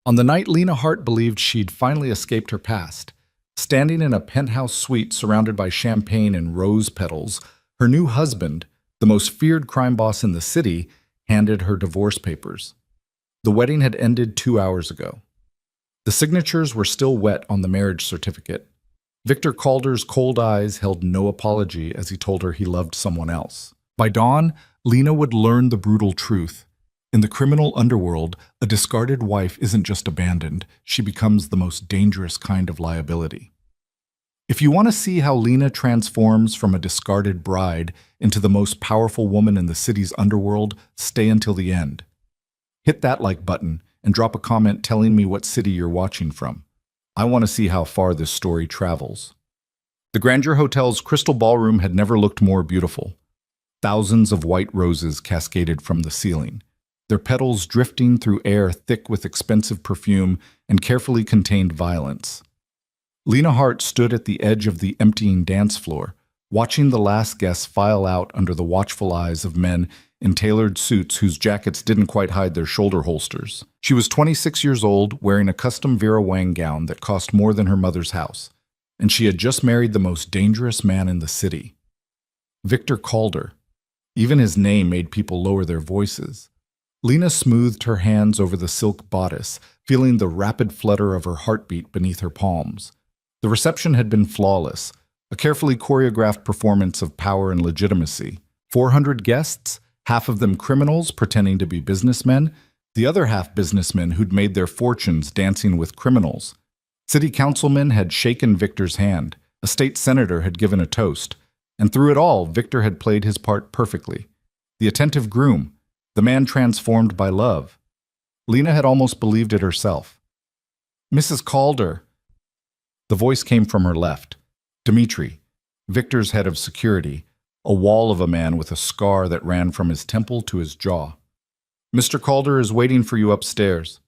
On the night Lena Hart believed she'd finally escaped her past, standing in a penthouse suite surrounded by champagne and rose petals, her new husband, the most feared crime boss in the city, handed her divorce papers. The wedding had ended 2 hours ago. The signatures were still wet on the marriage certificate. Victor Calder's cold eyes held no apology as he told her he loved someone else. By dawn, Lena would learn the brutal truth. In the criminal underworld, a discarded wife isn't just abandoned, she becomes the most dangerous kind of liability. If you want to see how Lena transforms from a discarded bride into the most powerful woman in the city's underworld, stay until the end. Hit that like button and drop a comment telling me what city you're watching from. I want to see how far this story travels. The Grandeur Hotel's crystal ballroom had never looked more beautiful. Thousands of white roses cascaded from the ceiling, their petals drifting through air thick with expensive perfume and carefully contained violence. Lena Hart stood at the edge of the emptying dance floor, watching the last guests file out under the watchful eyes of men in tailored suits whose jackets didn't quite hide their shoulder holsters. She was 26 years old, wearing a custom Vera Wang gown that cost more than her mother's house, and she had just married the most dangerous man in the city. Victor Calder. Even his name made people lower their voices. Lena smoothed her hands over the silk bodice, feeling the rapid flutter of her heartbeat beneath her palms. The reception had been flawless, a carefully choreographed performance of power and legitimacy. 400 guests, half of them criminals pretending to be businessmen, the other half businessmen who'd made their fortunes dancing with criminals. City councilmen had shaken Victor's hand, a state senator had given a toast, and through it all, Victor had played his part perfectly. The attentive groom, the man transformed by love. Lena had almost believed it herself. "Mrs. Calder." The voice came from her left. Dmitri, Victor's head of security, a wall of a man with a scar that ran from his temple to his jaw. "Mr. Calder is waiting for you upstairs."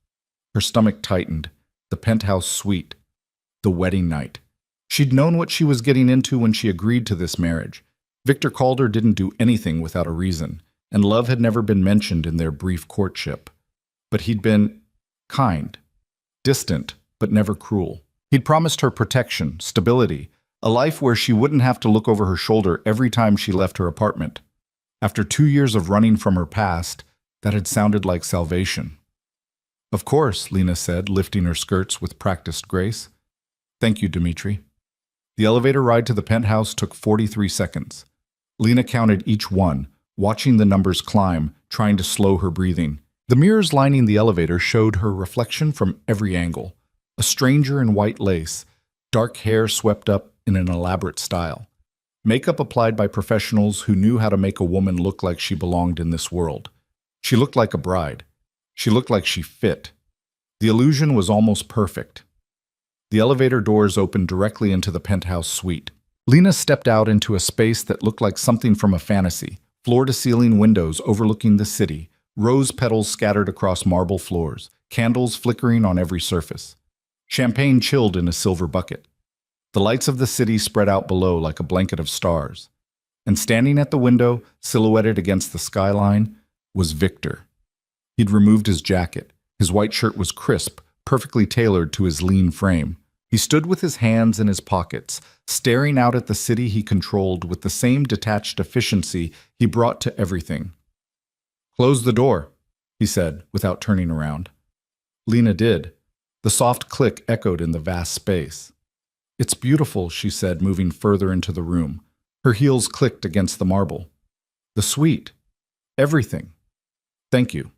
Her stomach tightened. The penthouse suite. The wedding night. She'd known what she was getting into when she agreed to this marriage. Victor Calder didn't do anything without a reason, and love had never been mentioned in their brief courtship. But he'd been kind, distant, but never cruel. He'd promised her protection, stability, a life where she wouldn't have to look over her shoulder every time she left her apartment. After 2 years of running from her past, that had sounded like salvation. "Of course," Lena said, lifting her skirts with practiced grace. "Thank you, Dmitri." The elevator ride to the penthouse took 43 seconds. Lena counted each one, watching the numbers climb, trying to slow her breathing. The mirrors lining the elevator showed her reflection from every angle. A stranger in white lace, dark hair swept up in an elaborate style. Makeup applied by professionals who knew how to make a woman look like she belonged in this world. She looked like a bride. She looked like she fit. The illusion was almost perfect. The elevator doors opened directly into the penthouse suite. Lena stepped out into a space that looked like something from a fantasy. Floor-to-ceiling windows overlooking the city, rose petals scattered across marble floors, candles flickering on every surface. Champagne chilled in a silver bucket. The lights of the city spread out below like a blanket of stars. And standing at the window, silhouetted against the skyline, was Victor. He'd removed his jacket. His white shirt was crisp, perfectly tailored to his lean frame. He stood with his hands in his pockets, staring out at the city he controlled with the same detached efficiency he brought to everything. "Close the door," he said, without turning around. Lena did. The soft click echoed in the vast space. "It's beautiful," she said, moving further into the room. Her heels clicked against the marble. "The suite. Everything. Thank you."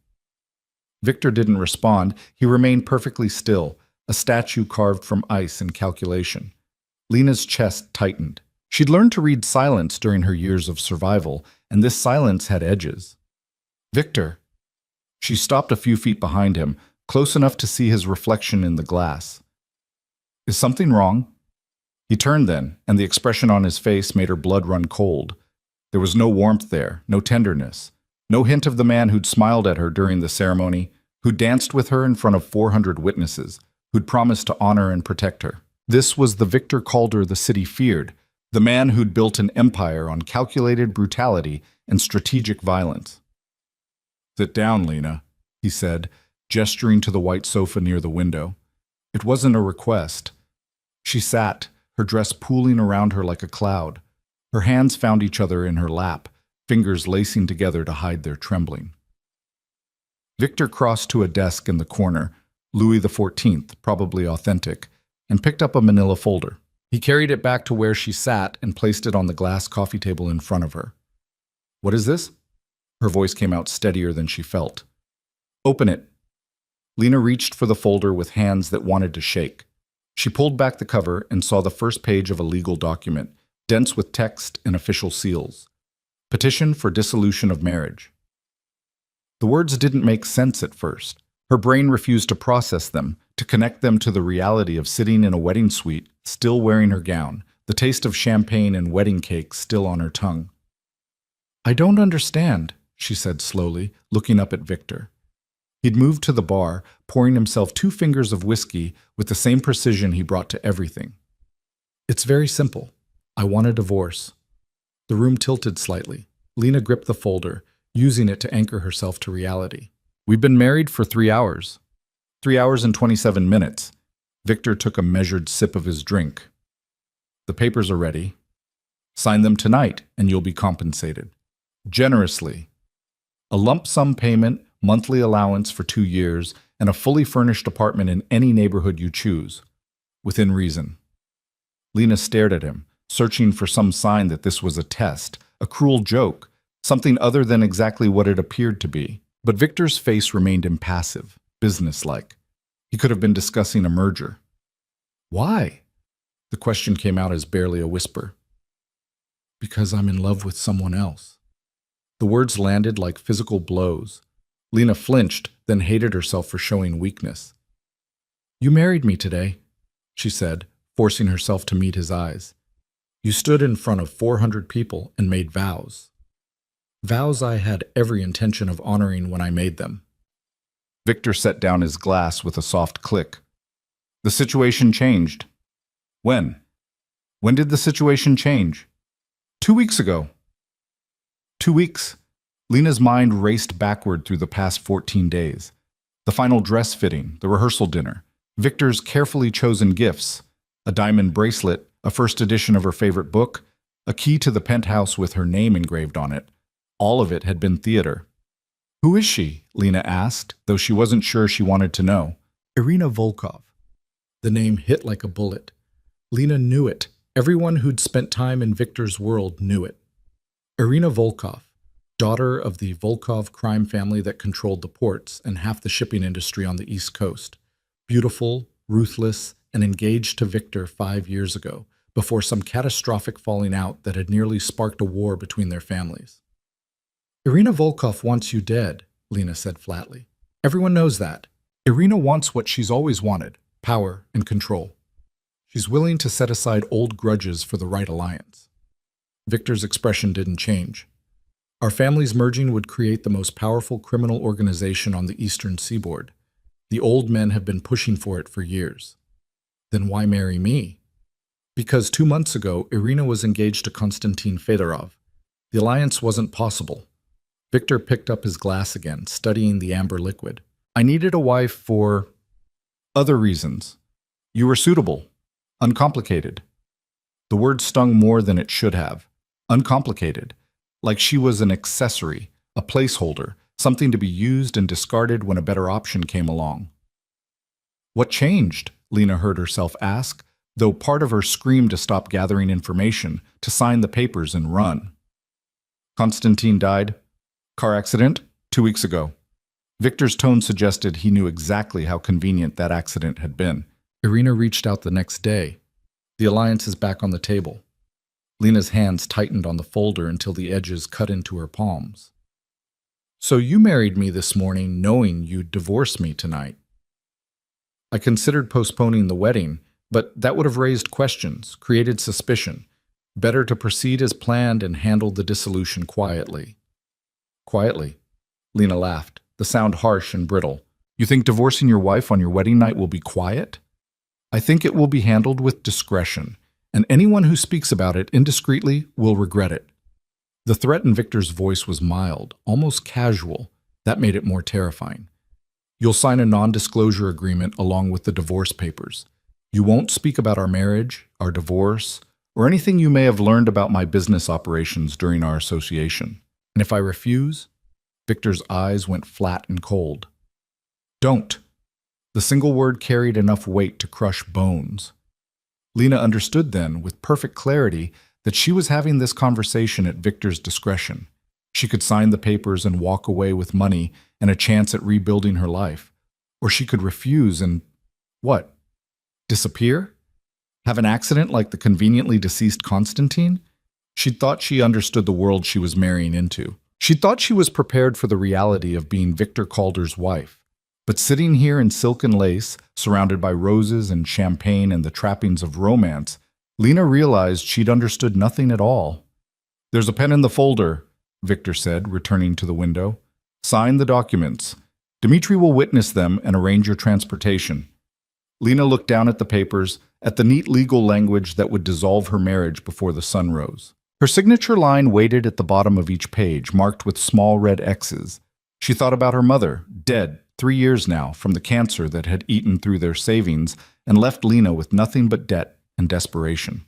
Victor didn't respond. He remained perfectly still, a statue carved from ice and calculation. Lena's chest tightened. She'd learned to read silence during her years of survival, and this silence had edges. "Victor." She stopped a few feet behind him, close enough to see his reflection in the glass. "Is something wrong?" He turned then, and the expression on his face made her blood run cold. There was no warmth there, no tenderness, no hint of the man who'd smiled at her during the ceremony, who'd danced with her in front of 400 witnesses, who'd promised to honor and protect her. This was the Victor Calder the city feared, the man who'd built an empire on calculated brutality and strategic violence. "Sit down, Lena," he said, gesturing to the white sofa near the window. It wasn't a request. She sat, her dress pooling around her like a cloud. Her hands found each other in her lap, fingers lacing together to hide their trembling. Victor crossed to a desk in the corner, Louis XIV, probably authentic, and picked up a manila folder. He carried it back to where she sat and placed it on the glass coffee table in front of her. "What is this?" Her voice came out steadier than she felt. "Open it." Lena reached for the folder with hands that wanted to shake. She pulled back the cover and saw the first page of a legal document, dense with text and official seals. Petition for dissolution of marriage. The words didn't make sense at first. Her brain refused to process them, to connect them to the reality of sitting in a wedding suite, still wearing her gown, the taste of champagne and wedding cake still on her tongue. "I don't understand," she said slowly, looking up at Victor. He'd moved to the bar, pouring himself 2 fingers of whiskey with the same precision he brought to everything. "It's very simple. I want a divorce." The room tilted slightly. Lena gripped the folder, using it to anchor herself to reality. "We've been married for 3 hours. 3 hours and 27 minutes. Victor took a measured sip of his drink. "The papers are ready. Sign them tonight, and you'll be compensated. Generously. A lump sum payment, monthly allowance for 2 years, and a fully furnished apartment in any neighborhood you choose. Within reason." Lena stared at him, searching for some sign that this was a test, a cruel joke, something other than exactly what it appeared to be. But Victor's face remained impassive, businesslike. He could have been discussing a merger. "Why?" The question came out as barely a whisper. "Because I'm in love with someone else." The words landed like physical blows. Lena flinched, then hated herself for showing weakness. "You married me today," she said, forcing herself to meet his eyes. "You stood in front of 400 people and made vows. Vows I had every intention of honoring when I made them." Victor set down his glass with a soft click. "The situation changed." "When? When did the situation change?" 2 weeks ago." 2 weeks. Lena's mind raced backward through the past 14 days. The final dress fitting, the rehearsal dinner, Victor's carefully chosen gifts, a diamond bracelet, a first edition of her favorite book, a key to the penthouse with her name engraved on it. All of it had been theater. "Who is she?" Lena asked, though she wasn't sure she wanted to know. "Irina Volkov." The name hit like a bullet. Lena knew it. Everyone who'd spent time in Victor's world knew it. Irina Volkov, daughter of the Volkov crime family that controlled the ports and half the shipping industry on the East Coast. Beautiful, ruthless, and engaged to Victor 5 years ago, before some catastrophic falling out that had nearly sparked a war between their families. "Irina Volkov wants you dead," Lena said flatly. "Everyone knows that. Irina wants what she's always wanted, power and control. She's willing to set aside old grudges for the right alliance." Victor's expression didn't change. "Our families merging would create the most powerful criminal organization on the eastern seaboard. The old men have been pushing for it for years." "Then why marry me?" "Because 2 months ago, Irina was engaged to Konstantin Fedorov. The alliance wasn't possible." Victor picked up his glass again, studying the amber liquid. "I needed a wife for other reasons. You were suitable, uncomplicated." The word stung more than it should have. Uncomplicated. Like she was an accessory, a placeholder, something to be used and discarded when a better option came along. "What changed?" Lena heard herself ask, though part of her screamed to stop gathering information, to sign the papers and run. "Konstantin died. Car accident 2 weeks ago." Victor's tone suggested he knew exactly how convenient that accident had been. "Irina reached out the next day. The alliance is back on the table." Lena's hands tightened on the folder until the edges cut into her palms. "So you married me this morning knowing you'd divorce me tonight." "I considered postponing the wedding, but that would have raised questions, created suspicion. Better to proceed as planned and handle the dissolution quietly." "Quietly?" Lena laughed, the sound harsh and brittle. "You think divorcing your wife on your wedding night will be quiet?" "I think it will be handled with discretion, and anyone who speaks about it indiscreetly will regret it." The threat in Victor's voice was mild, almost casual. That made it more terrifying. You'll sign a non-disclosure agreement along with the divorce papers. You won't speak about our marriage, our divorce, or anything you may have learned about my business operations during our association. And if I refuse, Victor's eyes went flat and cold. Don't. The single word carried enough weight to crush bones. Lena understood then, with perfect clarity, that she was having this conversation at Victor's discretion. She could sign the papers and walk away with money and a chance at rebuilding her life. Or she could refuse and, what? Disappear? Have an accident like the conveniently deceased Constantine? She'd thought she understood the world she was marrying into. She thought she was prepared for the reality of being Victor Calder's wife. But sitting here in silk and lace, surrounded by roses and champagne and the trappings of romance, Lena realized she'd understood nothing at all. "There's a pen in the folder," Victor said, returning to the window. "Sign the documents. Dmitri will witness them and arrange your transportation." Lena looked down at the papers, at the neat legal language that would dissolve her marriage before the sun rose. Her signature line waited at the bottom of each page, marked with small red X's. She thought about her mother, dead 3 years now, from the cancer that had eaten through their savings and left Lena with nothing but debt and desperation.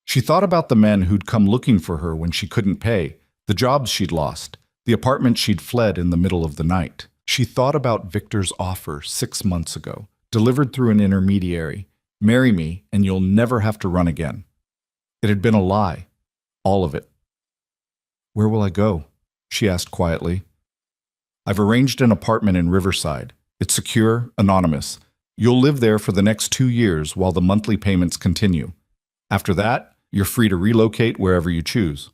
She thought about the men who'd come looking for her when she couldn't pay, the jobs she'd lost, the apartment she'd fled in the middle of the night. She thought about Victor's offer 6 months ago, delivered through an intermediary. "Marry me, and you'll never have to run again." It had been a lie, all of it. "Where will I go?" she asked quietly. "I've arranged an apartment in Riverside. It's secure, anonymous. You'll live there for the next 2 years while the monthly payments continue. After that, you're free to relocate wherever you choose."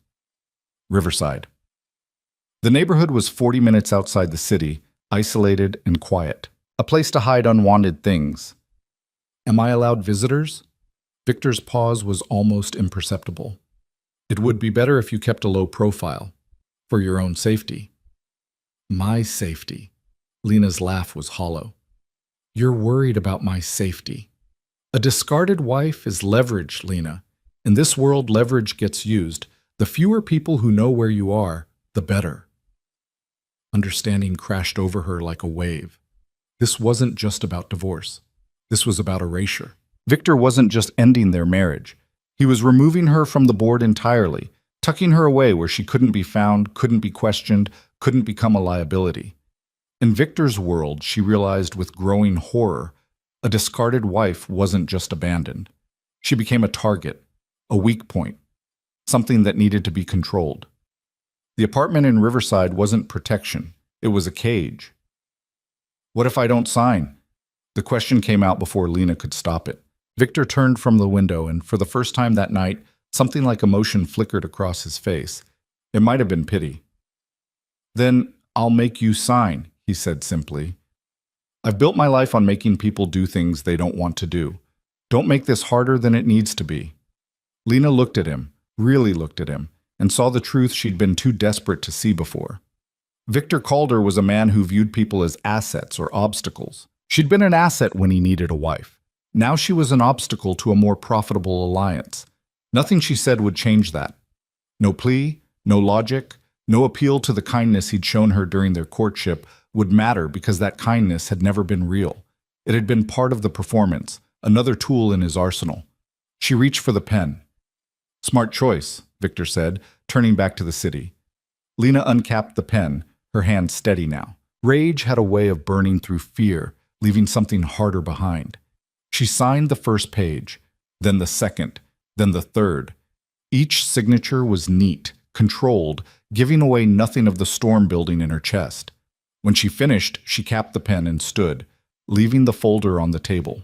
Riverside. The neighborhood was 40 minutes outside the city, isolated and quiet. A place to hide unwanted things. "Am I allowed visitors?" Victor's pause was almost imperceptible. "It would be better if you kept a low profile, for your own safety." "My safety." Lena's laugh was hollow. "You're worried about my safety. A discarded wife is leverage, Lena. In this world, leverage gets used. The fewer people who know where you are, the better." Understanding crashed over her like a wave. This wasn't just about divorce. This was about erasure. Victor wasn't just ending their marriage. He was removing her from the board entirely, tucking her away where she couldn't be found, couldn't be questioned, couldn't become a liability. In Victor's world, she realized with growing horror, a discarded wife wasn't just abandoned. She became a target, a weak point, something that needed to be controlled. The apartment in Riverside wasn't protection, it was a cage. "What if I don't sign?" The question came out before Lena could stop it. Victor turned from the window, and for the first time that night, something like emotion flickered across his face. It might have been pity. "Then I'll make you sign," he said simply. "I've built my life on making people do things they don't want to do. Don't make this harder than it needs to be." Lena looked at him, really looked at him, and saw the truth she'd been too desperate to see before. Victor Calder was a man who viewed people as assets or obstacles. She'd been an asset when he needed a wife. Now she was an obstacle to a more profitable alliance. Nothing she said would change that. No plea, no logic, no appeal to the kindness he'd shown her during their courtship would matter because that kindness had never been real. It had been part of the performance, another tool in his arsenal. She reached for the pen. "Smart choice," Victor said, turning back to the city. Lena uncapped the pen, her hand steady now. Rage had a way of burning through fear, leaving something harder behind. She signed the first page, then the second, then the third. Each signature was neat, controlled, giving away nothing of the storm building in her chest. When she finished, she capped the pen and stood, leaving the folder on the table.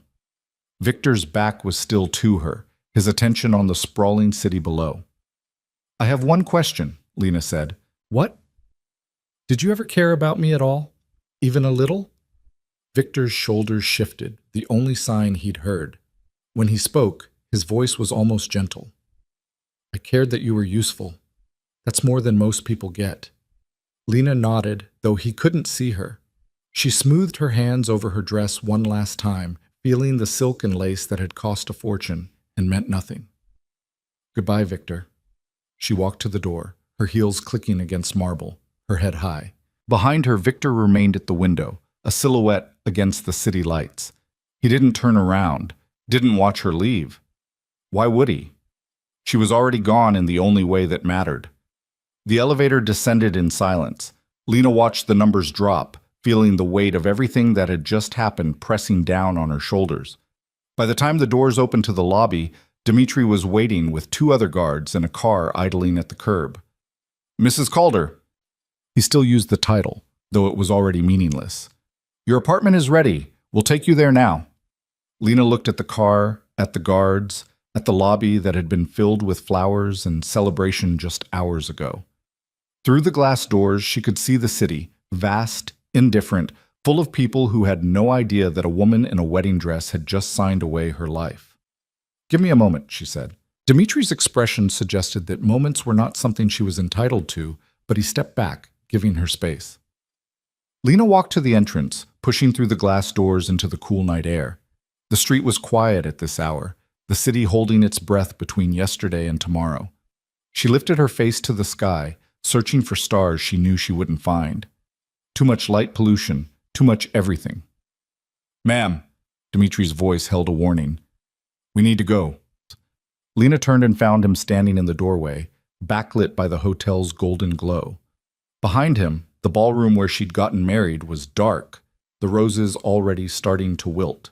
Victor's back was still to her, his attention on the sprawling city below. "I have one question," Lena said. "What?" "Did you ever care about me at all? Even a little?" Victor's shoulders shifted, the only sign he'd heard. When he spoke, his voice was almost gentle. "I cared that you were useful. That's more than most people get." Lena nodded, though he couldn't see her. She smoothed her hands over her dress one last time, feeling the silk and lace that had cost a fortune and meant nothing. "Goodbye, Victor." She walked to the door, her heels clicking against marble, her head high. Behind her, Victor remained at the window, a silhouette against the city lights. He didn't turn around, didn't watch her leave. Why would he? She was already gone in the only way that mattered. The elevator descended in silence. Lena watched the numbers drop, feeling the weight of everything that had just happened pressing down on her shoulders. By the time the doors opened to the lobby, Dmitri was waiting with two other guards and a car idling at the curb. "Mrs. Calder." He still used the title, though it was already meaningless. "Your apartment is ready. We'll take you there now." Lena looked at the car, at the guards, at the lobby that had been filled with flowers and celebration just hours ago. Through the glass doors, she could see the city, vast, indifferent, full of people who had no idea that a woman in a wedding dress had just signed away her life. "Give me a moment," she said. Dmitri's expression suggested that moments were not something she was entitled to, but he stepped back, giving her space. Lena walked to the entrance, pushing through the glass doors into the cool night air. The street was quiet at this hour, the city holding its breath between yesterday and tomorrow. She lifted her face to the sky, searching for stars she knew she wouldn't find. Too much light pollution, too much everything. "Ma'am," Dmitri's voice held a warning. "We need to go." Lena turned and found him standing in the doorway, backlit by the hotel's golden glow. Behind him, the ballroom where she'd gotten married was dark, the roses already starting to wilt.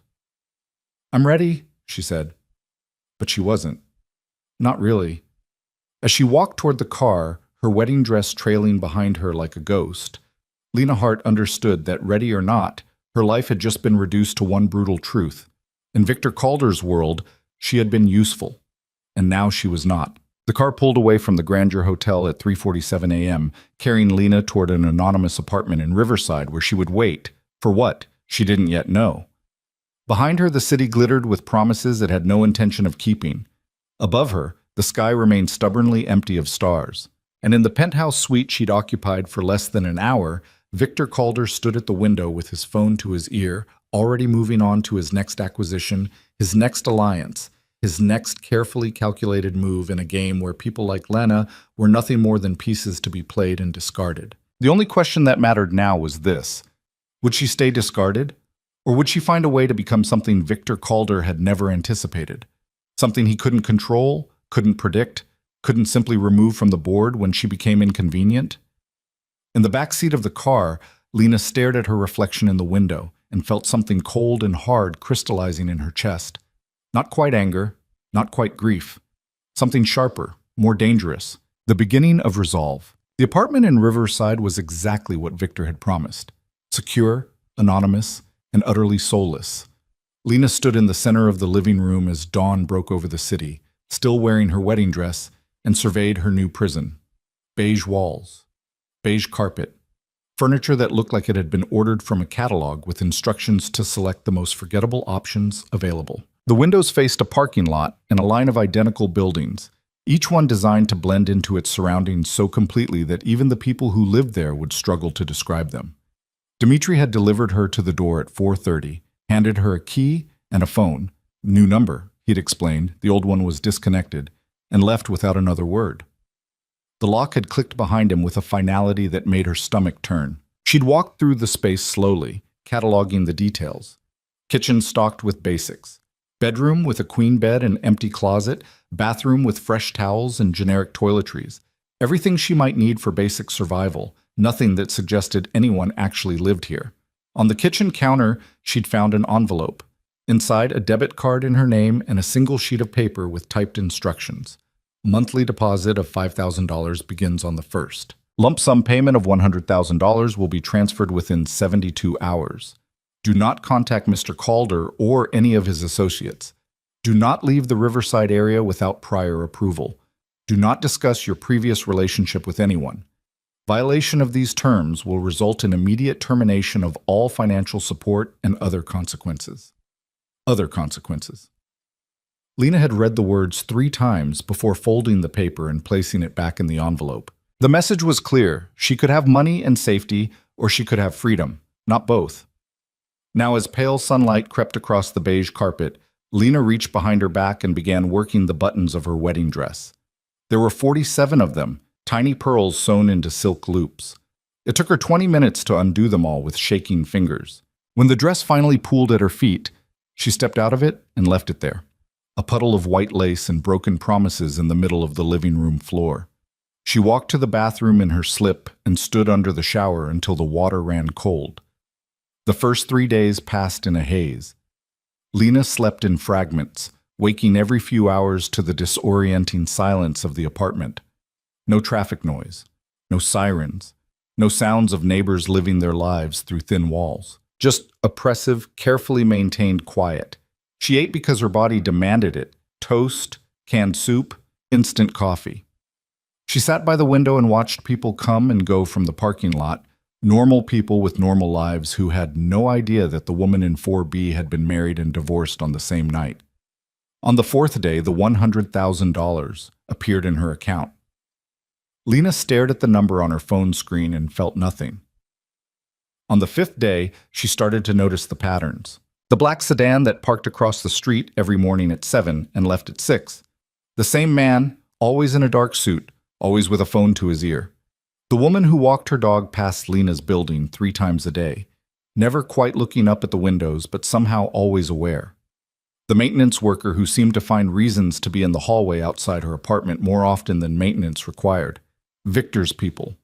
"I'm ready," she said. But she wasn't. Not really. As she walked toward the car, her wedding dress trailing behind her like a ghost, Lena Hart understood that, ready or not, her life had just been reduced to one brutal truth. In Victor Calder's world, she had been useful, and now she was not. The car pulled away from the Grandeur Hotel at 3:47 a.m., carrying Lena toward an anonymous apartment in Riverside where she would wait. For what? She didn't yet know. Behind her, the city glittered with promises it had no intention of keeping. Above her, the sky remained stubbornly empty of stars. And in the penthouse suite she'd occupied for less than an hour, Victor Calder stood at the window with his phone to his ear, already moving on to his next acquisition, his next alliance, his next carefully calculated move in a game where people like Lena were nothing more than pieces to be played and discarded. The only question that mattered now was this: would she stay discarded? Or would she find a way to become something Victor Calder had never anticipated? Something he couldn't control, couldn't predict, couldn't simply remove from the board when she became inconvenient? In the back seat of the car, Lena stared at her reflection in the window and felt something cold and hard crystallizing in her chest. Not quite anger, not quite grief. Something sharper, more dangerous. The beginning of resolve. The apartment in Riverside was exactly what Victor had promised. Secure, anonymous, and utterly soulless. Lena stood in the center of the living room as dawn broke over the city, still wearing her wedding dress, and surveyed her new prison. Beige walls, beige carpet, furniture that looked like it had been ordered from a catalog with instructions to select the most forgettable options available. The windows faced a parking lot and a line of identical buildings, each one designed to blend into its surroundings so completely that even the people who lived there would struggle to describe them. Dmitri had delivered her to the door at 4:30, handed her a key and a phone. "New number," he'd explained. The old one was disconnected, and left without another word. The lock had clicked behind him with a finality that made her stomach turn. She'd walked through the space slowly, cataloging the details. Kitchen stocked with basics. Bedroom with a queen bed and empty closet, bathroom with fresh towels and generic toiletries. Everything she might need for basic survival, nothing that suggested anyone actually lived here. On the kitchen counter, she'd found an envelope. Inside, a debit card in her name and a single sheet of paper with typed instructions. Monthly deposit of $5,000 begins on the 1st. Lump sum payment of $100,000 will be transferred within 72 hours. Do not contact Mr. Calder or any of his associates. Do not leave the Riverside area without prior approval. Do not discuss your previous relationship with anyone. Violation of these terms will result in immediate termination of all financial support and other consequences. Other consequences. Lena had read the words 3 times before folding the paper and placing it back in the envelope. The message was clear. She could have money and safety, or she could have freedom, not both. Now, as pale sunlight crept across the beige carpet, Lena reached behind her back and began working the buttons of her wedding dress. There were 47 of them, tiny pearls sewn into silk loops. It took her 20 minutes to undo them all with shaking fingers. When the dress finally pooled at her feet, she stepped out of it and left it there, a puddle of white lace and broken promises in the middle of the living room floor. She walked to the bathroom in her slip and stood under the shower until the water ran cold. The first 3 days passed in a haze. Lena slept in fragments, waking every few hours to the disorienting silence of the apartment. No traffic noise, no sirens, no sounds of neighbors living their lives through thin walls. Just oppressive, carefully maintained quiet. She ate because her body demanded it: toast, canned soup, instant coffee. She sat by the window and watched people come and go from the parking lot, normal people with normal lives who had no idea that the woman in 4B had been married and divorced on the same night. On the fourth day, the $100,000 appeared in her account. Lena stared at the number on her phone screen and felt nothing. On the fifth day, she started to notice the patterns. The black sedan that parked across the street every morning at 7 and left at 6. The same man, always in a dark suit, always with a phone to his ear. The woman who walked her dog past Lena's building 3 times a day, never quite looking up at the windows but somehow always aware. The maintenance worker who seemed to find reasons to be in the hallway outside her apartment more often than maintenance required. Victor's people,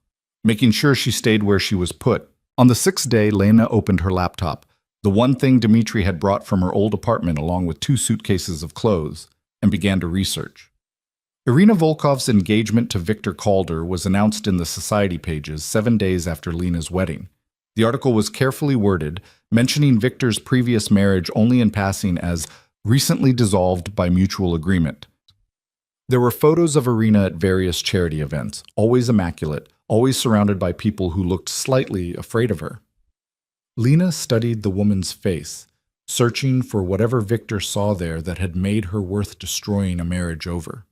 making sure she stayed where she was put. On the 6th day, Lena opened her laptop, the one thing Dmitri had brought from her old apartment along with 2 suitcases of clothes, and began to research. Irina Volkov's engagement to Victor Calder was announced in the society pages 7 days after Lena's wedding. The article was carefully worded, mentioning Victor's previous marriage only in passing as recently dissolved by mutual agreement. There were photos of Irina at various charity events, always immaculate, always surrounded by people who looked slightly afraid of her. Lena studied the woman's face, searching for whatever Victor saw there that had made her worth destroying a marriage over.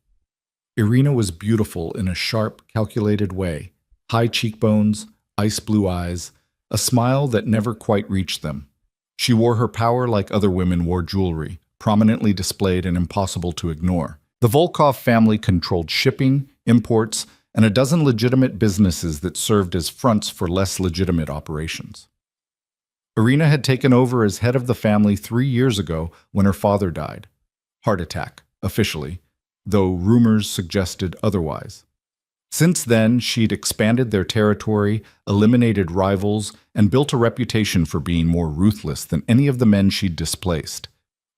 Irina was beautiful in a sharp, calculated way, high cheekbones, ice blue eyes, a smile that never quite reached them. She wore her power like other women wore jewelry, prominently displayed and impossible to ignore. The Volkov family controlled shipping, imports, and a dozen legitimate businesses that served as fronts for less legitimate operations. Irina had taken over as head of the family 3 years ago when her father died. Heart attack, officially, though rumors suggested otherwise. Since then, she'd expanded their territory, eliminated rivals, and built a reputation for being more ruthless than any of the men she'd displaced.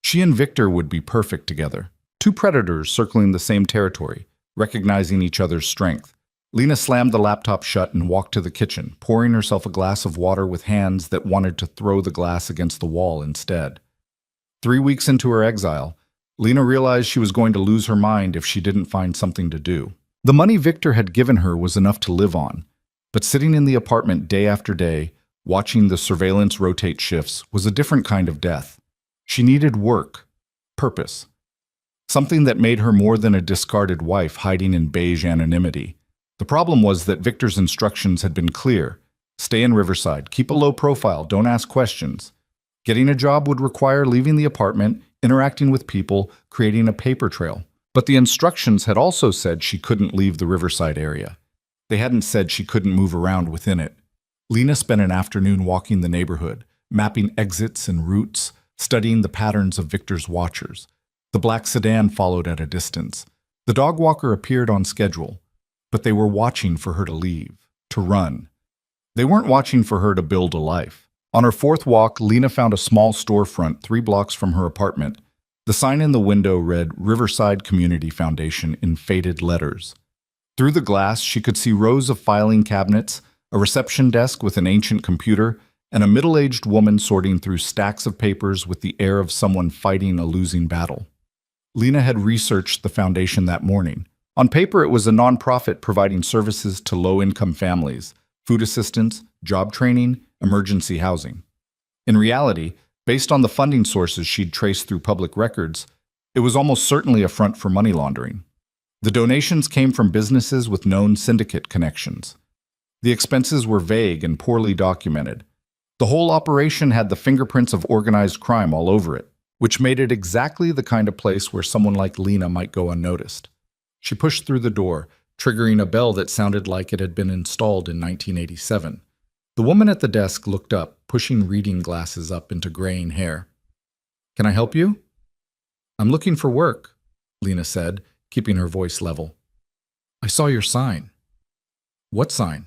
She and Victor would be perfect together. 2 predators circling the same territory, recognizing each other's strength. Lena slammed the laptop shut and walked to the kitchen, pouring herself a glass of water with hands that wanted to throw the glass against the wall instead. 3 weeks into her exile, Lena realized she was going to lose her mind if she didn't find something to do. The money Victor had given her was enough to live on, but sitting in the apartment day after day, watching the surveillance rotate shifts, was a different kind of death. She needed work, purpose, something that made her more than a discarded wife hiding in beige anonymity. The problem was that Victor's instructions had been clear. Stay in Riverside, keep a low profile, don't ask questions. Getting a job would require leaving the apartment, interacting with people, creating a paper trail. But the instructions had also said she couldn't leave the Riverside area. They hadn't said she couldn't move around within it. Lena spent an afternoon walking the neighborhood, mapping exits and routes, studying the patterns of Victor's watchers. The black sedan followed at a distance. The dog walker appeared on schedule, but they were watching for her to leave, to run. They weren't watching for her to build a life. On her 4th walk, Lena found a small storefront 3 blocks from her apartment. The sign in the window read Riverside Community Foundation in faded letters. Through the glass, she could see rows of filing cabinets, a reception desk with an ancient computer, and a middle-aged woman sorting through stacks of papers with the air of someone fighting a losing battle. Lena had researched the foundation that morning. On paper, it was a nonprofit providing services to low-income families, food assistance, job training, emergency housing. In reality, based on the funding sources she'd traced through public records, it was almost certainly a front for money laundering. The donations came from businesses with known syndicate connections. The expenses were vague and poorly documented. The whole operation had the fingerprints of organized crime all over it, which made it exactly the kind of place where someone like Lena might go unnoticed. She pushed through the door, triggering a bell that sounded like it had been installed in 1987. The woman at the desk looked up, pushing reading glasses up into graying hair. Can I help you? I'm looking for work, Lena said, keeping her voice level. I saw your sign. What sign?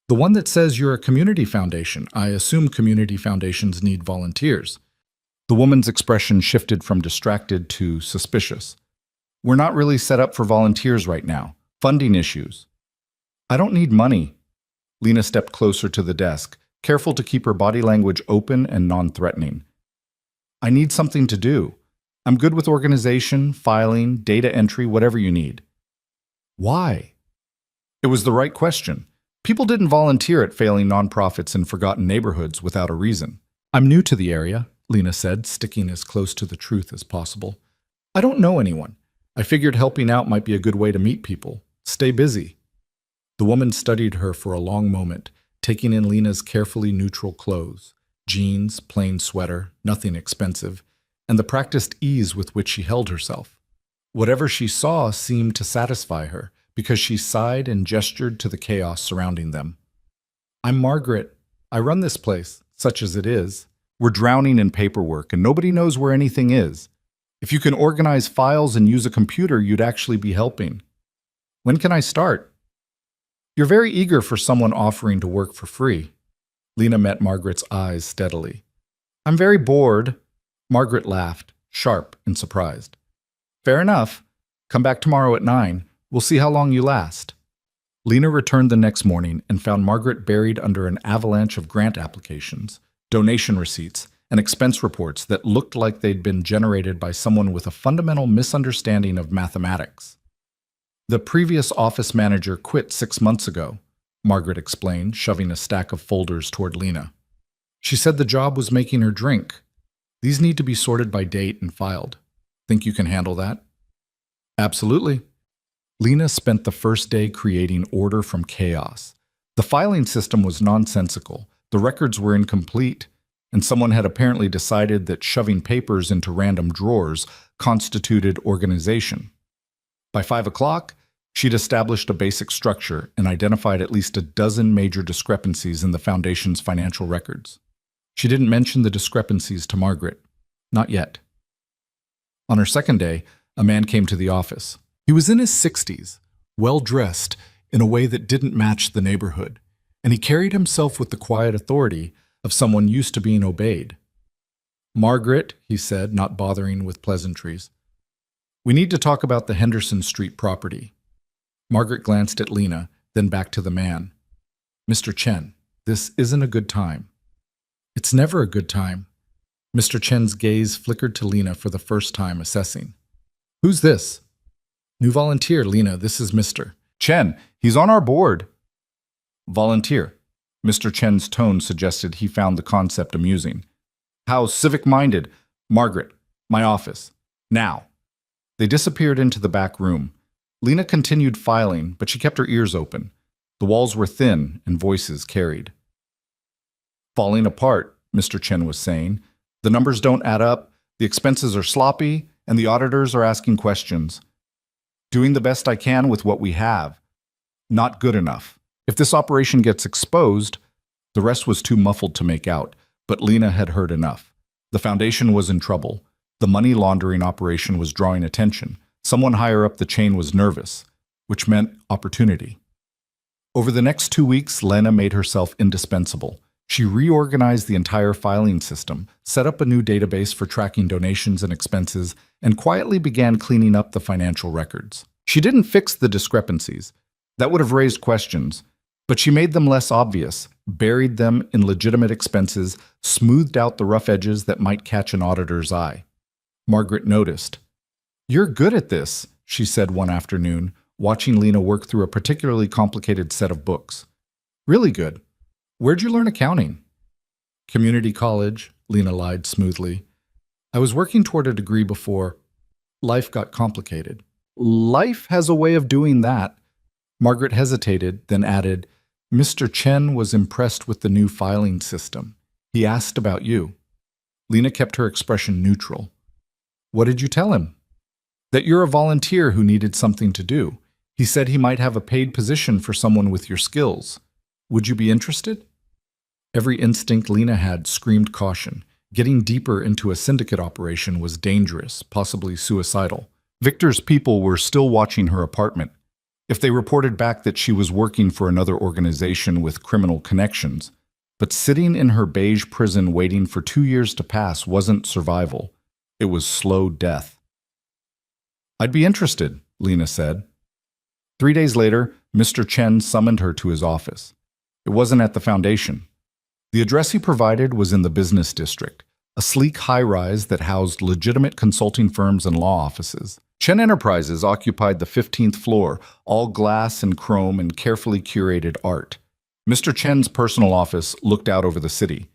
The one that says you're a community foundation. I assume community foundations need volunteers. The woman's expression shifted from distracted to suspicious. We're not really set up for volunteers right now. Funding issues. I don't need money. Lena stepped closer to the desk, careful to keep her body language open and non-threatening. I need something to do. I'm good with organization, filing, data entry, whatever you need. Why? It was the right question. People didn't volunteer at failing nonprofits in forgotten neighborhoods without a reason. I'm new to the area, Lena said, sticking as close to the truth as possible. I don't know anyone. I figured helping out might be a good way to meet people. Stay busy. The woman studied her for a long moment, taking in Lena's carefully neutral clothes, jeans, plain sweater, nothing expensive, and the practiced ease with which she held herself. Whatever she saw seemed to satisfy her, because she sighed and gestured to the chaos surrounding them. I'm Margaret. I run this place, such as it is. We're drowning in paperwork, and nobody knows where anything is. If you can organize files and use a computer, you'd actually be helping. When can I start? You're very eager for someone offering to work for free. Lena met Margaret's eyes steadily. I'm very bored. Margaret laughed, sharp and surprised. Fair enough. Come back tomorrow at 9. We'll see how long you last. Lena returned the next morning and found Margaret buried under an avalanche of grant applications, donation receipts, and expense reports that looked like they'd been generated by someone with a fundamental misunderstanding of mathematics. The previous office manager quit 6 months ago, Margaret explained, shoving a stack of folders toward Lena. She said the job was making her drink. These need to be sorted by date and filed. Think you can handle that? Absolutely. Lena spent the first day creating order from chaos. The filing system was nonsensical, the records were incomplete, and someone had apparently decided that shoving papers into random drawers constituted organization. By 5 o'clock, she'd established a basic structure and identified at least a dozen major discrepancies in the foundation's financial records. She didn't mention the discrepancies to Margaret. Not yet. On her second day, a man came to the office. He was in his 60s, well-dressed in a way that didn't match the neighborhood, and he carried himself with the quiet authority of someone used to being obeyed. Margaret, he said, not bothering with pleasantries, we need to talk about the Henderson Street property. Margaret glanced at Lena, then back to the man. Mr. Chen, this isn't a good time. It's never a good time. Mr. Chen's gaze flickered to Lena for the first time, assessing. Who's this? New volunteer, Lena. This is Mr. Chen. He's on our board. Volunteer. Mr. Chen's tone suggested he found the concept amusing. How civic-minded. Margaret, my office. Now. They disappeared into the back room. Lena continued filing, but she kept her ears open. The walls were thin and voices carried. Falling apart, Mr. Chen was saying. The numbers don't add up, the expenses are sloppy, and the auditors are asking questions. Doing the best I can with what we have. Not good enough. If this operation gets exposed, the rest was too muffled to make out, but Lena had heard enough. The foundation was in trouble. The money laundering operation was drawing attention. Someone higher up the chain was nervous, which meant opportunity. Over the next 2 weeks, Lena made herself indispensable. She reorganized the entire filing system, set up a new database for tracking donations and expenses, and quietly began cleaning up the financial records. She didn't fix the discrepancies. That would have raised questions, but she made them less obvious, buried them in legitimate expenses, smoothed out the rough edges that might catch an auditor's eye. Margaret noticed. You're good at this, she said one afternoon, watching Lena work through a particularly complicated set of books. Really good. Where'd you learn accounting? Community college, Lena lied smoothly. I was working toward a degree before life got complicated. Life has a way of doing that. Margaret hesitated, then added, Mr. Chen was impressed with the new filing system. He asked about you. Lena kept her expression neutral. What did you tell him? That you're a volunteer who needed something to do. He said he might have a paid position for someone with your skills. Would you be interested? Every instinct Lena had screamed caution. Getting deeper into a syndicate operation was dangerous, possibly suicidal. Victor's people were still watching her apartment. If they reported back that she was working for another organization with criminal connections, but sitting in her beige prison waiting for 2 years to pass wasn't survival. It was slow death. "I'd be interested," Lena said. 3 days later, Mr. Chen summoned her to his office. It wasn't at the foundation. The address he provided was in the business district, a sleek high-rise that housed legitimate consulting firms and law offices. Chen Enterprises occupied the 15th floor, all glass and chrome and carefully curated art. Mr. Chen's personal office looked out over the city.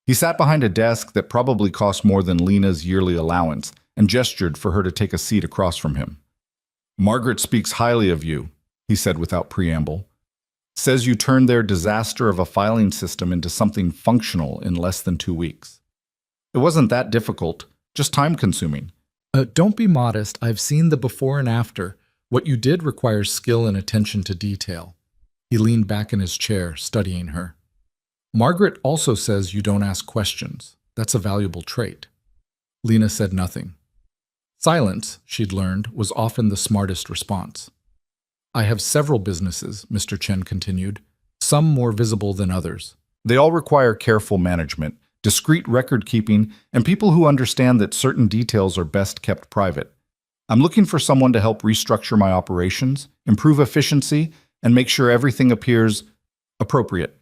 He sat behind a desk that probably cost more than Lena's yearly allowance and gestured for her to take a seat across from him. "Margaret speaks highly of you," he said without preamble. "Says you turned their disaster of a filing system into something functional in less than 2 weeks. It wasn't that difficult, just time-consuming." Don't be modest. I've seen the before and after. What you did requires skill and attention to detail. He leaned back in his chair, studying her. "Margaret also says you don't ask questions. That's a valuable trait." Lena said nothing. Silence, she'd learned, was often the smartest response. "I have several businesses," Mr. Chen continued, "some more visible than others. They all require careful management, discreet record-keeping, and people who understand that certain details are best kept private. I'm looking for someone to help restructure my operations, improve efficiency, and make sure everything appears appropriate.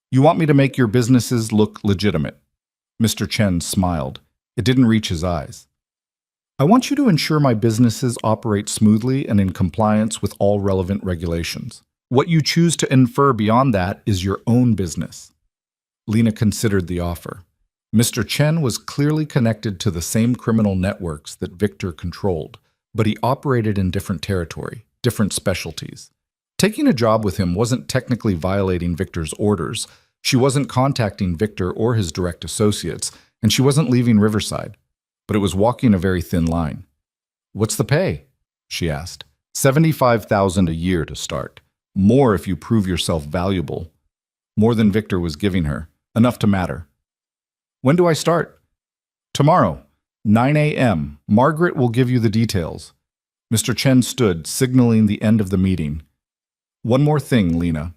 You want me to make your businesses look legitimate." Mr. Chen smiled. It didn't reach his eyes. "I want you to ensure my businesses operate smoothly and in compliance with all relevant regulations. What you choose to infer beyond that is your own business." Lena considered the offer. Mr. Chen was clearly connected to the same criminal networks that Victor controlled, but he operated in different territory, different specialties. Taking a job with him wasn't technically violating Victor's orders. She wasn't contacting Victor or his direct associates, and she wasn't leaving Riverside. But it was walking a very thin line. "What's the pay?" she asked. $75,000 a year to start. More if you prove yourself valuable. More than Victor was giving her. Enough to matter. "When do I start?" "Tomorrow, 9 a.m. Margaret will give you the details." Mr. Chen stood, signaling the end of the meeting. "One more thing, Lena.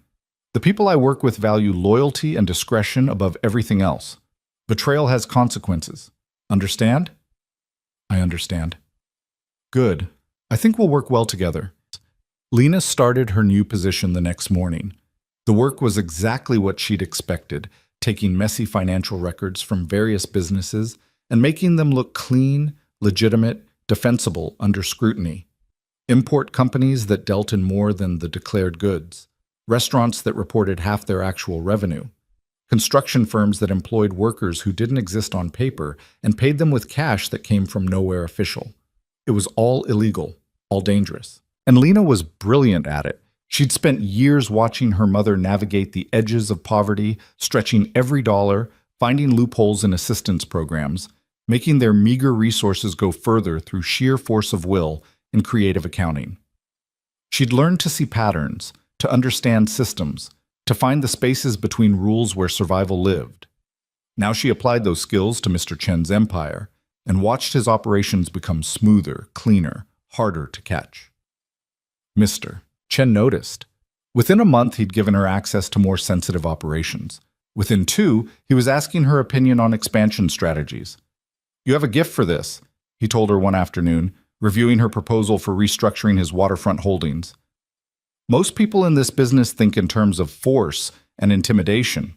The people I work with value loyalty and discretion above everything else. Betrayal has consequences. Understand?" "I understand." "Good. I think we'll work well together." Lena started her new position the next morning. The work was exactly what she'd expected, taking messy financial records from various businesses and making them look clean, legitimate, defensible under scrutiny. Import companies that dealt in more than the declared goods. Restaurants that reported half their actual revenue. Construction firms that employed workers who didn't exist on paper and paid them with cash that came from nowhere official. It was all illegal, all dangerous. And Lena was brilliant at it. She'd spent years watching her mother navigate the edges of poverty, stretching every dollar, finding loopholes in assistance programs, making their meager resources go further through sheer force of will in creative accounting. She'd learned to see patterns, to understand systems, to find the spaces between rules where survival lived. Now she applied those skills to Mr. Chen's empire and watched his operations become smoother, cleaner, harder to catch. Mr. Chen noticed. Within a month, he'd given her access to more sensitive operations. Within 2, he was asking her opinion on expansion strategies. "You have a gift for this," he told her one afternoon, reviewing her proposal for restructuring his waterfront holdings. "Most people in this business think in terms of force and intimidation.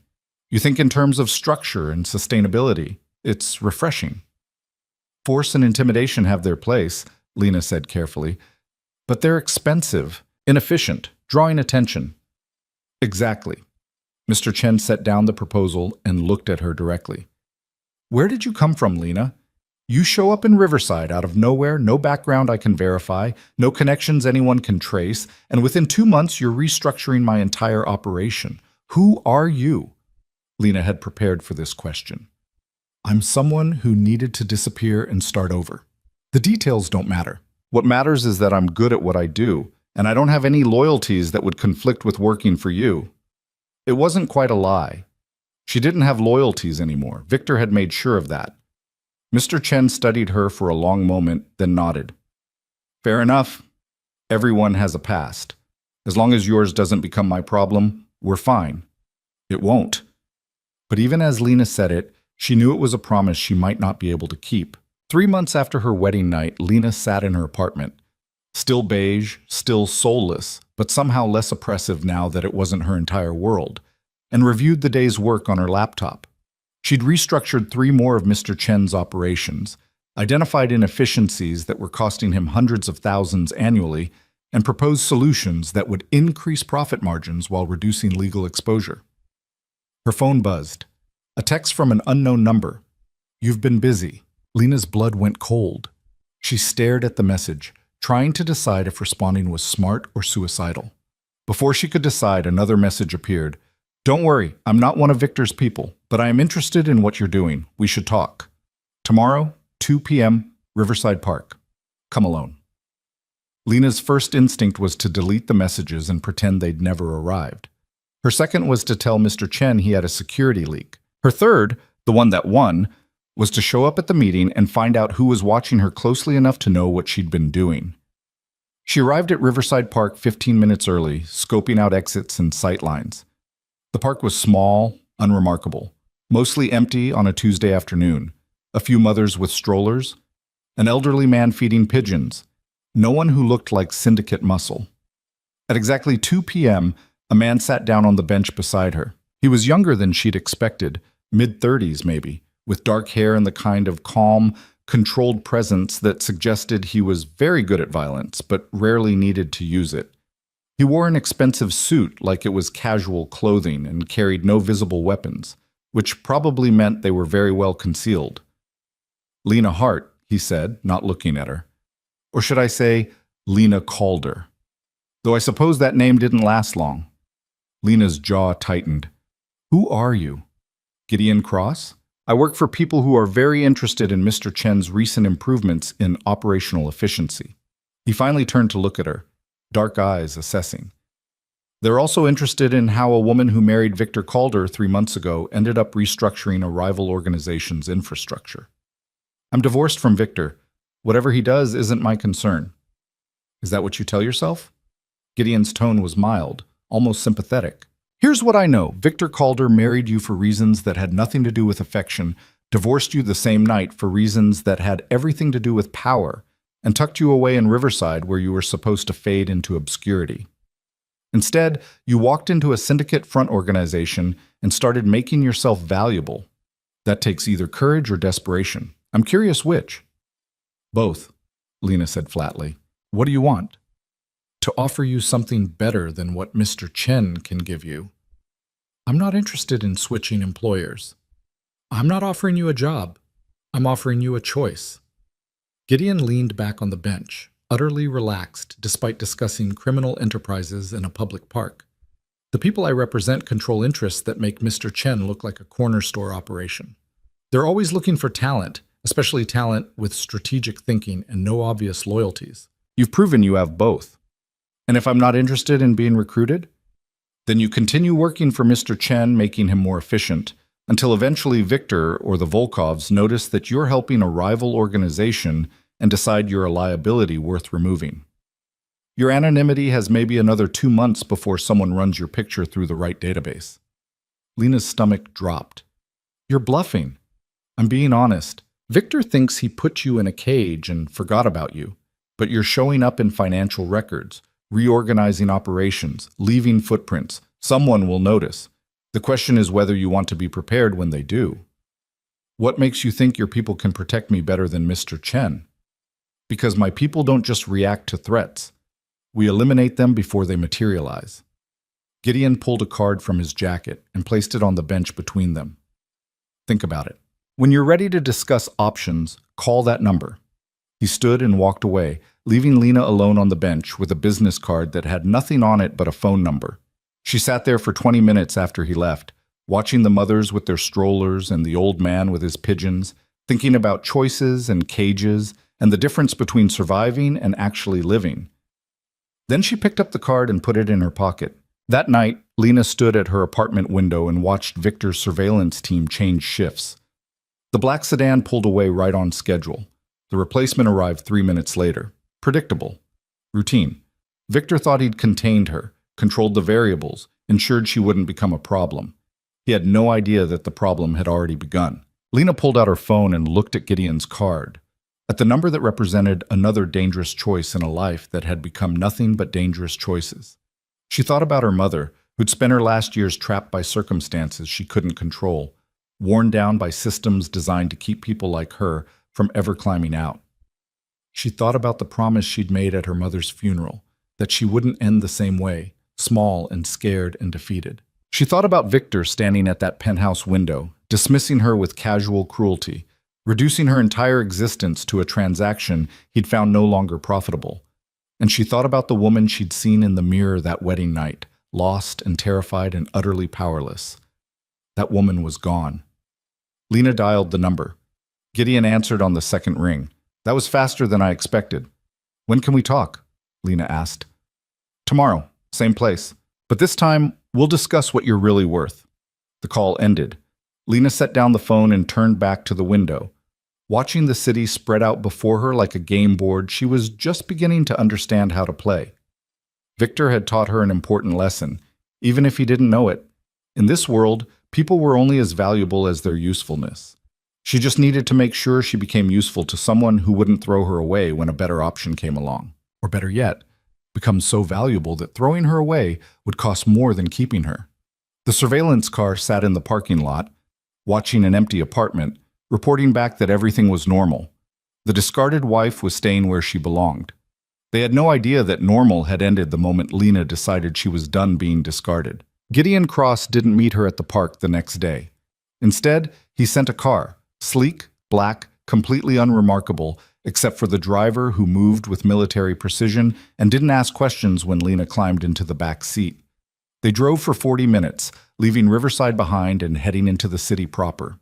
You think in terms of structure and sustainability. It's refreshing." "Force and intimidation have their place," Lena said carefully, "but they're expensive, inefficient, drawing attention." "Exactly." Mr. Chen set down the proposal and looked at her directly. "Where did you come from, Lena? You show up in Riverside out of nowhere, no background I can verify, no connections anyone can trace, and within 2 months you're restructuring my entire operation. Who are you?" Lena had prepared for this question. "I'm someone who needed to disappear and start over. The details don't matter. What matters is that I'm good at what I do, and I don't have any loyalties that would conflict with working for you." It wasn't quite a lie. She didn't have loyalties anymore. Victor had made sure of that. Mr. Chen studied her for a long moment, then nodded. Fair enough. Everyone has a past. As long as yours doesn't become my problem, we're fine. It won't. But even as Lena said it, she knew it was a promise she might not be able to keep. 3 months after her wedding night, Lena sat in her apartment. Still beige, still soulless, but somehow less oppressive now that it wasn't her entire world, and reviewed the day's work on her laptop. She'd restructured 3 more of Mr. Chen's operations, identified inefficiencies that were costing him hundreds of thousands annually, and proposed solutions that would increase profit margins while reducing legal exposure. Her phone buzzed. A text from an unknown number. You've been busy. Lena's blood went cold. She stared at the message, trying to decide if responding was smart or suicidal. Before she could decide, another message appeared. Don't worry, I'm not one of Victor's people, but I am interested in what you're doing. We should talk. Tomorrow, 2 p.m., Riverside Park. Come alone. Lena's first instinct was to delete the messages and pretend they'd never arrived. Her second was to tell Mr. Chen he had a security leak. Her third, the one that won, was to show up at the meeting and find out who was watching her closely enough to know what she'd been doing. She arrived at Riverside Park 15 minutes early, scoping out exits and sightlines. The park was small, unremarkable, mostly empty on a Tuesday afternoon. A few mothers with strollers, an elderly man feeding pigeons, no one who looked like syndicate muscle. At exactly 2 p.m., a man sat down on the bench beside her. He was younger than she'd expected, mid-30s maybe, with dark hair and the kind of calm, controlled presence that suggested he was very good at violence, but rarely needed to use it. He wore an expensive suit like it was casual clothing and carried no visible weapons, which probably meant they were very well concealed. Lena Hart, he said, not looking at her. Or should I say, Lena Calder. Though I suppose that name didn't last long. Lena's jaw tightened. Who are you? Gideon Cross? I work for people who are very interested in Mr. Chen's recent improvements in operational efficiency. He finally turned to look at her, dark eyes assessing. They're also interested in how a woman who married Victor Calder 3 months ago ended up restructuring a rival organization's infrastructure. I'm divorced from Victor. Whatever he does isn't my concern. Is that what you tell yourself? Gideon's tone was mild, almost sympathetic. Here's what I know. Victor Calder married you for reasons that had nothing to do with affection, divorced you the same night for reasons that had everything to do with power, and tucked you away in Riverside where you were supposed to fade into obscurity. Instead, you walked into a syndicate front organization and started making yourself valuable. That takes either courage or desperation. I'm curious which. Both, Lena said flatly. What do you want? To offer you something better than what Mr. Chen can give you. I'm not interested in switching employers. I'm not offering you a job. I'm offering you a choice. Gideon leaned back on the bench, utterly relaxed despite discussing criminal enterprises in a public park. The people I represent control interests that make Mr. Chen look like a corner store operation. They're always looking for talent, especially talent with strategic thinking and no obvious loyalties. You've proven you have both. And if I'm not interested in being recruited, then you continue working for Mr. Chen, making him more efficient, until eventually Victor or the Volkovs notice that you're helping a rival organization and decide you're a liability worth removing. Your anonymity has maybe another 2 months before someone runs your picture through the right database. Lena's stomach dropped. You're bluffing. I'm being honest. Victor thinks he put you in a cage and forgot about you, but you're showing up in financial records, reorganizing operations, leaving footprints. Someone will notice. The question is whether you want to be prepared when they do. What makes you think your people can protect me better than Mr. Chen? Because my people don't just react to threats. We eliminate them before they materialize. Gideon pulled a card from his jacket and placed it on the bench between them. Think about it. When you're ready to discuss options, call that number. He stood and walked away, leaving Lena alone on the bench with a business card that had nothing on it but a phone number. She sat there for 20 minutes after he left, watching the mothers with their strollers and the old man with his pigeons, thinking about choices and cages and the difference between surviving and actually living. Then she picked up the card and put it in her pocket, That night, Lena stood at her apartment window and watched Victor's surveillance team change shifts. The black sedan pulled away right on schedule. The replacement arrived 3 minutes later. Predictable. Routine. Victor thought he'd contained her, controlled the variables, ensured she wouldn't become a problem. He had no idea that the problem had already begun. Lena pulled out her phone and looked at Gideon's card, at the number that represented another dangerous choice in a life that had become nothing but dangerous choices. She thought about her mother, who'd spent her last years trapped by circumstances she couldn't control, worn down by systems designed to keep people like her from ever climbing out. She thought about the promise she'd made at her mother's funeral, that she wouldn't end the same way, small and scared and defeated. She thought about Victor standing at that penthouse window, dismissing her with casual cruelty, reducing her entire existence to a transaction he'd found no longer profitable. And she thought about the woman she'd seen in the mirror that wedding night, lost and terrified and utterly powerless. That woman was gone. Lena dialed the number. Gideon answered on the second ring. That was faster than I expected. When can we talk? Lena asked. Tomorrow, same place. But this time, we'll discuss what you're really worth. The call ended. Lena set down the phone and turned back to the window. Watching the city spread out before her like a game board, she was just beginning to understand how to play. Victor had taught her an important lesson, even if he didn't know it. In this world, people were only as valuable as their usefulness. She just needed to make sure she became useful to someone who wouldn't throw her away when a better option came along. Or better yet, become so valuable that throwing her away would cost more than keeping her. The surveillance car sat in the parking lot, watching an empty apartment, reporting back that everything was normal. The discarded wife was staying where she belonged. They had no idea that normal had ended the moment Lena decided she was done being discarded. Gideon Cross didn't meet her at the park the next day. Instead, he sent a car, sleek, black, completely unremarkable, except for the driver who moved with military precision and didn't ask questions when Lena climbed into the back seat. They drove for 40 minutes, leaving Riverside behind and heading into the city proper.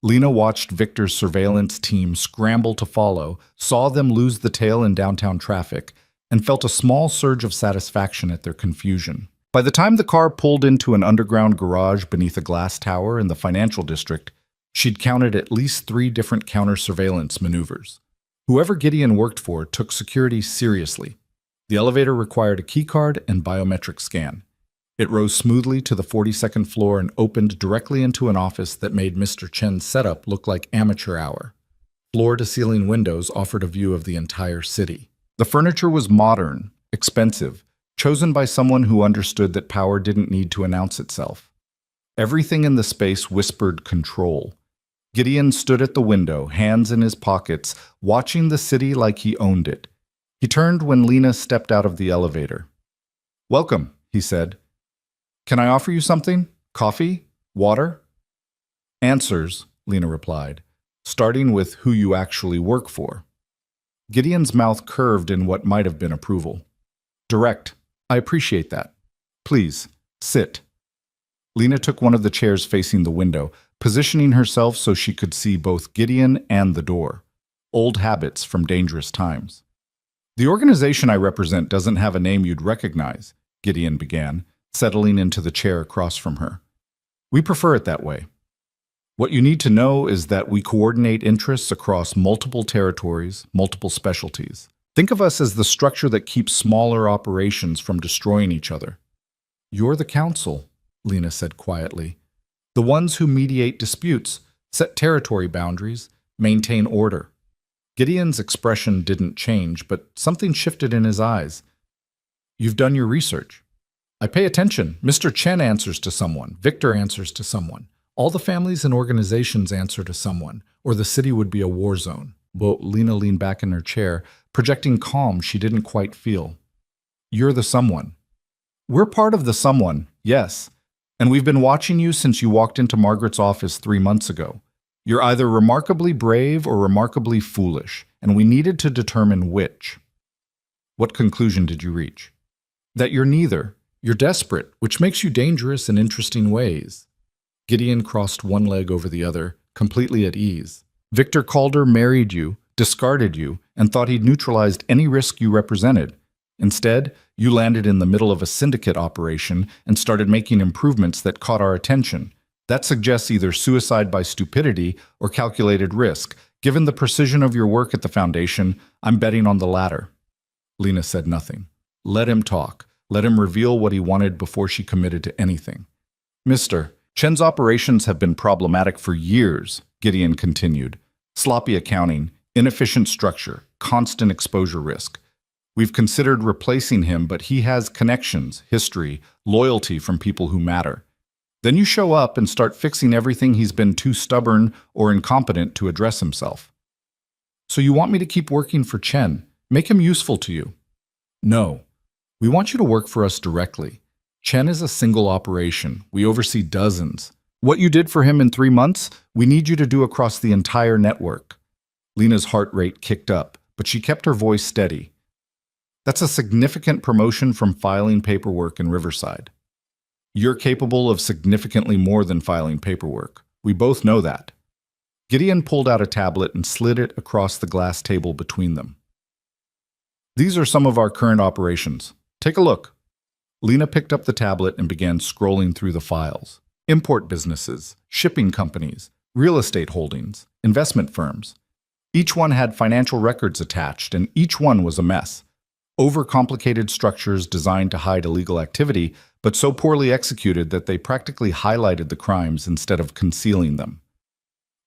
Lena watched Victor's surveillance team scramble to follow, saw them lose the tail in downtown traffic, and felt a small surge of satisfaction at their confusion. By the time the car pulled into an underground garage beneath a glass tower in the financial district, she'd counted at least 3 different counter-surveillance maneuvers. Whoever Gideon worked for took security seriously. The elevator required a keycard and biometric scan. It rose smoothly to the 42nd floor and opened directly into an office that made Mr. Chen's setup look like amateur hour. Floor-to-ceiling windows offered a view of the entire city. The furniture was modern, expensive, chosen by someone who understood that power didn't need to announce itself. Everything in the space whispered control. Gideon stood at the window, hands in his pockets, watching the city like he owned it. He turned when Lena stepped out of the elevator. "Welcome," he said. "Can I offer you something? Coffee? Water?" "Answers," Lena replied, "starting with who you actually work for." Gideon's mouth curved in what might have been approval. "Direct. I appreciate that. Please, sit." Lena took one of the chairs facing the window, positioning herself so she could see both Gideon and the door. Old habits from dangerous times. "The organization I represent doesn't have a name you'd recognize," Gideon began, settling into the chair across from her. "We prefer it that way. What you need to know is that we coordinate interests across multiple territories, multiple specialties. Think of us as the structure that keeps smaller operations from destroying each other." "You're the council," Lena said quietly. "The ones who mediate disputes, set territory boundaries, maintain order." Gideon's expression didn't change, but something shifted in his eyes. "You've done your research." "I pay attention. Mr. Chen answers to someone. Victor answers to someone. All the families and organizations answer to someone, or the city would be a war zone." Lena leaned back in her chair, projecting calm she didn't quite feel. "You're the someone." "We're part of the someone, yes. And we've been watching you since you walked into Margaret's office 3 months ago. You're either remarkably brave or remarkably foolish, and we needed to determine which." "What conclusion did you reach?" "That you're neither. You're desperate, which makes you dangerous in interesting ways." Gideon crossed one leg over the other, completely at ease. "Victor Calder married you, discarded you, and thought he'd neutralized any risk you represented. Instead, you landed in the middle of a syndicate operation and started making improvements that caught our attention. That suggests either suicide by stupidity or calculated risk. Given the precision of your work at the Foundation, I'm betting on the latter. Lena said nothing. Let him talk. Let him reveal what he wanted before she committed to anything. Mr. Chen's operations have been problematic for years, Gideon continued. Sloppy accounting, inefficient structure, constant exposure risk. We've considered replacing him, but he has connections, history, loyalty from people who matter. Then you show up and start fixing everything he's been too stubborn or incompetent to address himself. So you want me to keep working for Chen, make him useful to you? No. We want you to work for us directly. Chen is a single operation. We oversee dozens. What you did for him in 3 months, we need you to do across the entire network. Lena's heart rate kicked up, but she kept her voice steady. That's a significant promotion from filing paperwork in Riverside. You're capable of significantly more than filing paperwork. We both know that. Gideon pulled out a tablet and slid it across the glass table between them. These are some of our current operations. Take a look. Lena picked up the tablet and began scrolling through the files. Import businesses, shipping companies, real estate holdings, investment firms. Each one had financial records attached, and each one was a mess. Overcomplicated structures designed to hide illegal activity, but so poorly executed that they practically highlighted the crimes instead of concealing them.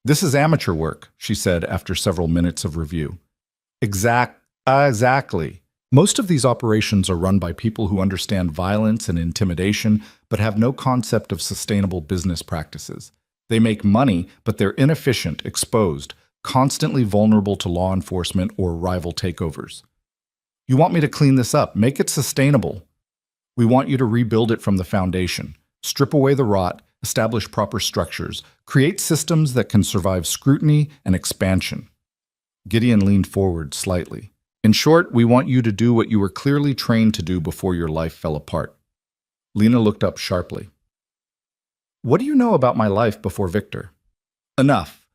This is amateur work, she said after several minutes of review. Exactly. Most of these operations are run by people who understand violence and intimidation, but have no concept of sustainable business practices. They make money, but they're inefficient, exposed, constantly vulnerable to law enforcement or rival takeovers. You want me to clean this up, make it sustainable. We want you to rebuild it from the foundation, strip away the rot, establish proper structures, create systems that can survive scrutiny and expansion. Gideon leaned forward slightly. In short, we want you to do what you were clearly trained to do before your life fell apart. Lena looked up sharply. What do you know about my life before Victor? Enough.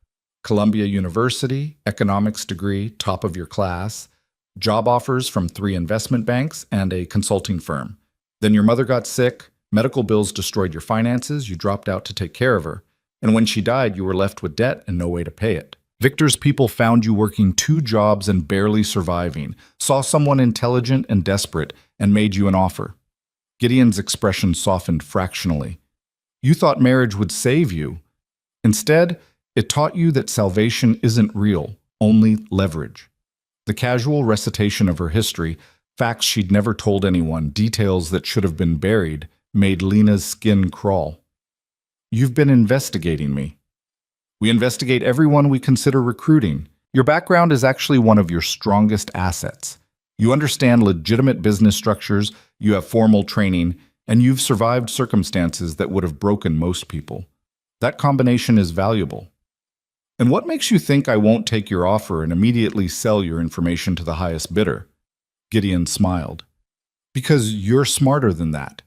Columbia University, economics degree, top of your class, job offers from 3 investment banks and a consulting firm. Then your mother got sick, medical bills destroyed your finances, you dropped out to take care of her, and when she died, you were left with debt and no way to pay it. Victor's people found you working 2 jobs and barely surviving, saw someone intelligent and desperate, and made you an offer. Gideon's expression softened fractionally. You thought marriage would save you. Instead, it taught you that salvation isn't real, only leverage. The casual recitation of her history, facts she'd never told anyone, details that should have been buried, made Lena's skin crawl. You've been investigating me. We investigate everyone we consider recruiting. Your background is actually one of your strongest assets. You understand legitimate business structures, you have formal training, and you've survived circumstances that would have broken most people. That combination is valuable. And what makes you think I won't take your offer and immediately sell your information to the highest bidder? Gideon smiled. Because you're smarter than that.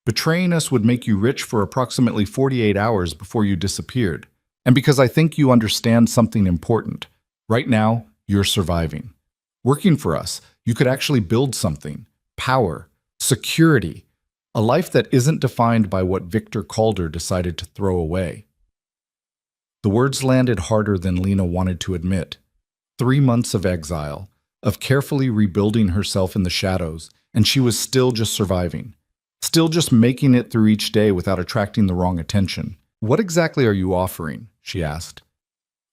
Betraying us would make you rich for approximately 48 hours before you disappeared. And because I think you understand something important. Right now, you're surviving. Working for us, you could actually build something. Power, security, a life that isn't defined by what Victor Calder decided to throw away. The words landed harder than Lena wanted to admit. 3 months of exile, of carefully rebuilding herself in the shadows, and she was still just surviving. Still just making it through each day without attracting the wrong attention. What exactly are you offering? She asked.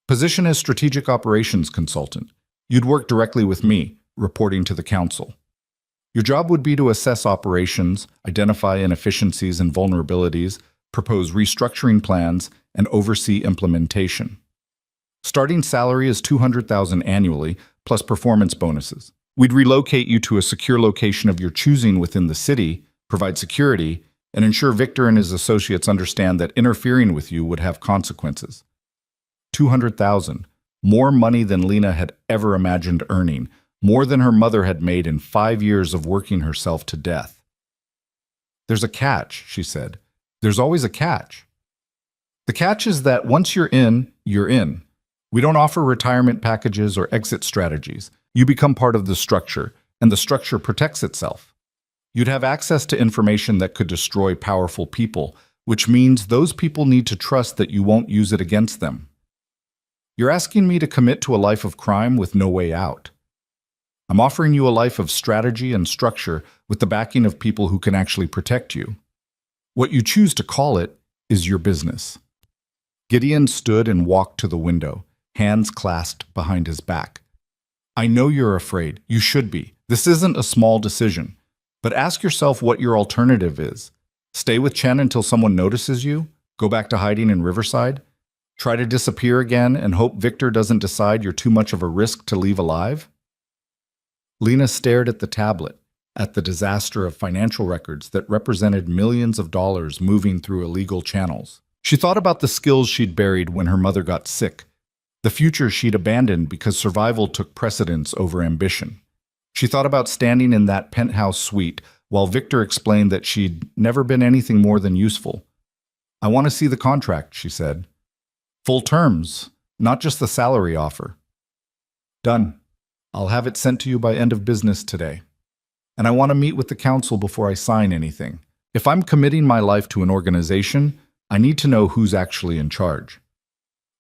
Position as strategic operations consultant. You'd work directly with me, reporting to the council. Your job would be to assess operations, identify inefficiencies and vulnerabilities, propose restructuring plans, and oversee implementation. Starting salary is $200,000 annually, plus performance bonuses. We'd relocate you to a secure location of your choosing within the city, provide security, and ensure Victor and his associates understand that interfering with you would have consequences. $200,000, more money than Lena had ever imagined earning, more than her mother had made in 5 years of working herself to death. There's a catch, she said. There's always a catch. The catch is that once you're in, you're in. We don't offer retirement packages or exit strategies. You become part of the structure. and the structure protects itself. You'd have access to information that could destroy powerful people, which means those people need to trust that you won't use it against them. You're asking me to commit to a life of crime with no way out. I'm offering you a life of strategy and structure with the backing of people who can actually protect you. What you choose to call it is your business. Gideon stood and walked to the window, hands clasped behind his back. I know you're afraid. You should be. This isn't a small decision. But ask yourself what your alternative is. Stay with Chen until someone notices you? Go back to hiding in Riverside? Try to disappear again and hope Victor doesn't decide you're too much of a risk to leave alive? Lena stared at the tablet, at the disaster of financial records that represented millions of dollars moving through illegal channels. She thought about the skills she'd buried when her mother got sick, the future she'd abandoned because survival took precedence over ambition. She thought about standing in that penthouse suite while Victor explained that she'd never been anything more than useful. I want to see the contract, she said. Full terms, not just the salary offer. Done. I'll have it sent to you by end of business today. And I want to meet with the council before I sign anything. If I'm committing my life to an organization, I need to know who's actually in charge.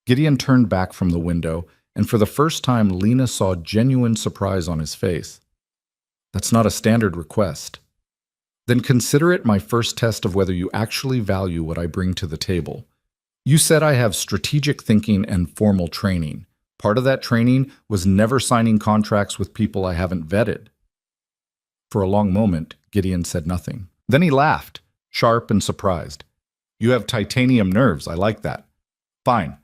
Gideon turned back from the window, and for the first time, Lena saw genuine surprise on his face. That's not a standard request. Then consider it my first test of whether you actually value what I bring to the table. You said I have strategic thinking and formal training. Part of that training was never signing contracts with people I haven't vetted. For a long moment, Gideon said nothing. Then he laughed, sharp and surprised. You have titanium nerves, I like that. Fine,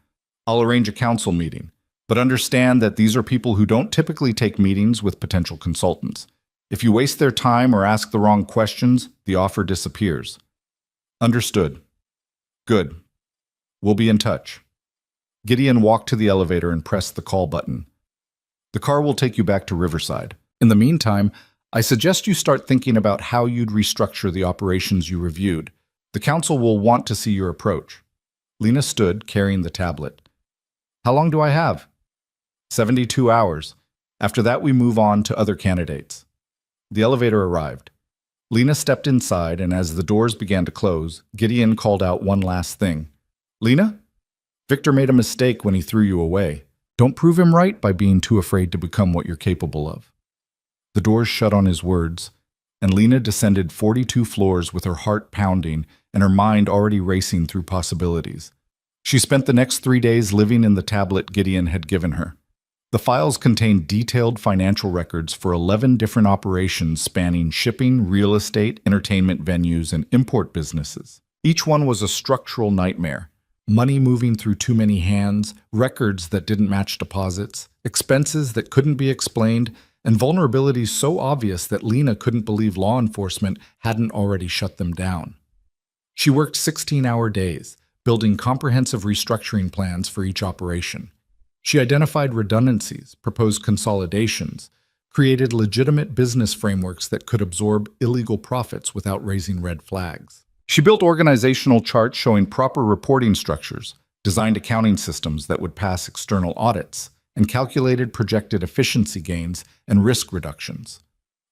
I'll arrange a council meeting, but understand that these are people who don't typically take meetings with potential consultants. If you waste their time or ask the wrong questions, the offer disappears. Understood. Good. We'll be in touch. Gideon walked to the elevator and pressed the call button. The car will take you back to Riverside. In the meantime, I suggest you start thinking about how you'd restructure the operations you reviewed. The council will want to see your approach. Lena stood, carrying the tablet. How long do I have? 72 hours. After that, we move on to other candidates. The elevator arrived. Lena stepped inside, and as the doors began to close, Gideon called out one last thing. Lena? Victor made a mistake when he threw you away. Don't prove him right by being too afraid to become what you're capable of. The doors shut on his words, and Lena descended 42 floors with her heart pounding and her mind already racing through possibilities. She spent the next 3 days living in the tablet Gideon had given her. The files contained detailed financial records for 11 different operations spanning shipping, real estate, entertainment venues, and import businesses. Each one was a structural nightmare. Money moving through too many hands, records that didn't match deposits, expenses that couldn't be explained, and vulnerabilities so obvious that Lena couldn't believe law enforcement hadn't already shut them down. She worked 16-hour days, building comprehensive restructuring plans for each operation. She identified redundancies, proposed consolidations, created legitimate business frameworks that could absorb illegal profits without raising red flags. She built organizational charts showing proper reporting structures, designed accounting systems that would pass external audits, and calculated projected efficiency gains and risk reductions.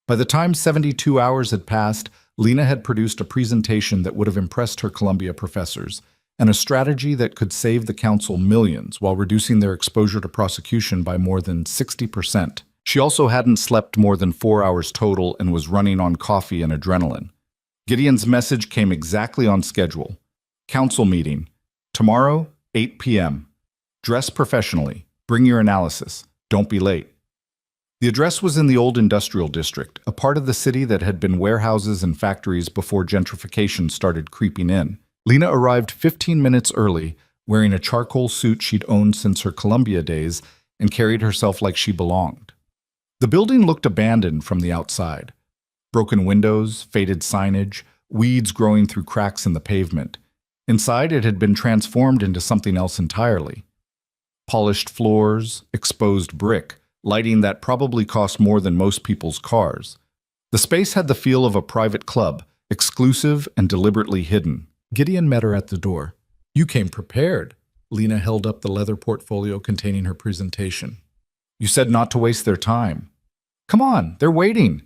By the time 72 hours had passed, Lena had produced a presentation that would have impressed her Columbia professors, and a strategy that could save the council millions while reducing their exposure to prosecution by more than 60%. She also hadn't slept more than 4 hours total and was running on coffee and adrenaline. Gideon's message came exactly on schedule. Council meeting. Tomorrow, 8 p.m. Dress professionally. Bring your analysis. Don't be late. The address was in the old industrial district, a part of the city that had been warehouses and factories before gentrification started creeping in. Lena arrived 15 minutes early, wearing a charcoal suit she'd owned since her Columbia days, and carried herself like she belonged. The building looked abandoned from the outside. Broken windows, faded signage, weeds growing through cracks in the pavement. Inside, it had been transformed into something else entirely. Polished floors, exposed brick, lighting that probably cost more than most people's cars. The space had the feel of a private club, exclusive and deliberately hidden. Gideon met her at the door. You came prepared. Lena held up the leather portfolio containing her presentation. You said not to waste their time. Come on, they're waiting.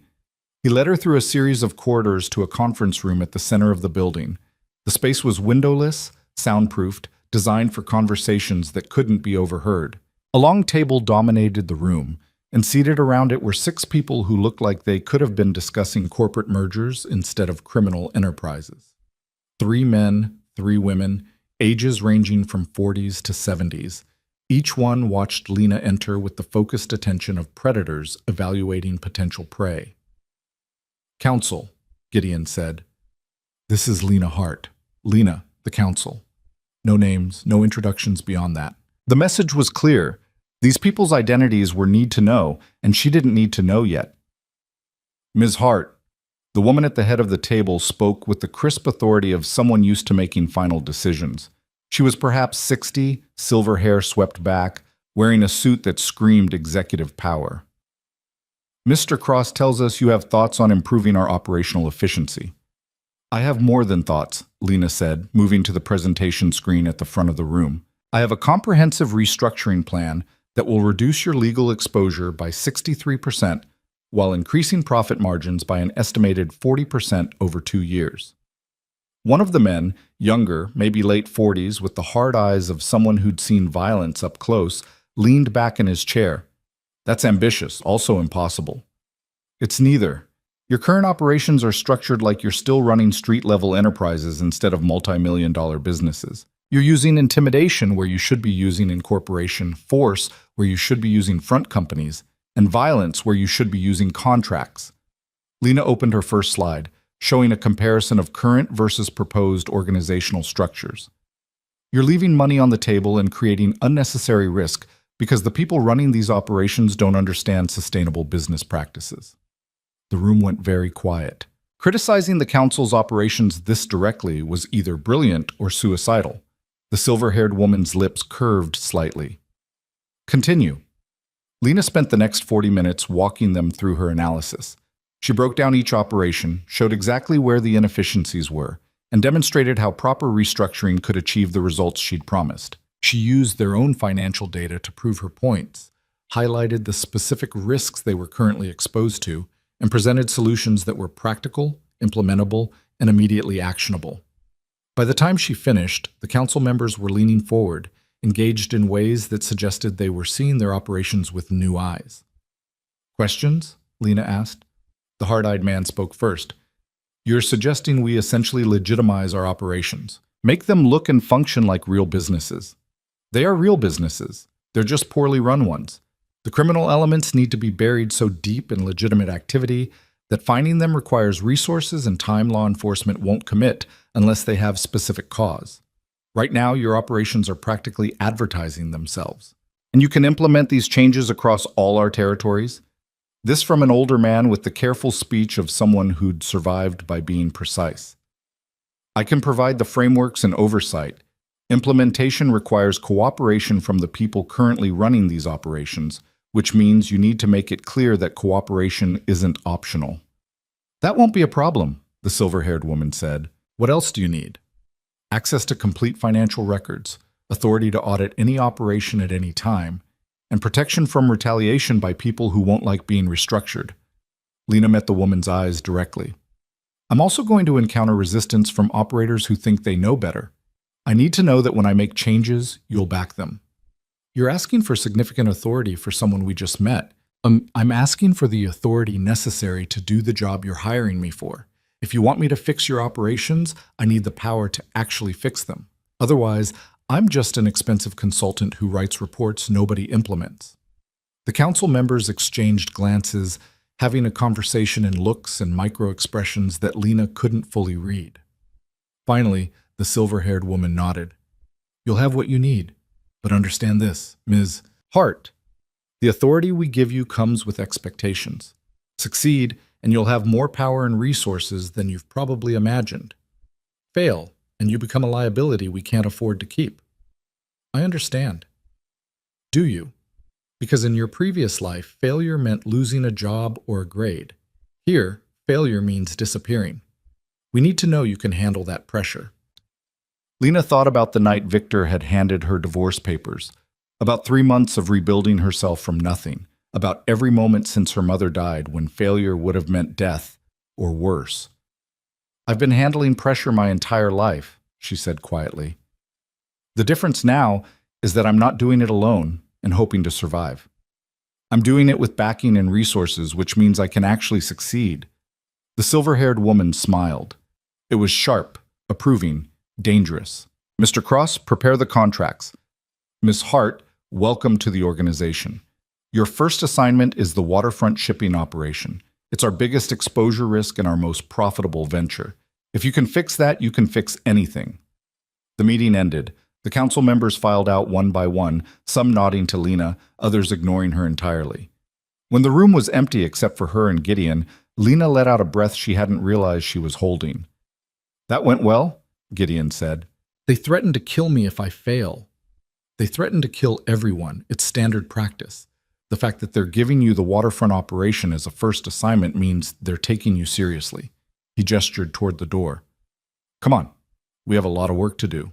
He led her through a series of corridors to a conference room at the center of the building. The space was windowless, soundproofed, designed for conversations that couldn't be overheard. A long table dominated the room, and seated around it were 6 people who looked like they could have been discussing corporate mergers instead of criminal enterprises. 3 men, 3 women, ages ranging from 40s to 70s. Each one watched Lena enter with the focused attention of predators evaluating potential prey. "Counsel," Gideon said. "This is Lena Hart. Lena, the counsel." No names, no introductions beyond that. The message was clear. These people's identities were need to know, and she didn't need to know yet. "Ms. Hart," the woman at the head of the table spoke with the crisp authority of someone used to making final decisions. She was perhaps 60, silver hair swept back, wearing a suit that screamed executive power. "Mr. Cross tells us you have thoughts on improving our operational efficiency." "I have more than thoughts," Lena said, moving to the presentation screen at the front of the room. "I have a comprehensive restructuring plan that will reduce your legal exposure by 63% while increasing profit margins by an estimated 40% over 2 years. One of the men, younger, maybe late 40s, with the hard eyes of someone who'd seen violence up close, leaned back in his chair. "That's ambitious, also impossible." "It's neither. Your current operations are structured like you're still running street-level enterprises instead of multi-million-dollar businesses. You're using intimidation where you should be using incorporation, force where you should be using front companies, and violence where you should be using contracts." Lena opened her first slide, showing a comparison of current versus proposed organizational structures. "You're leaving money on the table and creating unnecessary risk because the people running these operations don't understand sustainable business practices." The room went very quiet. Criticizing the council's operations this directly was either brilliant or suicidal. The silver-haired woman's lips curved slightly. "Continue." Lena spent the next 40 minutes walking them through her analysis. She broke down each operation, showed exactly where the inefficiencies were, and demonstrated how proper restructuring could achieve the results she'd promised. She used their own financial data to prove her points, highlighted the specific risks they were currently exposed to, and presented solutions that were practical, implementable, and immediately actionable. By the time she finished, the council members were leaning forward, engaged in ways that suggested they were seeing their operations with new eyes. "Questions?" Lena asked. The hard-eyed man spoke first. "You're suggesting we essentially legitimize our operations, make them look and function like real businesses. They are real businesses. They're just poorly run ones. The criminal elements need to be buried so deep in legitimate activity that finding them requires resources and time law enforcement won't commit unless they have specific cause. Right now, your operations are practically advertising themselves. And you can implement these changes across all our territories." This from an older man with the careful speech of someone who'd survived by being precise. "I can provide the frameworks and oversight. Implementation requires cooperation from the people currently running these operations, which means you need to make it clear that cooperation isn't optional." "That won't be a problem," the silver-haired woman said. "What else do you need?" "Access to complete financial records, authority to audit any operation at any time, and protection from retaliation by people who won't like being restructured." Lena met the woman's eyes directly. "I'm also going to encounter resistance from operators who think they know better. I need to know that when I make changes, you'll back them." "You're asking for significant authority for someone we just met." I'm asking for the authority necessary to do the job you're hiring me for. If you want me to fix your operations, I need the power to actually fix them. Otherwise, I'm just an expensive consultant who writes reports nobody implements." The council members exchanged glances, having a conversation in looks and micro-expressions that Lena couldn't fully read. Finally, the silver-haired woman nodded. "You'll have what you need. But understand this, Ms. Hart. The authority we give you comes with expectations. Succeed, and you'll have more power and resources than you've probably imagined. Fail, and you become a liability we can't afford to keep." "I understand." "Do you? Because in your previous life, failure meant losing a job or a grade. Here, failure means disappearing. We need to know you can handle that pressure." Lena thought about the night Victor had handed her divorce papers, about 3 months of rebuilding herself from nothing, about every moment since her mother died when failure would have meant death or worse. "I've been handling pressure my entire life," she said quietly. "The difference now is that I'm not doing it alone and hoping to survive. I'm doing it with backing and resources, which means I can actually succeed." The silver-haired woman smiled. It was sharp, approving, dangerous. "Mr. Cross, prepare the contracts. Miss Hart, welcome to the organization. Your first assignment is the waterfront shipping operation. It's our biggest exposure risk and our most profitable venture. If you can fix that, you can fix anything." The meeting ended. The council members filed out one by one, some nodding to Lena, others ignoring her entirely. When the room was empty except for her and Gideon, Lena let out a breath she hadn't realized she was holding. "That went well," Gideon said. "They threaten to kill me if I fail. They threaten to kill everyone. It's standard practice. The fact that they're giving you the waterfront operation as a first assignment means they're taking you seriously." He gestured toward the door. "Come on, we have a lot of work to do."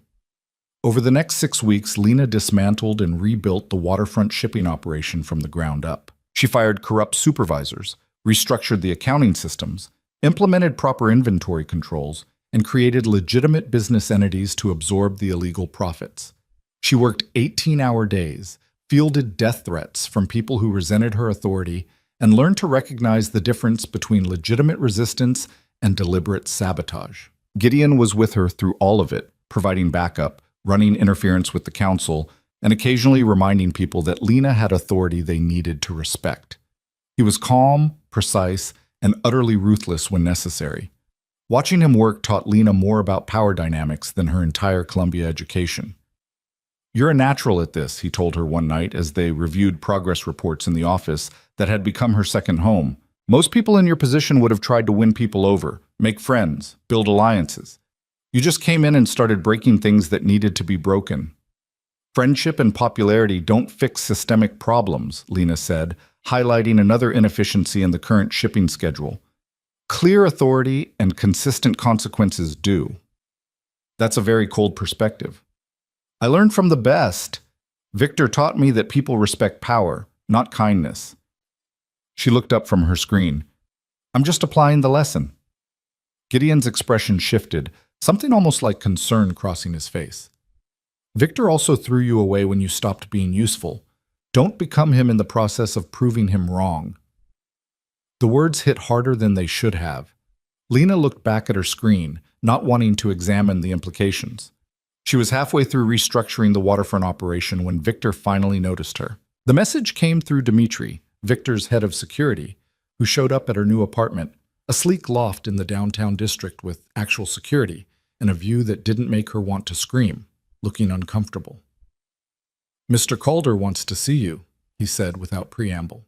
Over the next 6 weeks, Lena dismantled and rebuilt the waterfront shipping operation from the ground up. She fired corrupt supervisors, restructured the accounting systems, implemented proper inventory controls, and created legitimate business entities to absorb the illegal profits. She worked 18-hour days, fielded death threats from people who resented her authority, and learned to recognize the difference between legitimate resistance and deliberate sabotage. Gideon was with her through all of it, providing backup, running interference with the council, and occasionally reminding people that Lena had authority they needed to respect. He was calm, precise, and utterly ruthless when necessary. Watching him work taught Lena more about power dynamics than her entire Columbia education. "You're a natural at this," he told her one night as they reviewed progress reports in the office that had become her second home. "Most people in your position would have tried to win people over, make friends, build alliances. You just came in and started breaking things that needed to be broken." "Friendship and popularity don't fix systemic problems," Lena said, highlighting another inefficiency in the current shipping schedule. "Clear authority and consistent consequences do." "That's a very cold perspective." "I learned from the best. Victor taught me that people respect power, not kindness." She looked up from her screen. "I'm just applying the lesson." Gideon's expression shifted, something almost like concern crossing his face. "Victor also threw you away when you stopped being useful. Don't become him in the process of proving him wrong." The words hit harder than they should have. Lena looked back at her screen, not wanting to examine the implications. She was halfway through restructuring the waterfront operation when Victor finally noticed her. The message came through Dmitri, Victor's head of security, who showed up at her new apartment, a sleek loft in the downtown district with actual security, and a view that didn't make her want to scream, looking uncomfortable. "Mr. Calder wants to see you," he said without preamble.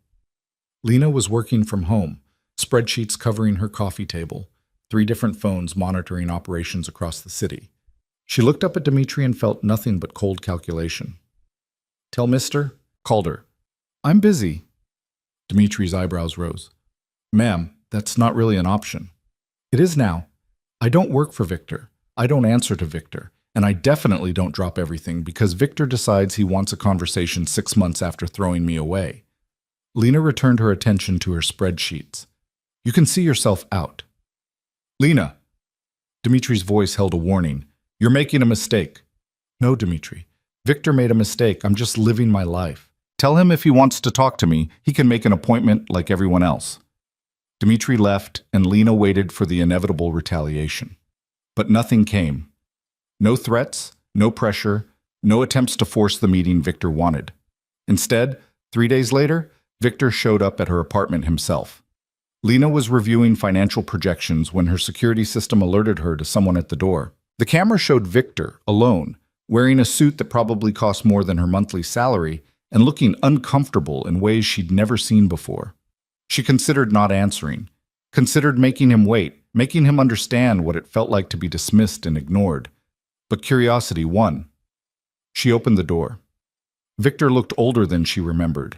Lena was working from home, spreadsheets covering her coffee table, 3 different phones monitoring operations across the city. She looked up at Dmitri and felt nothing but cold calculation. "Tell Mr. Calder, I'm busy." Dmitri's eyebrows rose. "Ma'am, that's not really an option." "It is now. I don't work for Victor. I don't answer to Victor. And I definitely don't drop everything because Victor decides he wants a conversation 6 months after throwing me away." Lena returned her attention to her spreadsheets. "You can see yourself out." "Lena!" Dmitri's voice held a warning. "You're making a mistake." "No, Dmitri. Victor made a mistake. I'm just living my life. Tell him if he wants to talk to me, he can make an appointment like everyone else." Dmitri left, and Lena waited for the inevitable retaliation. But nothing came. No threats, no pressure, no attempts to force the meeting Victor wanted. Instead, 3 days later, Victor showed up at her apartment himself. Lena was reviewing financial projections when her security system alerted her to someone at the door. The camera showed Victor, alone, wearing a suit that probably cost more than her monthly salary and looking uncomfortable in ways she'd never seen before. She considered not answering, considered making him wait, making him understand what it felt like to be dismissed and ignored. But curiosity won. She opened the door. Victor looked older than she remembered,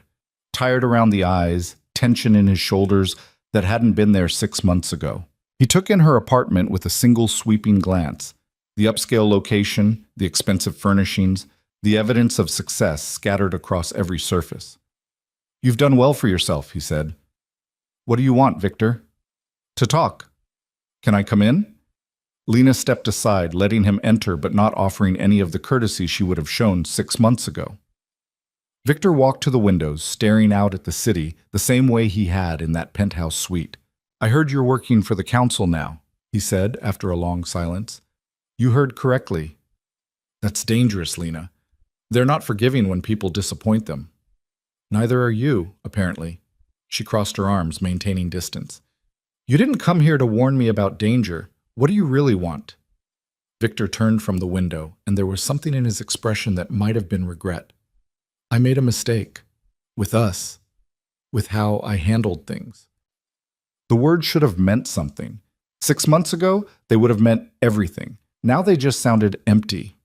tired around the eyes, tension in his shoulders that hadn't been there 6 months ago. He took in her apartment with a single sweeping glance. The upscale location, the expensive furnishings, the evidence of success scattered across every surface. You've done well for yourself, he said. What do you want, Victor? To talk. Can I come in? Lena stepped aside, letting him enter but not offering any of the courtesy she would have shown 6 months ago. Victor walked to the windows, staring out at the city the same way he had in that penthouse suite. I heard you're working for the council now, he said after a long silence. You heard correctly. That's dangerous, Lena. They're not forgiving when people disappoint them. Neither are you, apparently. She crossed her arms, maintaining distance. You didn't come here to warn me about danger. What do you really want? Victor turned from the window, and there was something in his expression that might have been regret. I made a mistake. With us. With how I handled things. The words should have meant something. 6 months ago, they would have meant everything. Now they just sounded empty.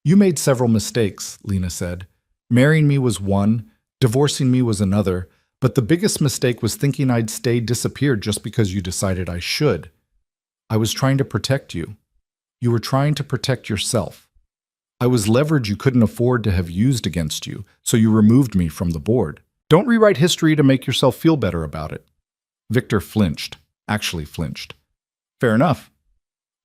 You made several mistakes, Lena said. Marrying me was one, divorcing me was another, but the biggest mistake was thinking I'd stay disappeared just because you decided I should. I was trying to protect you. You were trying to protect yourself. I was leverage you couldn't afford to have used against you, so you removed me from the board. Don't rewrite history to make yourself feel better about it. Victor flinched, actually flinched. Fair enough.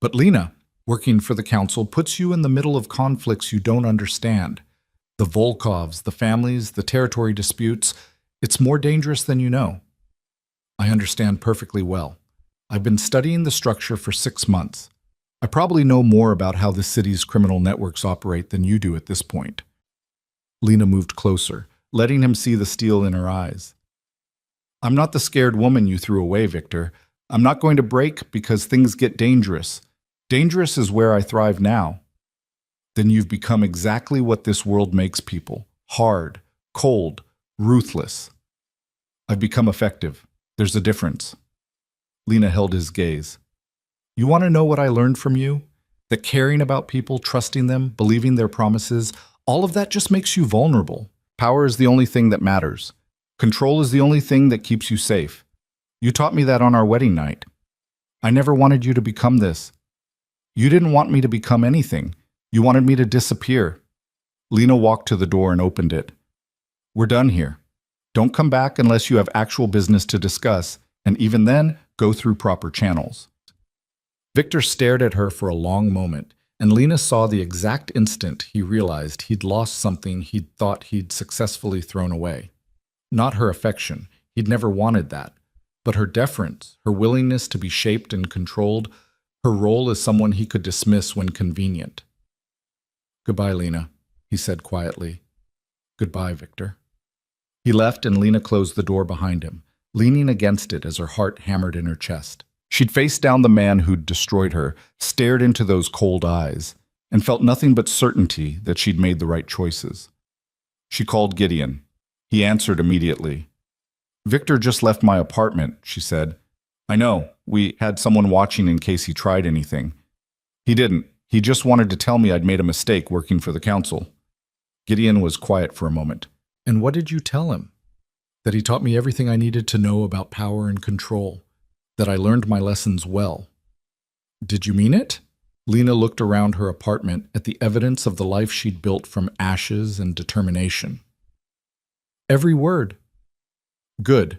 But Lena, working for the council puts you in the middle of conflicts you don't understand. The Volkovs, the families, the territory disputes. It's more dangerous than you know. I understand perfectly well. I've been studying the structure for 6 months. I probably know more about how the city's criminal networks operate than you do at this point. Lena moved closer, letting him see the steel in her eyes. I'm not the scared woman you threw away, Victor. I'm not going to break because things get dangerous. Dangerous is where I thrive now. Then you've become exactly what this world makes people. Hard, cold, ruthless. I've become effective. There's a difference. Lena held his gaze. You want to know what I learned from you? That caring about people, trusting them, believing their promises, all of that just makes you vulnerable. Power is the only thing that matters. Control is the only thing that keeps you safe. You taught me that on our wedding night. I never wanted you to become this. You didn't want me to become anything. You wanted me to disappear. Lena walked to the door and opened it. We're done here. Don't come back unless you have actual business to discuss, and even then, go through proper channels. Victor stared at her for a long moment, and Lena saw the exact instant he realized he'd lost something he'd thought he'd successfully thrown away. Not her affection, he'd never wanted that, but her deference, her willingness to be shaped and controlled, her role as someone he could dismiss when convenient. Goodbye, Lena, he said quietly. Goodbye, Victor. He left and Lena closed the door behind him, leaning against it as her heart hammered in her chest. She'd faced down the man who'd destroyed her, stared into those cold eyes, and felt nothing but certainty that she'd made the right choices. She called Gideon. He answered immediately. Victor just left my apartment, she said. I know, we had someone watching in case he tried anything. He didn't. He just wanted to tell me I'd made a mistake working for the council. Gideon was quiet for a moment. And what did you tell him? That he taught me everything I needed to know about power and control. That I learned my lessons well. Did you mean it? Lena looked around her apartment at the evidence of the life she'd built from ashes and determination. Every word. Good,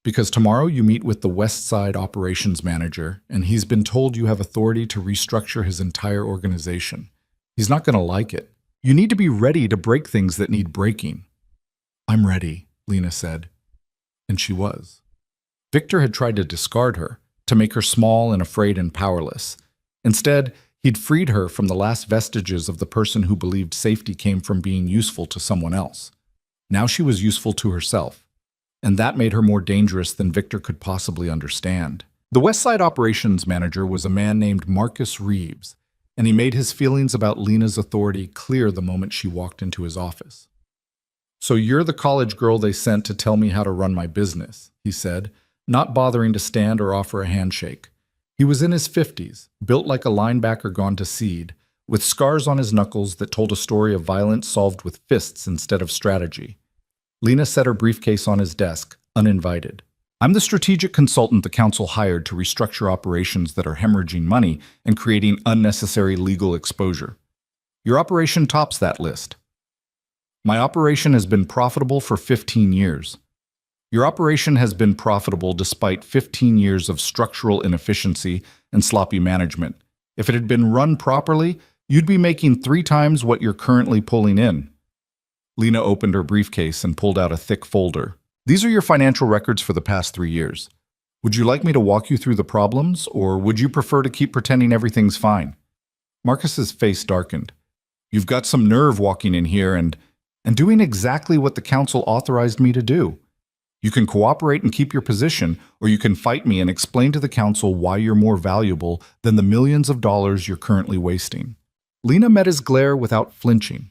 because tomorrow you meet with the West Side operations manager, and he's been told you have authority to restructure his entire organization. He's not going to like it. You need to be ready to break things that need breaking. I'm ready, Lena said. And she was. Victor had tried to discard her, to make her small and afraid and powerless. Instead, he'd freed her from the last vestiges of the person who believed safety came from being useful to someone else. Now she was useful to herself, and that made her more dangerous than Victor could possibly understand. The West Side operations manager was a man named Marcus Reeves, and he made his feelings about Lena's authority clear the moment she walked into his office. So you're the college girl they sent to tell me how to run my business, he said, not bothering to stand or offer a handshake. He was in his 50s, built like a linebacker gone to seed, with scars on his knuckles that told a story of violence solved with fists instead of strategy. Lena set her briefcase on his desk, uninvited. I'm the strategic consultant the council hired to restructure operations that are hemorrhaging money and creating unnecessary legal exposure. Your operation tops that list. My operation has been profitable for 15 years. Your operation has been profitable despite 15 years of structural inefficiency and sloppy management. If it had been run properly, you'd be making 3 times what you're currently pulling in. Lena opened her briefcase and pulled out a thick folder. These are your financial records for the past 3 years. Would you like me to walk you through the problems, or would you prefer to keep pretending everything's fine? Marcus's face darkened. You've got some nerve walking in here and doing exactly what the council authorized me to do. You can cooperate and keep your position, or you can fight me and explain to the council why you're more valuable than the millions of dollars you're currently wasting. Lena met his glare without flinching.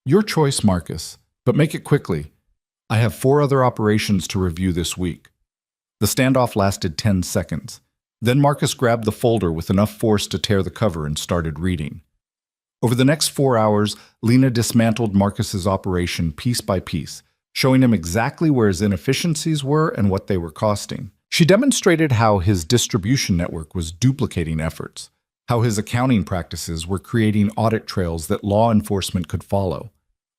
Your choice, Marcus, but make it quickly. I have 4 other operations to review this week. The standoff lasted 10 seconds. Then Marcus grabbed the folder with enough force to tear the cover and started reading. Over the next 4 hours, Lena dismantled Marcus's operation piece by piece, showing him exactly where his inefficiencies were and what they were costing. She demonstrated how his distribution network was duplicating efforts, how his accounting practices were creating audit trails that law enforcement could follow,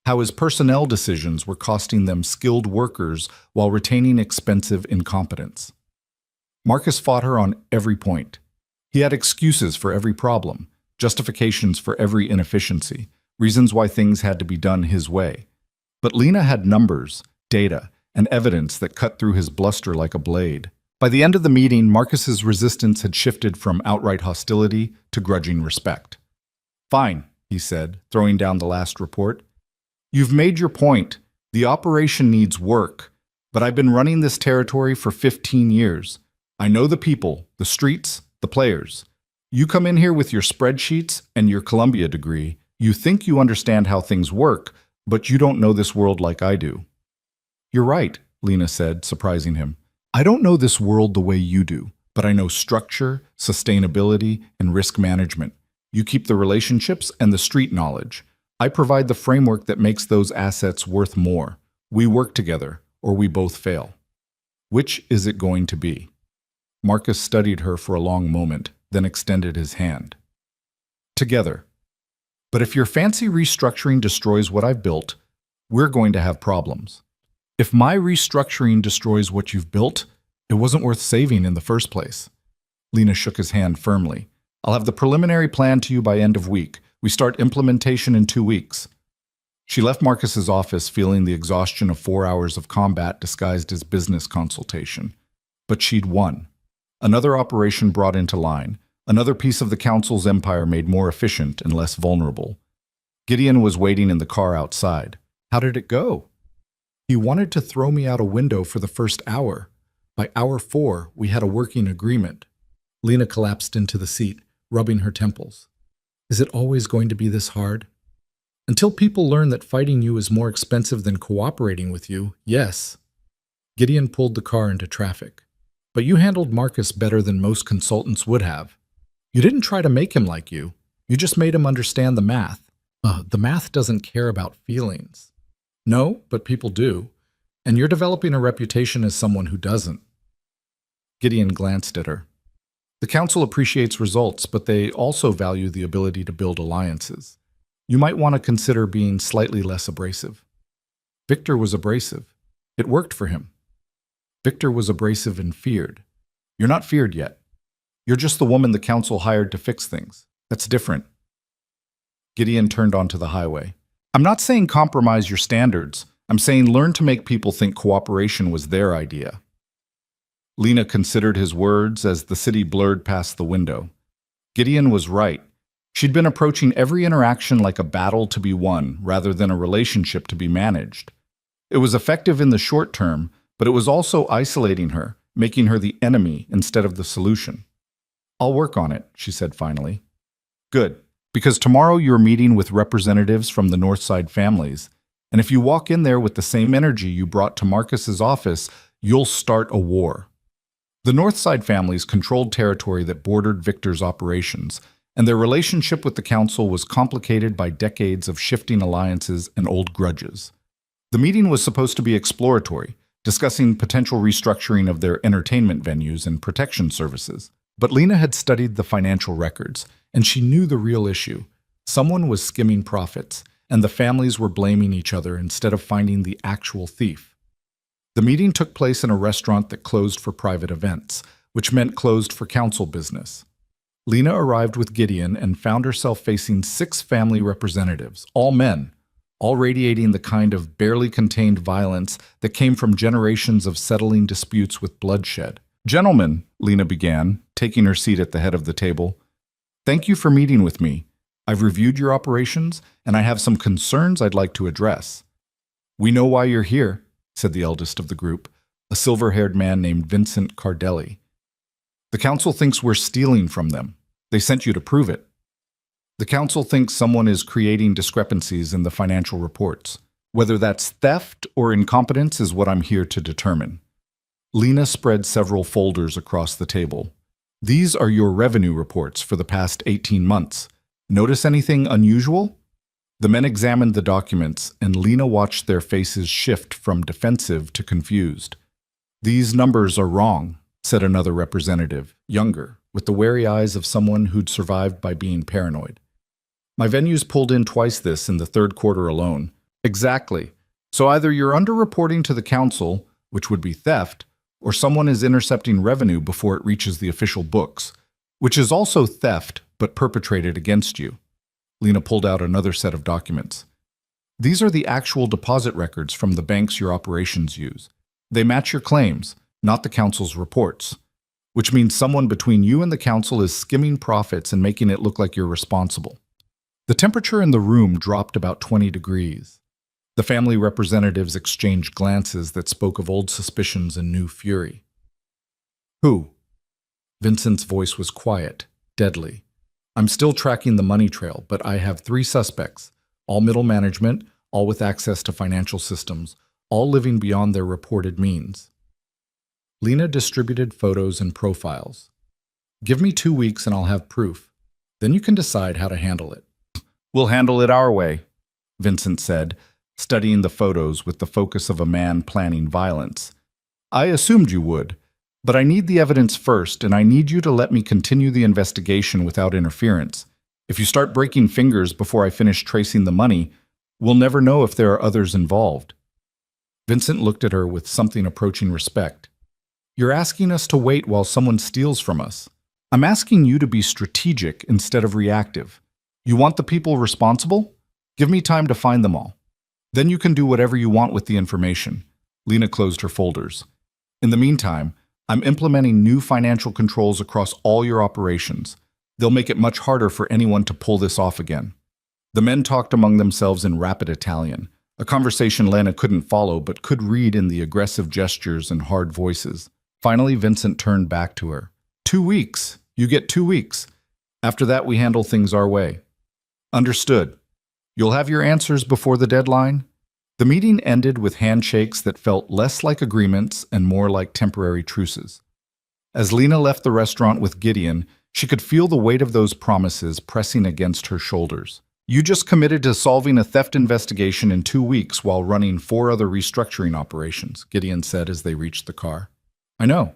how his personnel decisions were costing them skilled workers while retaining expensive incompetence. Marcus fought her on every point. He had excuses for every problem, justifications for every inefficiency, reasons why things had to be done his way. But Lena had numbers, data, and evidence that cut through his bluster like a blade. By the end of the meeting, Marcus's resistance had shifted from outright hostility to grudging respect. Fine, he said, throwing down the last report. You've made your point. The operation needs work, but I've been running this territory for 15 years. I know the people, the streets, the players. You come in here with your spreadsheets and your Columbia degree. You think you understand how things work, but you don't know this world like I do. You're right, Lena said, surprising him. I don't know this world the way you do, but I know structure, sustainability, and risk management. You keep the relationships and the street knowledge. I provide the framework that makes those assets worth more. We work together, or we both fail. Which is it going to be? Marcus studied her for a long moment, then extended his hand. Together. But if your fancy restructuring destroys what I've built, we're going to have problems. If my restructuring destroys what you've built, it wasn't worth saving in the first place. Lena shook his hand firmly. I'll have the preliminary plan to you by end of week. We start implementation in 2 weeks. She left Marcus's office feeling the exhaustion of 4 hours of combat disguised as business consultation. But she'd won. Another operation brought into line, another piece of the council's empire made more efficient and less vulnerable. Gideon was waiting in the car outside. How did it go? He wanted to throw me out a window for the first hour. By hour 4, we had a working agreement. Lena collapsed into the seat, rubbing her temples. Is it always going to be this hard? Until people learn that fighting you is more expensive than cooperating with you, yes. Gideon pulled the car into traffic. But you handled Marcus better than most consultants would have. You didn't try to make him like you. You just made him understand the math. The math doesn't care about feelings. No, but people do. And you're developing a reputation as someone who doesn't. Gideon glanced at her. The council appreciates results, but they also value the ability to build alliances. You might want to consider being slightly less abrasive. Victor was abrasive. It worked for him. Victor was abrasive and feared. You're not feared yet. You're just the woman the council hired to fix things. That's different. Gideon turned onto the highway. I'm not saying compromise your standards. I'm saying learn to make people think cooperation was their idea. Lena considered his words as the city blurred past the window. Gideon was right. She'd been approaching every interaction like a battle to be won rather than a relationship to be managed. It was effective in the short term, but it was also isolating her, making her the enemy instead of the solution. I'll work on it, she said finally. Good, because tomorrow you're meeting with representatives from the Northside families, and if you walk in there with the same energy you brought to Marcus's office, you'll start a war. The Northside families controlled territory that bordered Victor's operations, and their relationship with the council was complicated by decades of shifting alliances and old grudges. The meeting was supposed to be exploratory, discussing potential restructuring of their entertainment venues and protection services. But Lena had studied the financial records, and she knew the real issue. Someone was skimming profits, and the families were blaming each other instead of finding the actual thief. The meeting took place in a restaurant that closed for private events, which meant closed for council business. Lena arrived with Gideon and found herself facing 6 family representatives, all men, all radiating the kind of barely contained violence that came from generations of settling disputes with bloodshed. "Gentlemen," Lena began, taking her seat at the head of the table, "thank you for meeting with me. I've reviewed your operations, and I have some concerns I'd like to address." "We know why you're here," said the eldest of the group, a silver-haired man named Vincent Cardelli. "The council thinks we're stealing from them. They sent you to prove it. The council thinks someone is creating discrepancies in the financial reports. Whether that's theft or incompetence is what I'm here to determine." Lena spread several folders across the table. "These are your revenue reports for the past 18 months. Notice anything unusual?" The men examined the documents, and Lena watched their faces shift from defensive to confused. "These numbers are wrong," said another representative, younger, with the wary eyes of someone who'd survived by being paranoid. "My venues pulled in twice this in the 3rd quarter alone." "Exactly. So either you're underreporting to the council, which would be theft, or someone is intercepting revenue before it reaches the official books, which is also theft but perpetrated against you." Lena pulled out another set of documents. "These are the actual deposit records from the banks your operations use. They match your claims, not the council's reports, which means someone between you and the council is skimming profits and making it look like you're responsible." The temperature in the room dropped about 20 degrees. The family representatives exchanged glances that spoke of old suspicions and new fury. "Who?" Vincent's voice was quiet, deadly. "I'm still tracking the money trail, but I have 3 suspects, all middle management, all with access to financial systems, all living beyond their reported means." Lena distributed photos and profiles. "Give me 2 weeks and I'll have proof. Then you can decide how to handle it." "We'll handle it our way," Vincent said, studying the photos with the focus of a man planning violence. "I assumed you would, but I need the evidence first, and I need you to let me continue the investigation without interference. If you start breaking fingers before I finish tracing the money, we'll never know if there are others involved." Vincent looked at her with something approaching respect. "You're asking us to wait while someone steals from us. I'm asking you to be strategic instead of reactive. You want the people responsible? Give me time to find them all. Then you can do whatever you want with the information." Lena closed her folders. "In the meantime, I'm implementing new financial controls across all your operations. They'll make it much harder for anyone to pull this off again." The men talked among themselves in rapid Italian, a conversation Lena couldn't follow but could read in the aggressive gestures and hard voices. Finally, Vincent turned back to her. 2 weeks. You get 2 weeks. After that, we handle things our way." "Understood. You'll have your answers before the deadline?" The meeting ended with handshakes that felt less like agreements and more like temporary truces. As Lena left the restaurant with Gideon, she could feel the weight of those promises pressing against her shoulders. "You just committed to solving a theft investigation in 2 weeks while running 4 other restructuring operations," Gideon said as they reached the car. "I know.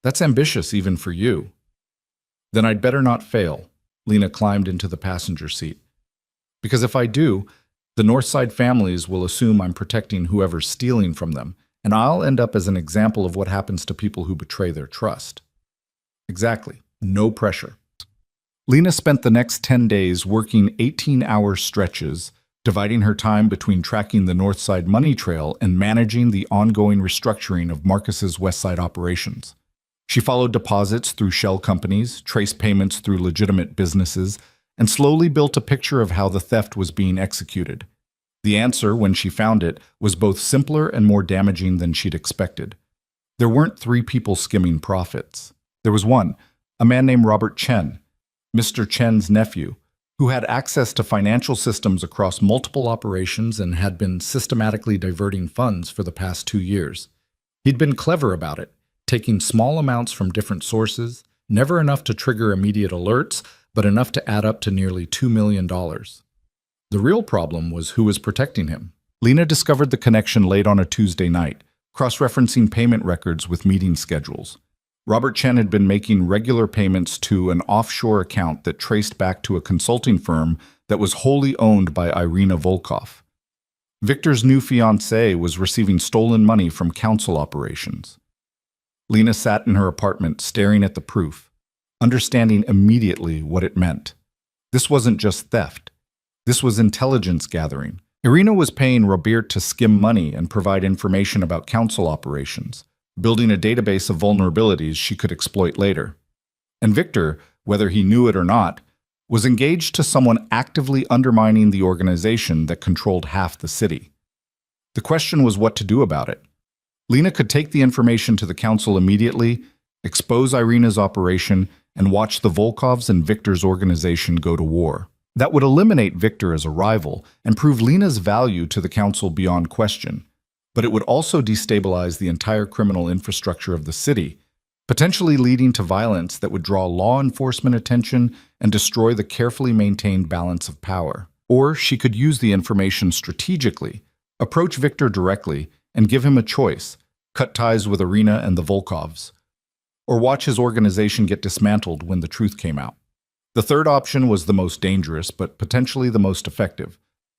That's ambitious even for you." "Then I'd better not fail." Lena climbed into the passenger seat. "Because if I do, the Northside families will assume I'm protecting whoever's stealing from them, and I'll end up as an example of what happens to people who betray their trust." "Exactly. No pressure." Lena spent the next 10 days working 18-hour stretches, dividing her time between tracking the Northside money trail and managing the ongoing restructuring of Marcus's Westside operations. She followed deposits through shell companies, traced payments through legitimate businesses, and slowly built a picture of how the theft was being executed. The answer, when she found it, was both simpler and more damaging than she'd expected. There weren't 3 people skimming profits. There was one, a man named Robert Chen, Mr. Chen's nephew, who had access to financial systems across multiple operations and had been systematically diverting funds for the past 2 years. He'd been clever about it, taking small amounts from different sources, never enough to trigger immediate alerts, but enough to add up to nearly $2 million. The real problem was who was protecting him. Lena discovered the connection late on a Tuesday night, cross-referencing payment records with meeting schedules. Robert Chen had been making regular payments to an offshore account that traced back to a consulting firm that was wholly owned by Irina Volkov. Victor's new fiancée was receiving stolen money from council operations. Lena sat in her apartment staring at the proof, understanding immediately what it meant. This wasn't just theft. This was intelligence gathering. Irina was paying Robert to skim money and provide information about council operations, building a database of vulnerabilities she could exploit later. And Victor, whether he knew it or not, was engaged to someone actively undermining the organization that controlled half the city. The question was what to do about it. Lena could take the information to the council immediately, expose Irina's operation, and watch the Volkovs and Victor's organization go to war. That would eliminate Victor as a rival and prove Lena's value to the council beyond question. But it would also destabilize the entire criminal infrastructure of the city, potentially leading to violence that would draw law enforcement attention and destroy the carefully maintained balance of power. Or she could use the information strategically, approach Victor directly, and give him a choice: cut ties with Irina and the Volkovs, or watch his organization get dismantled when the truth came out. The third option was the most dangerous, but potentially the most effective.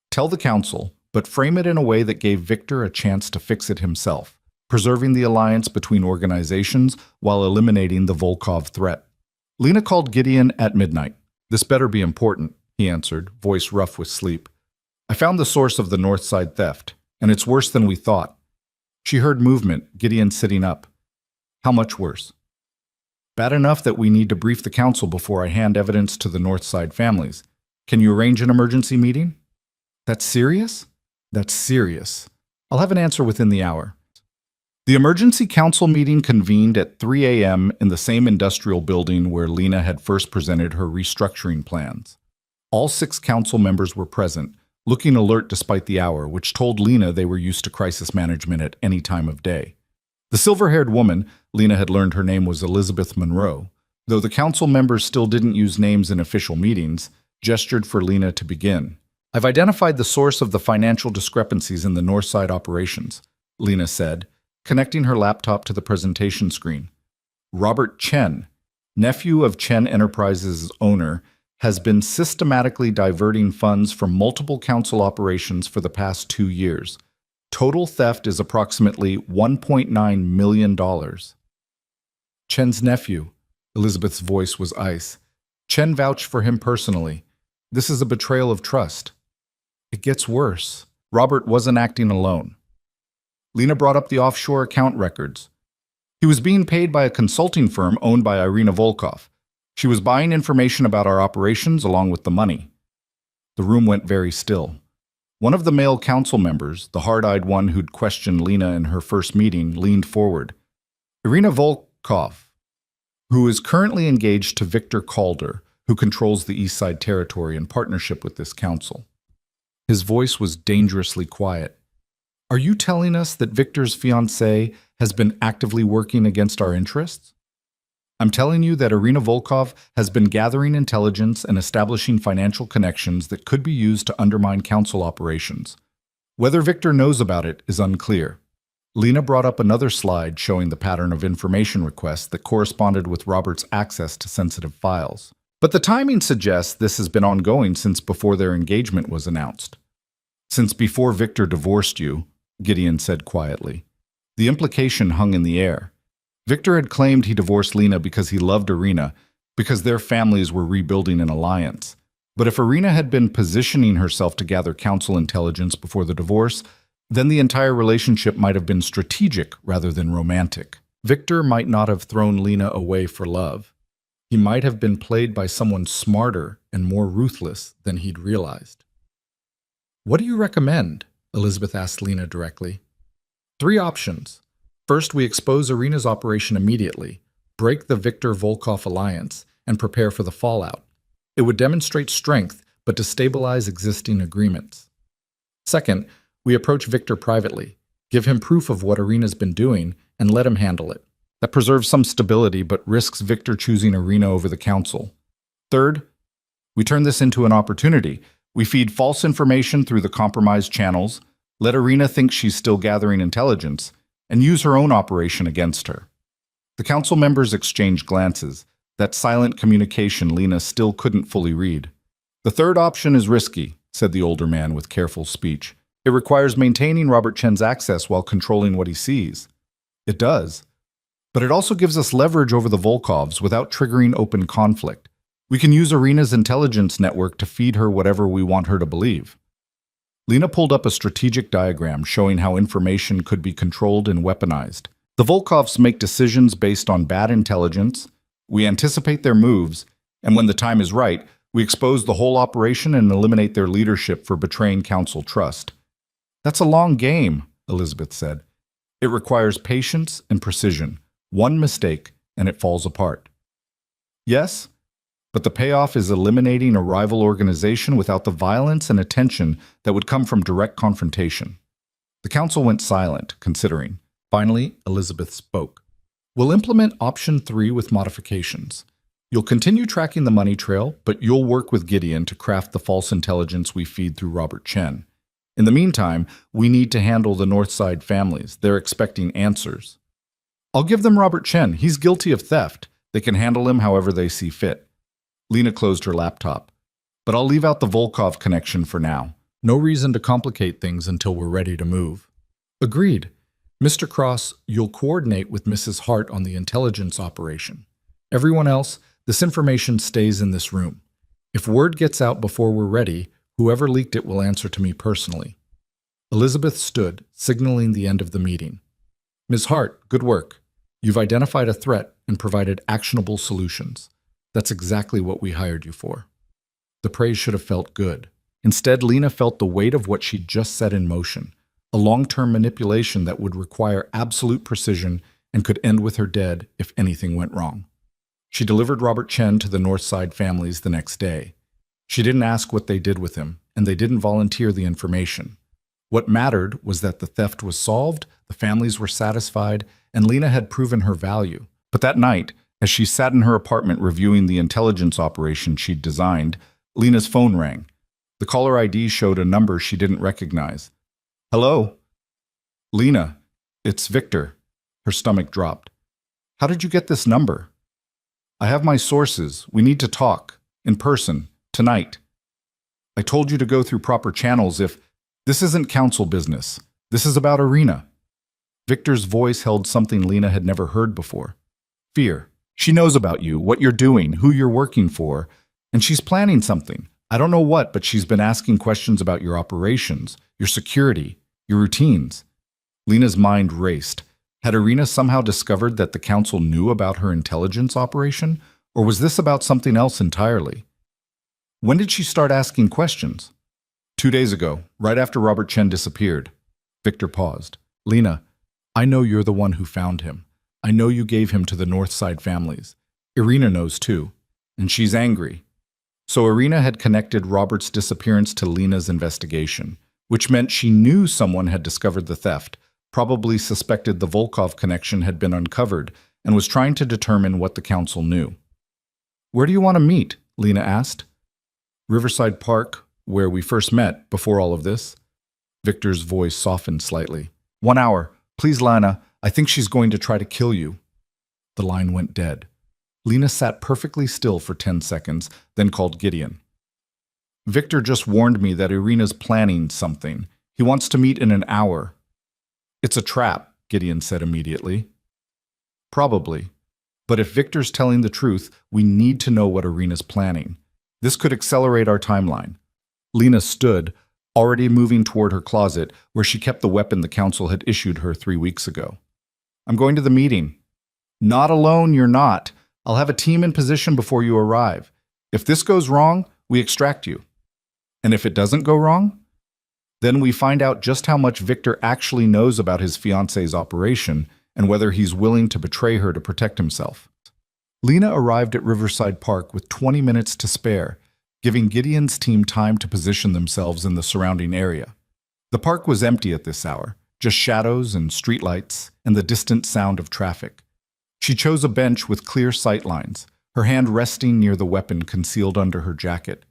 Tell the council, but frame it in a way that gave Victor a chance to fix it himself, preserving the alliance between organizations while eliminating the Volkov threat. Lena called Gideon at midnight. "This better be important," he answered, voice rough with sleep. "I found the source of the North Side theft, and it's worse than we thought." She heard movement, Gideon sitting up. "How much worse?" "Bad enough that we need to brief the council before I hand evidence to the North Side families. Can you arrange an emergency meeting?" "That's serious?" "That's serious. I'll have an answer within the hour." The emergency council meeting convened at 3 a.m. in the same industrial building where Lena had first presented her restructuring plans. All 6 council members were present, looking alert despite the hour, which told Lena they were used to crisis management at any time of day. The silver-haired woman, Lena had learned her name was Elizabeth Monroe, though the council members still didn't use names in official meetings, gestured for Lena to begin. "I've identified the source of the financial discrepancies in the Northside operations," Lena said, connecting her laptop to the presentation screen. "Robert Chen, nephew of Chen Enterprises' owner, has been systematically diverting funds from multiple council operations for the past 2 years. Total theft is approximately $1.9 million. "Chen's nephew," Elizabeth's voice was ice. "Chen vouched for him personally. This is a betrayal of trust." "It gets worse. Robert wasn't acting alone." Lena brought up the offshore account records. "He was being paid by a consulting firm owned by Irina Volkov. She was buying information about our operations along with the money." The room went very still. One of the male council members, the hard-eyed one who'd questioned Lena in her first meeting, leaned forward. "Irina Volkov, who is currently engaged to Victor Calder, who controls the East Side territory in partnership with this council." His voice was dangerously quiet. "Are you telling us that Victor's fiancée has been actively working against our interests?" "I'm telling you that Irina Volkov has been gathering intelligence and establishing financial connections that could be used to undermine council operations. Whether Victor knows about it is unclear." Lena brought up another slide showing the pattern of information requests that corresponded with Robert's access to sensitive files. "But the timing suggests this has been ongoing since before their engagement was announced." "Since before Victor divorced you," Gideon said quietly. The implication hung in the air. Victor had claimed he divorced Lena because he loved Irina, because their families were rebuilding an alliance. But if Irina had been positioning herself to gather council intelligence before the divorce, then the entire relationship might have been strategic rather than romantic. Victor might not have thrown Lena away for love. He might have been played by someone smarter and more ruthless than he'd realized. "What do you recommend?" Elizabeth asked Lena directly. "3 options. First, we expose Irina's operation immediately, break the Victor Volkov alliance, and prepare for the fallout. It would demonstrate strength, but destabilize existing agreements. Second, we approach Victor privately, give him proof of what Irina's been doing, and let him handle it. That preserves some stability, but risks Victor choosing Irina over the council. Third, we turn this into an opportunity. We feed false information through the compromised channels, let Irina think she's still gathering intelligence, and use her own operation against her." The council members exchanged glances, that silent communication Lena still couldn't fully read. The third option is risky, said the older man with careful speech. It requires maintaining Robert Chen's access while controlling what he sees. It does. But it also gives us leverage over the Volkovs without triggering open conflict. We can use Irina's intelligence network to feed her whatever we want her to believe. Lena pulled up a strategic diagram showing how information could be controlled and weaponized. The Volkovs make decisions based on bad intelligence, we anticipate their moves, and when the time is right, we expose the whole operation and eliminate their leadership for betraying council trust. That's a long game, Elizabeth said. It requires patience and precision. One mistake, and it falls apart. Yes, but the payoff is eliminating a rival organization without the violence and attention that would come from direct confrontation. The council went silent, considering. Finally, Elizabeth spoke. We'll implement option 3 with modifications. You'll continue tracking the money trail, but you'll work with Gideon to craft the false intelligence we feed through Robert Chen. In the meantime, we need to handle the Northside families. They're expecting answers. I'll give them Robert Chen. He's guilty of theft. They can handle him however they see fit. Lena closed her laptop. But I'll leave out the Volkov connection for now. No reason to complicate things until we're ready to move. Agreed. Mr. Cross, you'll coordinate with Mrs. Hart on the intelligence operation. Everyone else, this information stays in this room. If word gets out before we're ready, whoever leaked it will answer to me personally. Elizabeth stood, signaling the end of the meeting. Ms. Hart, good work. You've identified a threat and provided actionable solutions. That's exactly what we hired you for. The praise should have felt good. Instead, Lena felt the weight of what she'd just set in motion, a long-term manipulation that would require absolute precision and could end with her dead if anything went wrong. She delivered Robert Chen to the Northside families the next day. She didn't ask what they did with him, and they didn't volunteer the information. What mattered was that the theft was solved, the families were satisfied, and Lena had proven her value. But that night, as she sat in her apartment reviewing the intelligence operation she'd designed, Lena's phone rang. The caller ID showed a number she didn't recognize. Hello? Lena, it's Victor. Her stomach dropped. How did you get this number? I have my sources. We need to talk. In person. Tonight. I told you to go through proper channels if... This isn't council business. This is about Irina. Victor's voice held something Lena had never heard before. Fear. She knows about you, what you're doing, who you're working for, and she's planning something. I don't know what, but she's been asking questions about your operations, your security, your routines. Lena's mind raced. Had Irina somehow discovered that the council knew about her intelligence operation, or was this about something else entirely? When did she start asking questions? 2 days ago, right after Robert Chen disappeared. Victor paused. Lena, I know you're the one who found him. I know you gave him to the Northside families. Irina knows too, and she's angry. So Irina had connected Robert's disappearance to Lena's investigation, which meant she knew someone had discovered the theft, probably suspected the Volkov connection had been uncovered, and was trying to determine what the council knew. Where do you want to meet? Lena asked. Riverside Park, where we first met before all of this. Victor's voice softened slightly. 1 hour. Please, Lana. I think she's going to try to kill you. The line went dead. Lena sat perfectly still for 10 seconds, then called Gideon. Victor just warned me that Irina's planning something. He wants to meet in an hour. It's a trap, Gideon said immediately. Probably. But if Victor's telling the truth, we need to know what Irina's planning. This could accelerate our timeline. Lena stood, already moving toward her closet, where she kept the weapon the council had issued her 3 weeks ago. I'm going to the meeting. Not alone, you're not. I'll have a team in position before you arrive. If this goes wrong, we extract you. And if it doesn't go wrong, then we find out just how much Victor actually knows about his fiancée's operation and whether he's willing to betray her to protect himself. Lena arrived at Riverside Park with 20 minutes to spare, giving Gideon's team time to position themselves in the surrounding area. The park was empty at this hour, just shadows and streetlights and the distant sound of traffic. She chose a bench with clear sight lines, her hand resting near the weapon concealed under her jacket.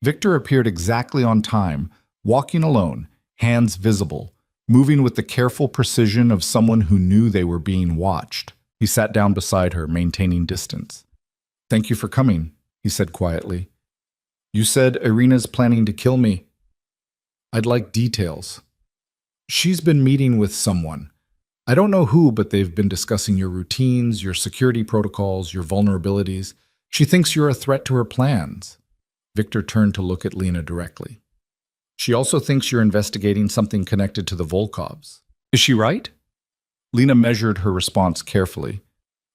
Victor appeared exactly on time, walking alone, hands visible, moving with the careful precision of someone who knew they were being watched. He sat down beside her, maintaining distance. Thank you for coming, he said quietly. You said Irina's planning to kill me. I'd like details. She's been meeting with someone. I don't know who, but they've been discussing your routines, your security protocols, your vulnerabilities. She thinks you're a threat to her plans. Victor turned to look at Lena directly. She also thinks you're investigating something connected to the Volkovs. Is she right? Lena measured her response carefully.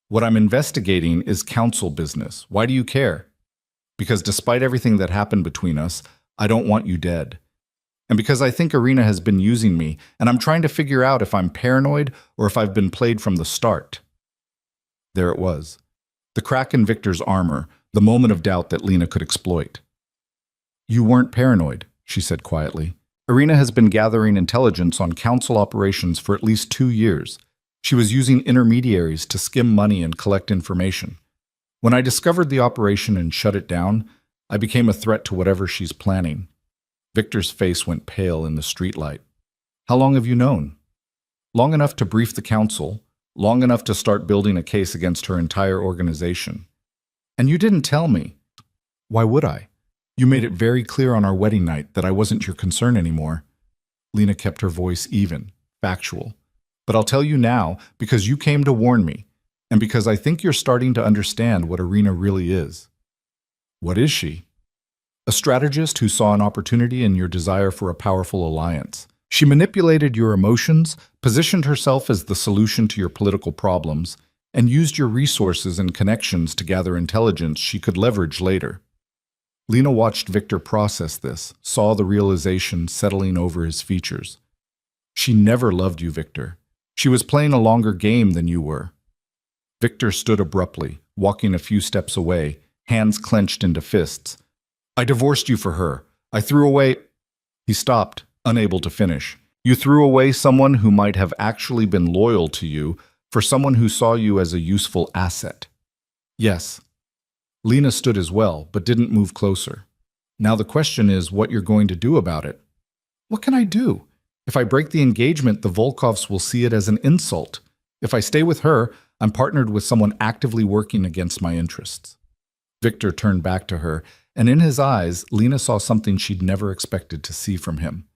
What I'm investigating is council business. Why do you care? Because despite everything that happened between us, I don't want you dead. And because I think Irina has been using me, and I'm trying to figure out if I'm paranoid or if I've been played from the start. There it was. The crack in Victor's armor, the moment of doubt that Lena could exploit. You weren't paranoid, she said quietly. Irina has been gathering intelligence on council operations for at least 2 years. She was using intermediaries to skim money and collect information. When I discovered the operation and shut it down, I became a threat to whatever she's planning. Victor's face went pale in the streetlight. How long have you known? Long enough to brief the council, long enough to start building a case against her entire organization. And you didn't tell me. Why would I? You made it very clear on our wedding night that I wasn't your concern anymore. Lena kept her voice even, factual. But I'll tell you now because you came to warn me, and because I think you're starting to understand what Irina really is. What is she? A strategist who saw an opportunity in your desire for a powerful alliance. She manipulated your emotions, positioned herself as the solution to your political problems, and used your resources and connections to gather intelligence she could leverage later. Lena watched Victor process this, saw the realization settling over his features. She never loved you, Victor. She was playing a longer game than you were. Victor stood abruptly, walking a few steps away, hands clenched into fists. I divorced you for her. I threw away... He stopped, unable to finish. You threw away someone who might have actually been loyal to you for someone who saw you as a useful asset. Yes. Lena stood as well, but didn't move closer. Now the question is what you're going to do about it. What can I do? If I break the engagement, the Volkovs will see it as an insult. If I stay with her, I'm partnered with someone actively working against my interests. Victor turned back to her, and in his eyes, Lena saw something she'd never expected to see from him.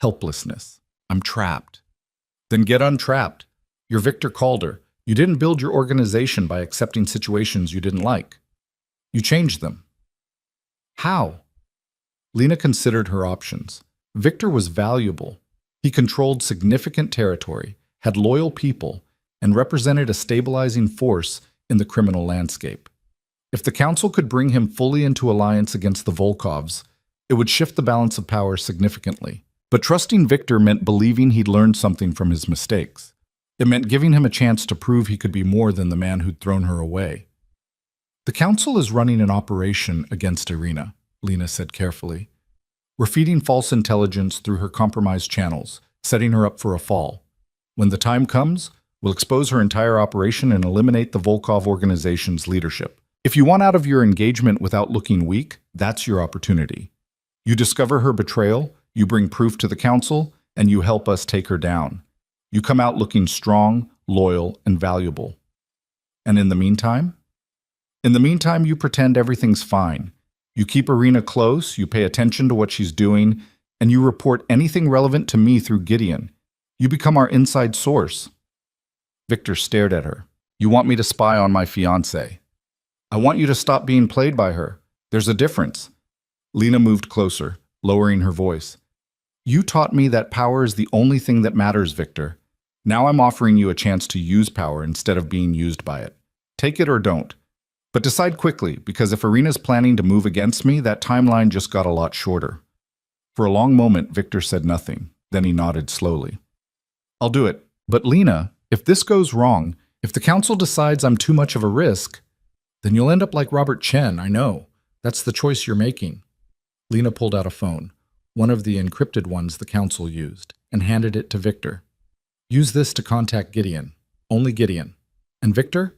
Helplessness. I'm trapped. Then get untrapped. You're Victor Calder. You didn't build your organization by accepting situations you didn't like. You changed them. How? Lena considered her options. Victor was valuable. He controlled significant territory, had loyal people, and represented a stabilizing force in the criminal landscape. If the council could bring him fully into alliance against the Volkovs, it would shift the balance of power significantly. But trusting Victor meant believing he'd learned something from his mistakes. It meant giving him a chance to prove he could be more than the man who'd thrown her away. The council is running an operation against Irina, Lena said carefully. We're feeding false intelligence through her compromised channels, setting her up for a fall. When the time comes, we'll expose her entire operation and eliminate the Volkov organization's leadership. If you want out of your engagement without looking weak, that's your opportunity. You discover her betrayal, you bring proof to the council, and you help us take her down. You come out looking strong, loyal, and valuable. And in the meantime? In the meantime, you pretend everything's fine. You keep Irina close, you pay attention to what she's doing, and you report anything relevant to me through Gideon. You become our inside source. Victor stared at her. You want me to spy on my fiancé. I want you to stop being played by her. There's a difference. Lena moved closer, lowering her voice. You taught me that power is the only thing that matters, Victor. Now I'm offering you a chance to use power instead of being used by it. Take it or don't. But decide quickly, because if Irina's planning to move against me, that timeline just got a lot shorter. For a long moment, Victor said nothing. Then he nodded slowly. I'll do it. But Lena, if this goes wrong, if the council decides I'm too much of a risk, then you'll end up like Robert Chen, I know. That's the choice you're making. Lena pulled out a phone, one of the encrypted ones the council used, and handed it to Victor. Use this to contact Gideon. Only Gideon. And Victor,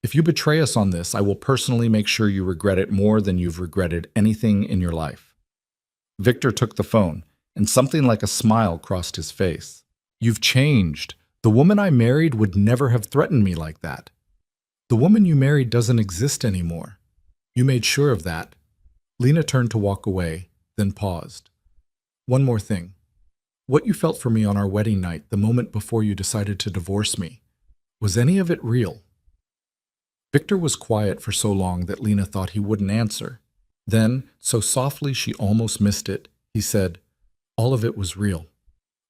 if you betray us on this, I will personally make sure you regret it more than you've regretted anything in your life. Victor took the phone, and something like a smile crossed his face. You've changed. The woman I married would never have threatened me like that. The woman you married doesn't exist anymore. You made sure of that. Lena turned to walk away, then paused. One more thing. What you felt for me on our wedding night, the moment before you decided to divorce me, was any of it real? Victor was quiet for so long that Lena thought he wouldn't answer. Then, so softly she almost missed it, he said, "All of it was real.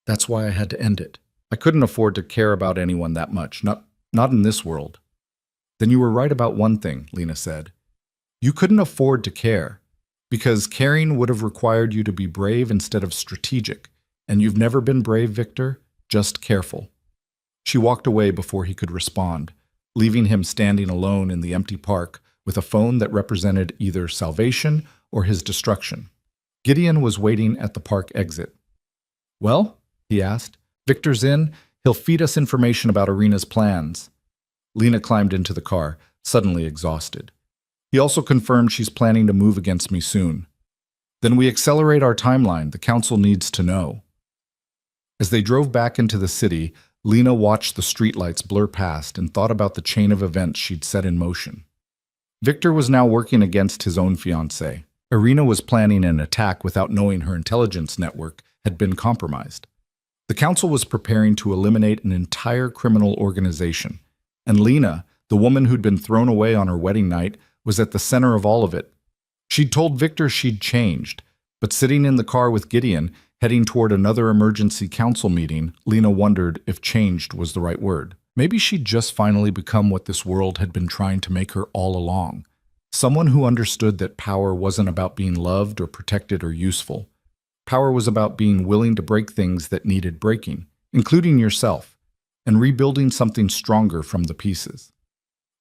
That's why I had to end it. I couldn't afford to care about anyone that much, not in this world." "Then you were right about one thing," Lena said. "You couldn't afford to care, because caring would have required you to be brave instead of strategic, and you've never been brave, Victor, just careful." She walked away before he could respond, leaving him standing alone in the empty park with a phone that represented either salvation or his destruction. Gideon was waiting at the park exit. "Well?" he asked. "Victor's in. He'll feed us information about Irina's plans." Lena climbed into the car, suddenly exhausted. "He also confirmed she's planning to move against me soon." "Then we accelerate our timeline. The council needs to know." As they drove back into the city, Lena watched the streetlights blur past and thought about the chain of events she'd set in motion. Victor was now working against his own fiancée. Irina was planning an attack without knowing her intelligence network had been compromised. The council was preparing to eliminate an entire criminal organization, and Lena, the woman who'd been thrown away on her wedding night, was at the center of all of it. She'd told Victor she'd changed, but sitting in the car with Gideon, heading toward another emergency council meeting, Lena wondered if changed was the right word. Maybe she'd just finally become what this world had been trying to make her all along. Someone who understood that power wasn't about being loved or protected or useful. Power was about being willing to break things that needed breaking, including yourself, and rebuilding something stronger from the pieces.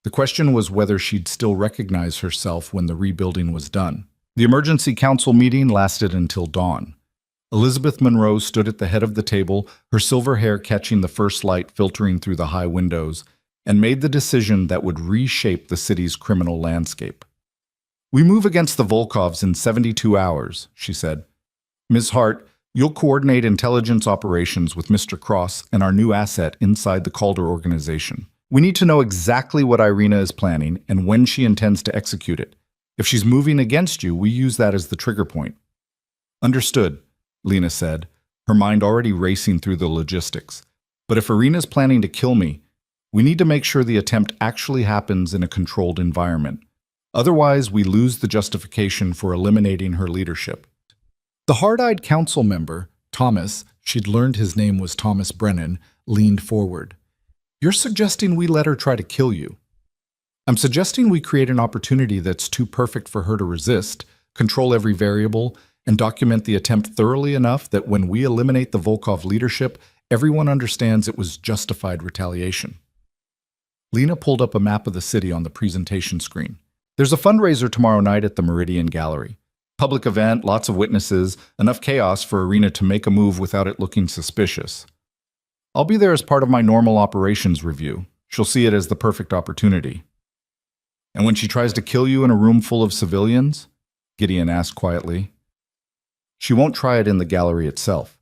The question was whether she'd still recognize herself when the rebuilding was done. The emergency council meeting lasted until dawn. Elizabeth Monroe stood at the head of the table, her silver hair catching the first light filtering through the high windows, and made the decision that would reshape the city's criminal landscape. "We move against the Volkovs in 72 hours, she said. "Ms. Hart, you'll coordinate intelligence operations with Mr. Cross and our new asset inside the Calder organization. We need to know exactly what Irina is planning and when she intends to execute it. If she's moving against you, we use that as the trigger point." "Understood," Lena said, her mind already racing through the logistics. "But if Irina's planning to kill me, we need to make sure the attempt actually happens in a controlled environment. Otherwise, we lose the justification for eliminating her leadership." The hard-eyed council member, Thomas, she'd learned his name was Thomas Brennan, leaned forward. "You're suggesting we let her try to kill you?" "I'm suggesting we create an opportunity that's too perfect for her to resist, control every variable, and document the attempt thoroughly enough that when we eliminate the Volkov leadership, everyone understands it was justified retaliation." Lena pulled up a map of the city on the presentation screen. "There's a fundraiser tomorrow night at the Meridian Gallery. Public event, lots of witnesses, enough chaos for Irina to make a move without it looking suspicious. I'll be there as part of my normal operations review. She'll see it as the perfect opportunity." "And when she tries to kill you in a room full of civilians?" Gideon asked quietly. "She won't try it in the gallery itself.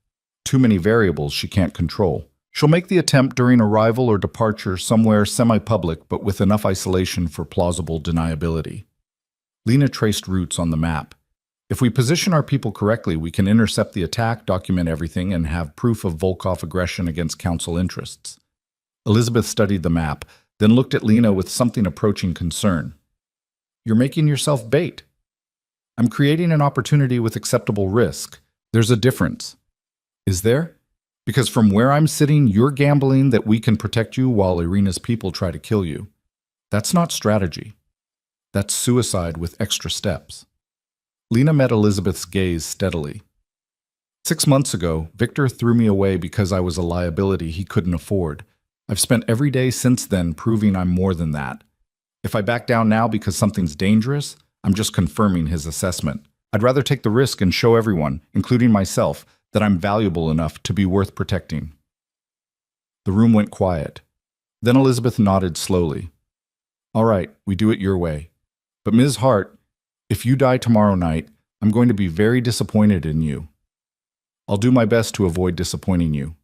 Too many variables she can't control. She'll make the attempt during arrival or departure somewhere semi-public but with enough isolation for plausible deniability." Lena traced routes on the map. "If we position our people correctly, we can intercept the attack, document everything, and have proof of Volkov aggression against council interests." Elizabeth studied the map, then looked at Lena with something approaching concern. "You're making yourself bait." "I'm creating an opportunity with acceptable risk. There's a difference." "Is there? Because from where I'm sitting, you're gambling that we can protect you while Irina's people try to kill you. That's not strategy. That's suicide with extra steps." Lena met Elizabeth's gaze steadily. "6 months ago, Victor threw me away because I was a liability he couldn't afford. I've spent every day since then proving I'm more than that. If I back down now because something's dangerous, I'm just confirming his assessment. I'd rather take the risk and show everyone, including myself, that I'm valuable enough to be worth protecting." The room went quiet. Then Elizabeth nodded slowly. "All right, we do it your way. But Ms. Hart, if you die tomorrow night, I'm going to be very disappointed in you. I'll do my best to avoid disappointing you."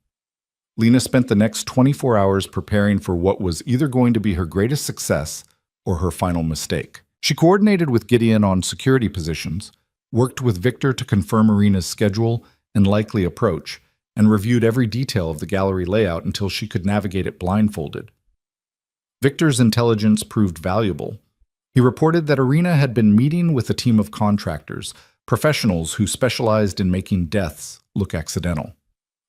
Lena spent the next 24 hours preparing for what was either going to be her greatest success or her final mistake. She coordinated with Gideon on security positions, worked with Victor to confirm Irina's schedule and likely approach, and reviewed every detail of the gallery layout until she could navigate it blindfolded. Victor's intelligence proved valuable. He reported that Irina had been meeting with a team of contractors, professionals who specialized in making deaths look accidental.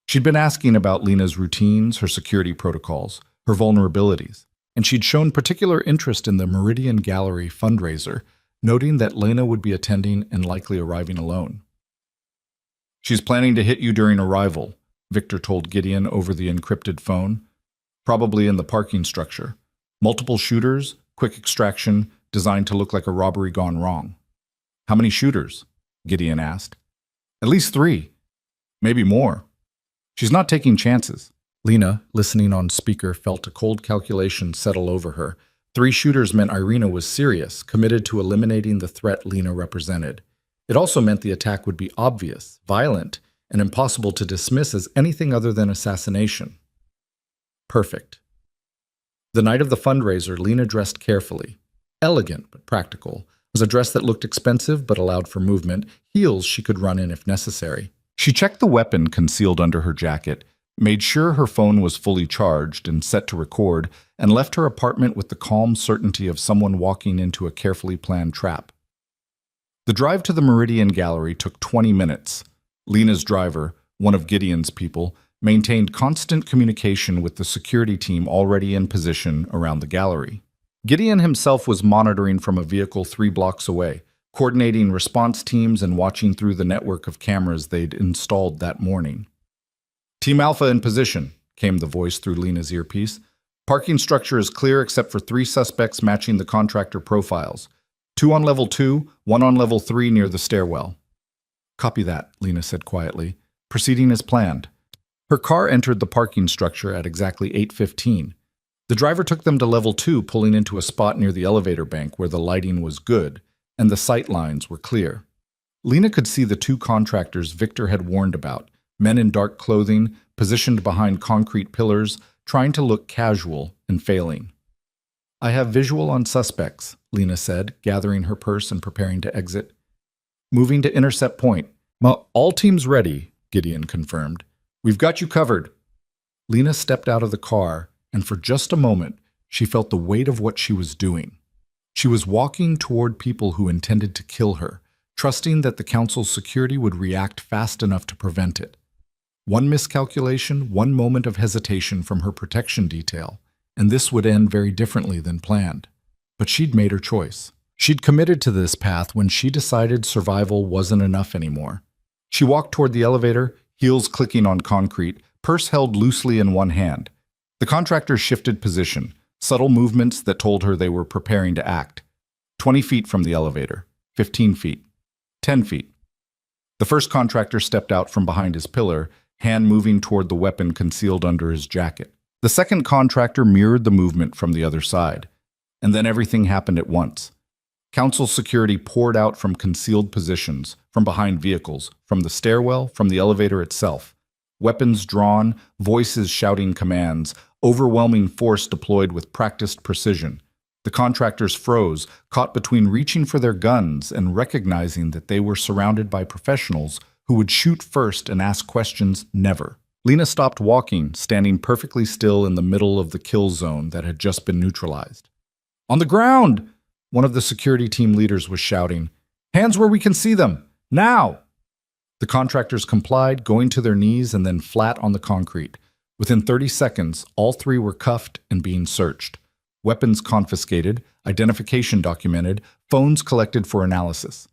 She'd been asking about Lena's routines, her security protocols, her vulnerabilities, and she'd shown particular interest in the Meridian Gallery fundraiser, noting that Lena would be attending and likely arriving alone. "She's planning to hit you during arrival," Victor told Gideon over the encrypted phone. "Probably in the parking structure. Multiple shooters, quick extraction, designed to look like a robbery gone wrong." "How many shooters?" Gideon asked. "At least 3. Maybe more. She's not taking chances." Lena, listening on speaker, felt a cold calculation settle over her. 3 shooters meant Irina was serious, committed to eliminating the threat Lena represented. It also meant the attack would be obvious, violent, and impossible to dismiss as anything other than assassination. Perfect. The night of the fundraiser, Lena dressed carefully. Elegant but practical. It was a dress that looked expensive but allowed for movement, heels she could run in if necessary. She checked the weapon concealed under her jacket, made sure her phone was fully charged and set to record, and left her apartment with the calm certainty of someone walking into a carefully planned trap. The drive to the Meridian Gallery took 20 minutes. Lena's driver, one of Gideon's people, maintained constant communication with the security team already in position around the gallery. Gideon himself was monitoring from a vehicle 3 blocks away, coordinating response teams and watching through the network of cameras they'd installed that morning. "Team Alpha in position," came the voice through Lena's earpiece. "Parking structure is clear except for 3 suspects matching the contractor profiles. 2 on level 2, 1 on level 3 near the stairwell." "Copy that," Lena said quietly, proceeding as planned. Her car entered the parking structure at exactly 8:15. The driver took them to level 2, pulling into a spot near the elevator bank where the lighting was good and the sight lines were clear. Lena could see the 2 contractors Victor had warned about, men in dark clothing, positioned behind concrete pillars, trying to look casual and failing. "I have visual on suspects," Lena said, gathering her purse and preparing to exit. "Moving to intercept point." "All teams ready," Gideon confirmed. "We've got you covered." Lena stepped out of the car, and for just a moment, she felt the weight of what she was doing. She was walking toward people who intended to kill her, trusting that the council's security would react fast enough to prevent it. One miscalculation, one moment of hesitation from her protection detail, and this would end very differently than planned. But she'd made her choice. She'd committed to this path when she decided survival wasn't enough anymore. She walked toward the elevator, heels clicking on concrete, purse held loosely in one hand. The contractors shifted position, subtle movements that told her they were preparing to act. 20 feet from the elevator, 15 feet, 10 feet. The first contractor stepped out from behind his pillar, hand moving toward the weapon concealed under his jacket. The second contractor mirrored the movement from the other side. And then everything happened at once. Council security poured out from concealed positions, from behind vehicles, from the stairwell, from the elevator itself. Weapons drawn, voices shouting commands, overwhelming force deployed with practiced precision. The contractors froze, caught between reaching for their guns and recognizing that they were surrounded by professionals who would shoot first and ask questions never. Lena stopped walking, standing perfectly still in the middle of the kill zone that had just been neutralized. "On the ground!" One of the security team leaders was shouting. "Hands where we can see them! Now!" The contractors complied, going to their knees and then flat on the concrete. Within 30 seconds, all 3 were cuffed and being searched. Weapons confiscated, identification documented, phones collected for analysis.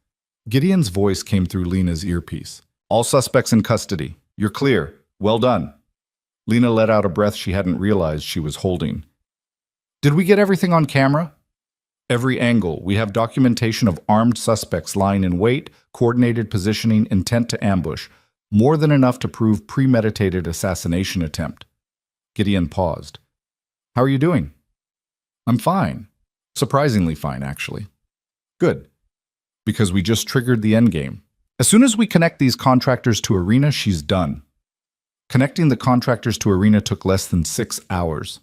Gideon's voice came through Lena's earpiece. "All suspects in custody. You're clear. Well done." Lena let out a breath she hadn't realized she was holding. "Did we get everything on camera?" "Every angle. We have documentation of armed suspects lying in wait, coordinated positioning, intent to ambush. More than enough to prove premeditated assassination attempt." Gideon paused. "How are you doing?" "I'm fine. Surprisingly fine, actually." "Good. Because we just triggered the endgame. As soon as we connect these contractors to Irina, she's done." Connecting the contractors to Irina took less than 6 hours.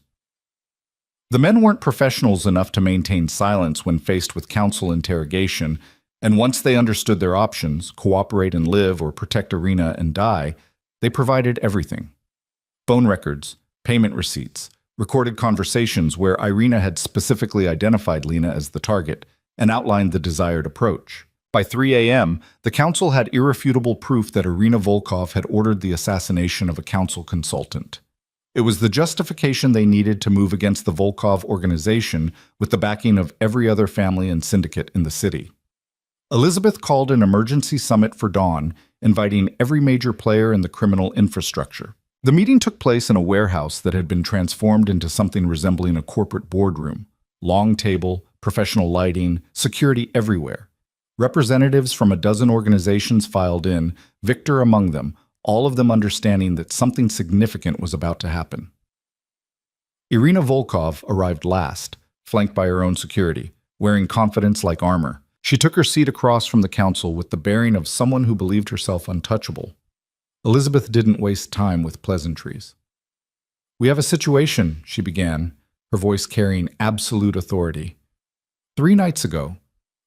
The men weren't professionals enough to maintain silence when faced with council interrogation, and once they understood their options, cooperate and live or protect Irina and die, they provided everything. Phone records, payment receipts, recorded conversations where Irina had specifically identified Lena as the target and outlined the desired approach. By 3 a.m., the council had irrefutable proof that Irina Volkov had ordered the assassination of a council consultant. It was the justification they needed to move against the Volkov organization with the backing of every other family and syndicate in the city. Elizabeth called an emergency summit for dawn, inviting every major player in the criminal infrastructure. The meeting took place in a warehouse that had been transformed into something resembling a corporate boardroom. Long table, professional lighting, security everywhere. Representatives from a dozen organizations filed in, Victor among them, all of them understanding that something significant was about to happen. Irina Volkov arrived last, flanked by her own security, wearing confidence like armor. She took her seat across from the council with the bearing of someone who believed herself untouchable. Elizabeth didn't waste time with pleasantries. "We have a situation," she began, her voice carrying absolute authority. "3 nights ago,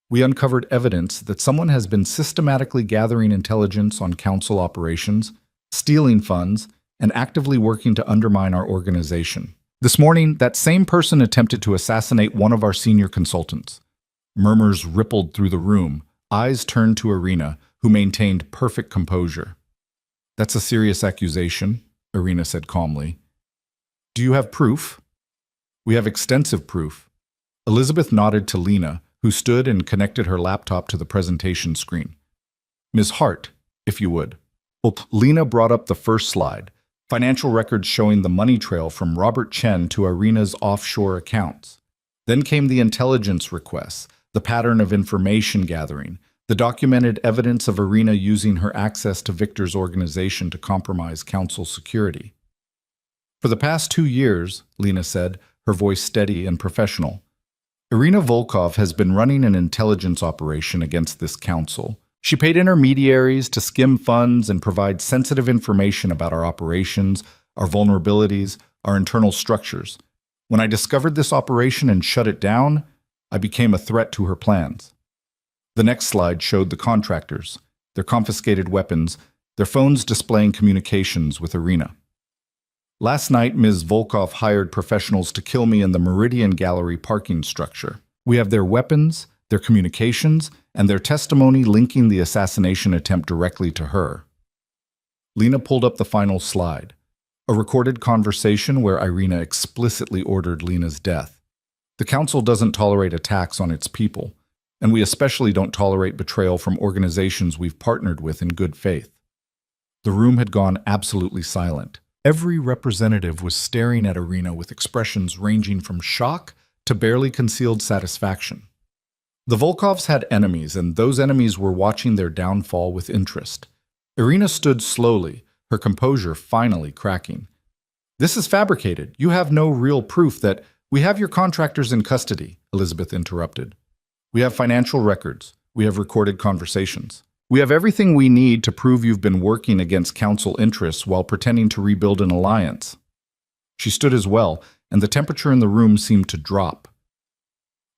we uncovered evidence that someone has been systematically gathering intelligence on council operations, stealing funds, and actively working to undermine our organization. This morning, that same person attempted to assassinate one of our senior consultants." Murmurs rippled through the room, eyes turned to Irina, who maintained perfect composure. "That's a serious accusation," Irina said calmly. "Do you have proof?" "We have extensive proof." Elizabeth nodded to Lena, who stood and connected her laptop to the presentation screen. "Ms. Hart, if you would." Lena brought up the first slide, financial records showing the money trail from Robert Chen to Irina's offshore accounts. Then came the intelligence requests, the pattern of information gathering, the documented evidence of Irina using her access to Victor's organization to compromise council security. "For the past 2 years," Lena said, her voice steady and professional, "Irina Volkov has been running an intelligence operation against this council. She paid intermediaries to skim funds and provide sensitive information about our operations, our vulnerabilities, our internal structures. When I discovered this operation and shut it down, I became a threat to her plans." The next slide showed the contractors, their confiscated weapons, their phones displaying communications with Irina. "Last night, Ms. Volkov hired professionals to kill me in the Meridian Gallery parking structure. We have their weapons, their communications, and their testimony linking the assassination attempt directly to her." Lena pulled up the final slide, a recorded conversation where Irina explicitly ordered Lena's death. "The council doesn't tolerate attacks on its people, and we especially don't tolerate betrayal from organizations we've partnered with in good faith." The room had gone absolutely silent. Every representative was staring at Irina with expressions ranging from shock to barely concealed satisfaction. The Volkovs had enemies, and those enemies were watching their downfall with interest. Irina stood slowly, her composure finally cracking. "This is fabricated. You have no real proof that—" "We have your contractors in custody," Elizabeth interrupted. "We have financial records. We have recorded conversations. We have everything we need to prove you've been working against council interests while pretending to rebuild an alliance." She stood as well, and the temperature in the room seemed to drop.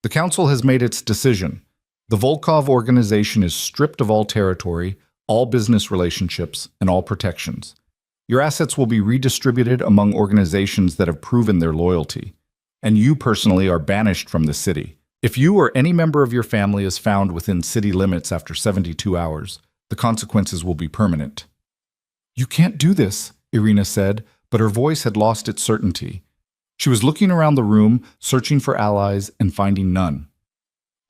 "The council has made its decision. The Volkov organization is stripped of all territory, all business relationships, and all protections. Your assets will be redistributed among organizations that have proven their loyalty. And you personally are banished from the city. If you or any member of your family is found within city limits after 72 hours, the consequences will be permanent." "You can't do this," Irina said, but her voice had lost its certainty. She was looking around the room, searching for allies and finding none.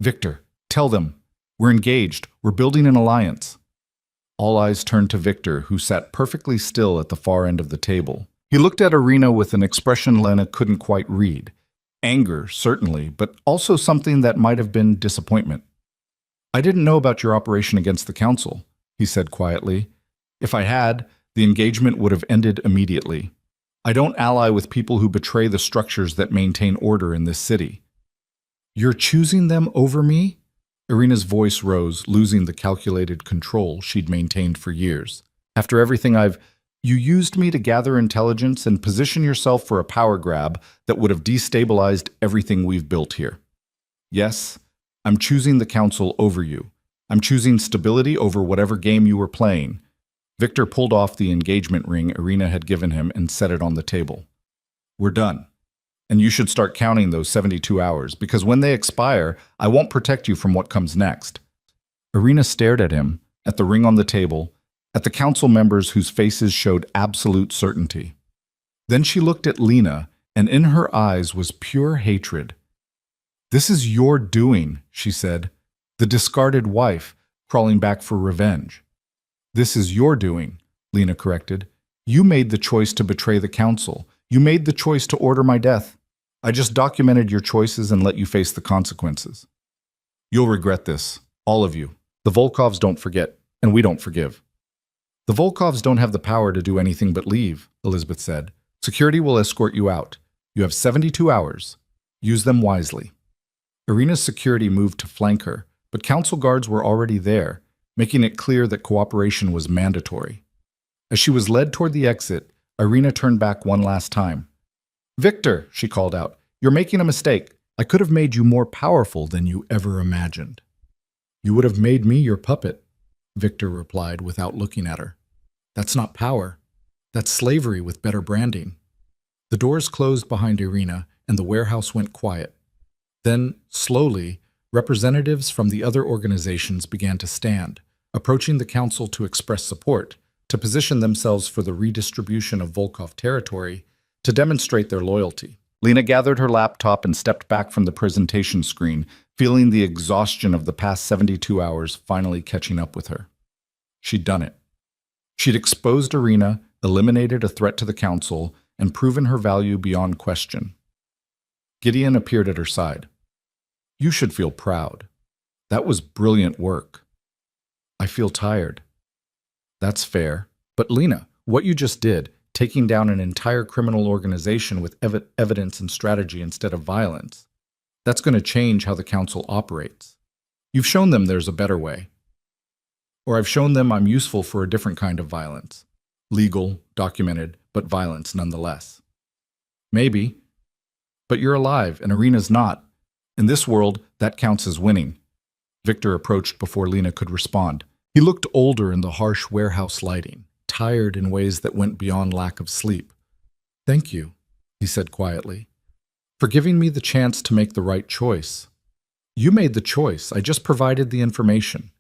"Victor, tell them. We're engaged. We're building an alliance." All eyes turned to Victor, who sat perfectly still at the far end of the table. He looked at Irina with an expression Lena couldn't quite read. Anger, certainly, but also something that might have been disappointment. "I didn't know about your operation against the council," he said quietly. "If I had, the engagement would have ended immediately. I don't ally with people who betray the structures that maintain order in this city." "You're choosing them over me?" Irina's voice rose, losing the calculated control she'd maintained for years. "After everything You used me to gather intelligence and position yourself for a power grab that would have destabilized everything we've built here. Yes, I'm choosing the council over you. I'm choosing stability over whatever game you were playing. Victor pulled off the engagement ring Irina had given him and set it on the table. We're done. And you should start counting those 72 hours, because when they expire, I won't protect you from what comes next. Irina stared at him, at the ring on the table, at the council members whose faces showed absolute certainty. Then she looked at Lena, and in her eyes was pure hatred. This is your doing, she said, the discarded wife, crawling back for revenge. This is your doing, Lena corrected. You made the choice to betray the council. You made the choice to order my death. I just documented your choices and let you face the consequences. You'll regret this, all of you. The Volkovs don't forget, and we don't forgive. The Volkovs don't have the power to do anything but leave, Elizabeth said. Security will escort you out. You have 72 hours. Use them wisely. Irina's security moved to flank her, but council guards were already there, making it clear that cooperation was mandatory. As she was led toward the exit, Irina turned back one last time. Victor, she called out, you're making a mistake. I could have made you more powerful than you ever imagined. You would have made me your puppet, Victor replied without looking at her. That's not power. That's slavery with better branding. The doors closed behind Irina, and the warehouse went quiet. Then, slowly, representatives from the other organizations began to stand, approaching the council to express support, to position themselves for the redistribution of Volkov territory, to demonstrate their loyalty. Lena gathered her laptop and stepped back from the presentation screen, feeling the exhaustion of the past 72 hours finally catching up with her. She'd done it. She'd exposed Irina, eliminated a threat to the council, and proven her value beyond question. Gideon appeared at her side. You should feel proud. That was brilliant work. I feel tired. That's fair. But Lena, what you just did, taking down an entire criminal organization with evidence and strategy instead of violence, that's going to change how the council operates. You've shown them there's a better way. Or I've shown them I'm useful for a different kind of violence. Legal, documented, but violence nonetheless. Maybe. But you're alive, and Irina's not. In this world, that counts as winning. Victor approached before Lena could respond. He looked older in the harsh warehouse lighting, tired in ways that went beyond lack of sleep. Thank you, he said quietly, for giving me the chance to make the right choice. You made the choice. I just provided the information.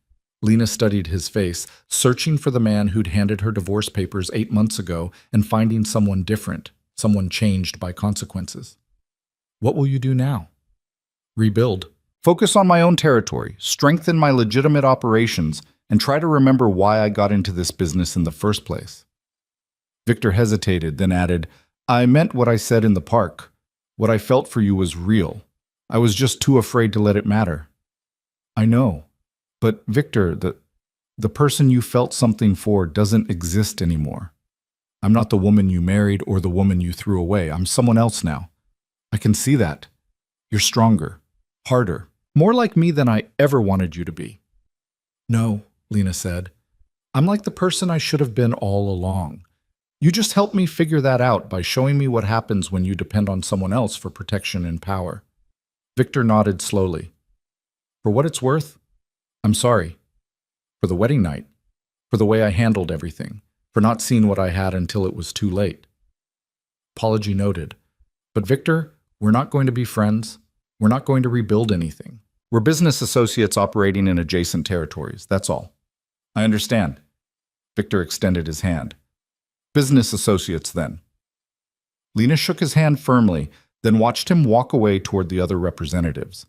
Lena studied his face, searching for the man who'd handed her divorce papers 8 months ago and finding someone different, someone changed by consequences. What will you do now? Rebuild. Focus on my own territory, strengthen my legitimate operations, and try to remember why I got into this business in the first place. Victor hesitated, then added, I meant what I said in the park. What I felt for you was real. I was just too afraid to let it matter. I know. But Victor, the person you felt something for doesn't exist anymore. I'm not the woman you married or the woman you threw away. I'm someone else now. I can see that. You're stronger, harder, more like me than I ever wanted you to be. No, Lena said. I'm like the person I should have been all along. You just helped me figure that out by showing me what happens when you depend on someone else for protection and power. Victor nodded slowly. For what it's worth, I'm sorry. For the wedding night, for the way I handled everything, for not seeing what I had until it was too late. Apology noted. But Victor, we're not going to be friends. We're not going to rebuild anything. We're business associates operating in adjacent territories, that's all. I understand. Victor extended his hand. Business associates, then. Lena shook his hand firmly, then watched him walk away toward the other representatives.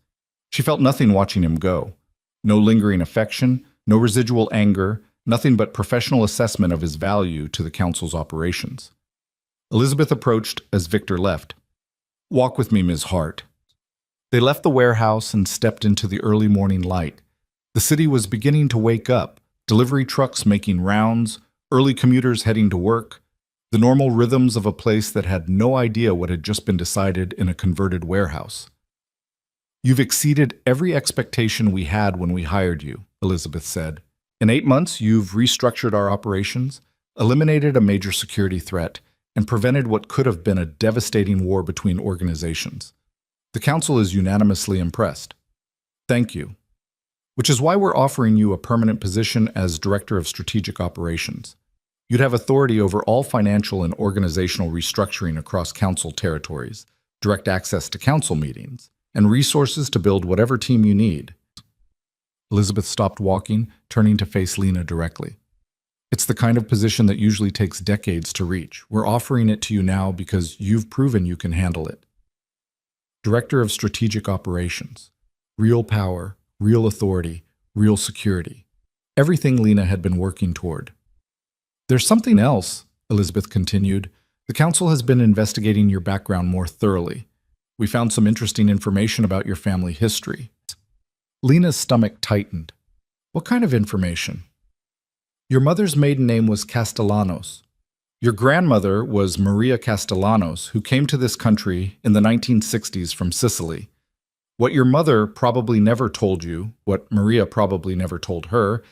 She felt nothing watching him go. No lingering affection, no residual anger, nothing but professional assessment of his value to the council's operations. Elizabeth approached as Victor left. Walk with me, Ms. Hart. They left the warehouse and stepped into the early morning light. The city was beginning to wake up, delivery trucks making rounds, early commuters heading to work, the normal rhythms of a place that had no idea what had just been decided in a converted warehouse. You've exceeded every expectation we had when we hired you, Elizabeth said. In 8 months, you've restructured our operations, eliminated a major security threat, and prevented what could have been a devastating war between organizations. The Council is unanimously impressed. Thank you. Which is why we're offering you a permanent position as Director of Strategic Operations. You'd have authority over all financial and organizational restructuring across Council territories, direct access to Council meetings, and resources to build whatever team you need. Elizabeth stopped walking, turning to face Lena directly. It's the kind of position that usually takes decades to reach. We're offering it to you now because you've proven you can handle it. Director of Strategic Operations. Real power, real authority, real security. Everything Lena had been working toward. There's something else, Elizabeth continued. The Council has been investigating your background more thoroughly. We found some interesting information about your family history. Lena's stomach tightened. What kind of information? Your mother's maiden name was Castellanos. Your grandmother was Maria Castellanos, who came to this country in the 1960s from Sicily. What your mother probably never told you, what Maria probably never told her,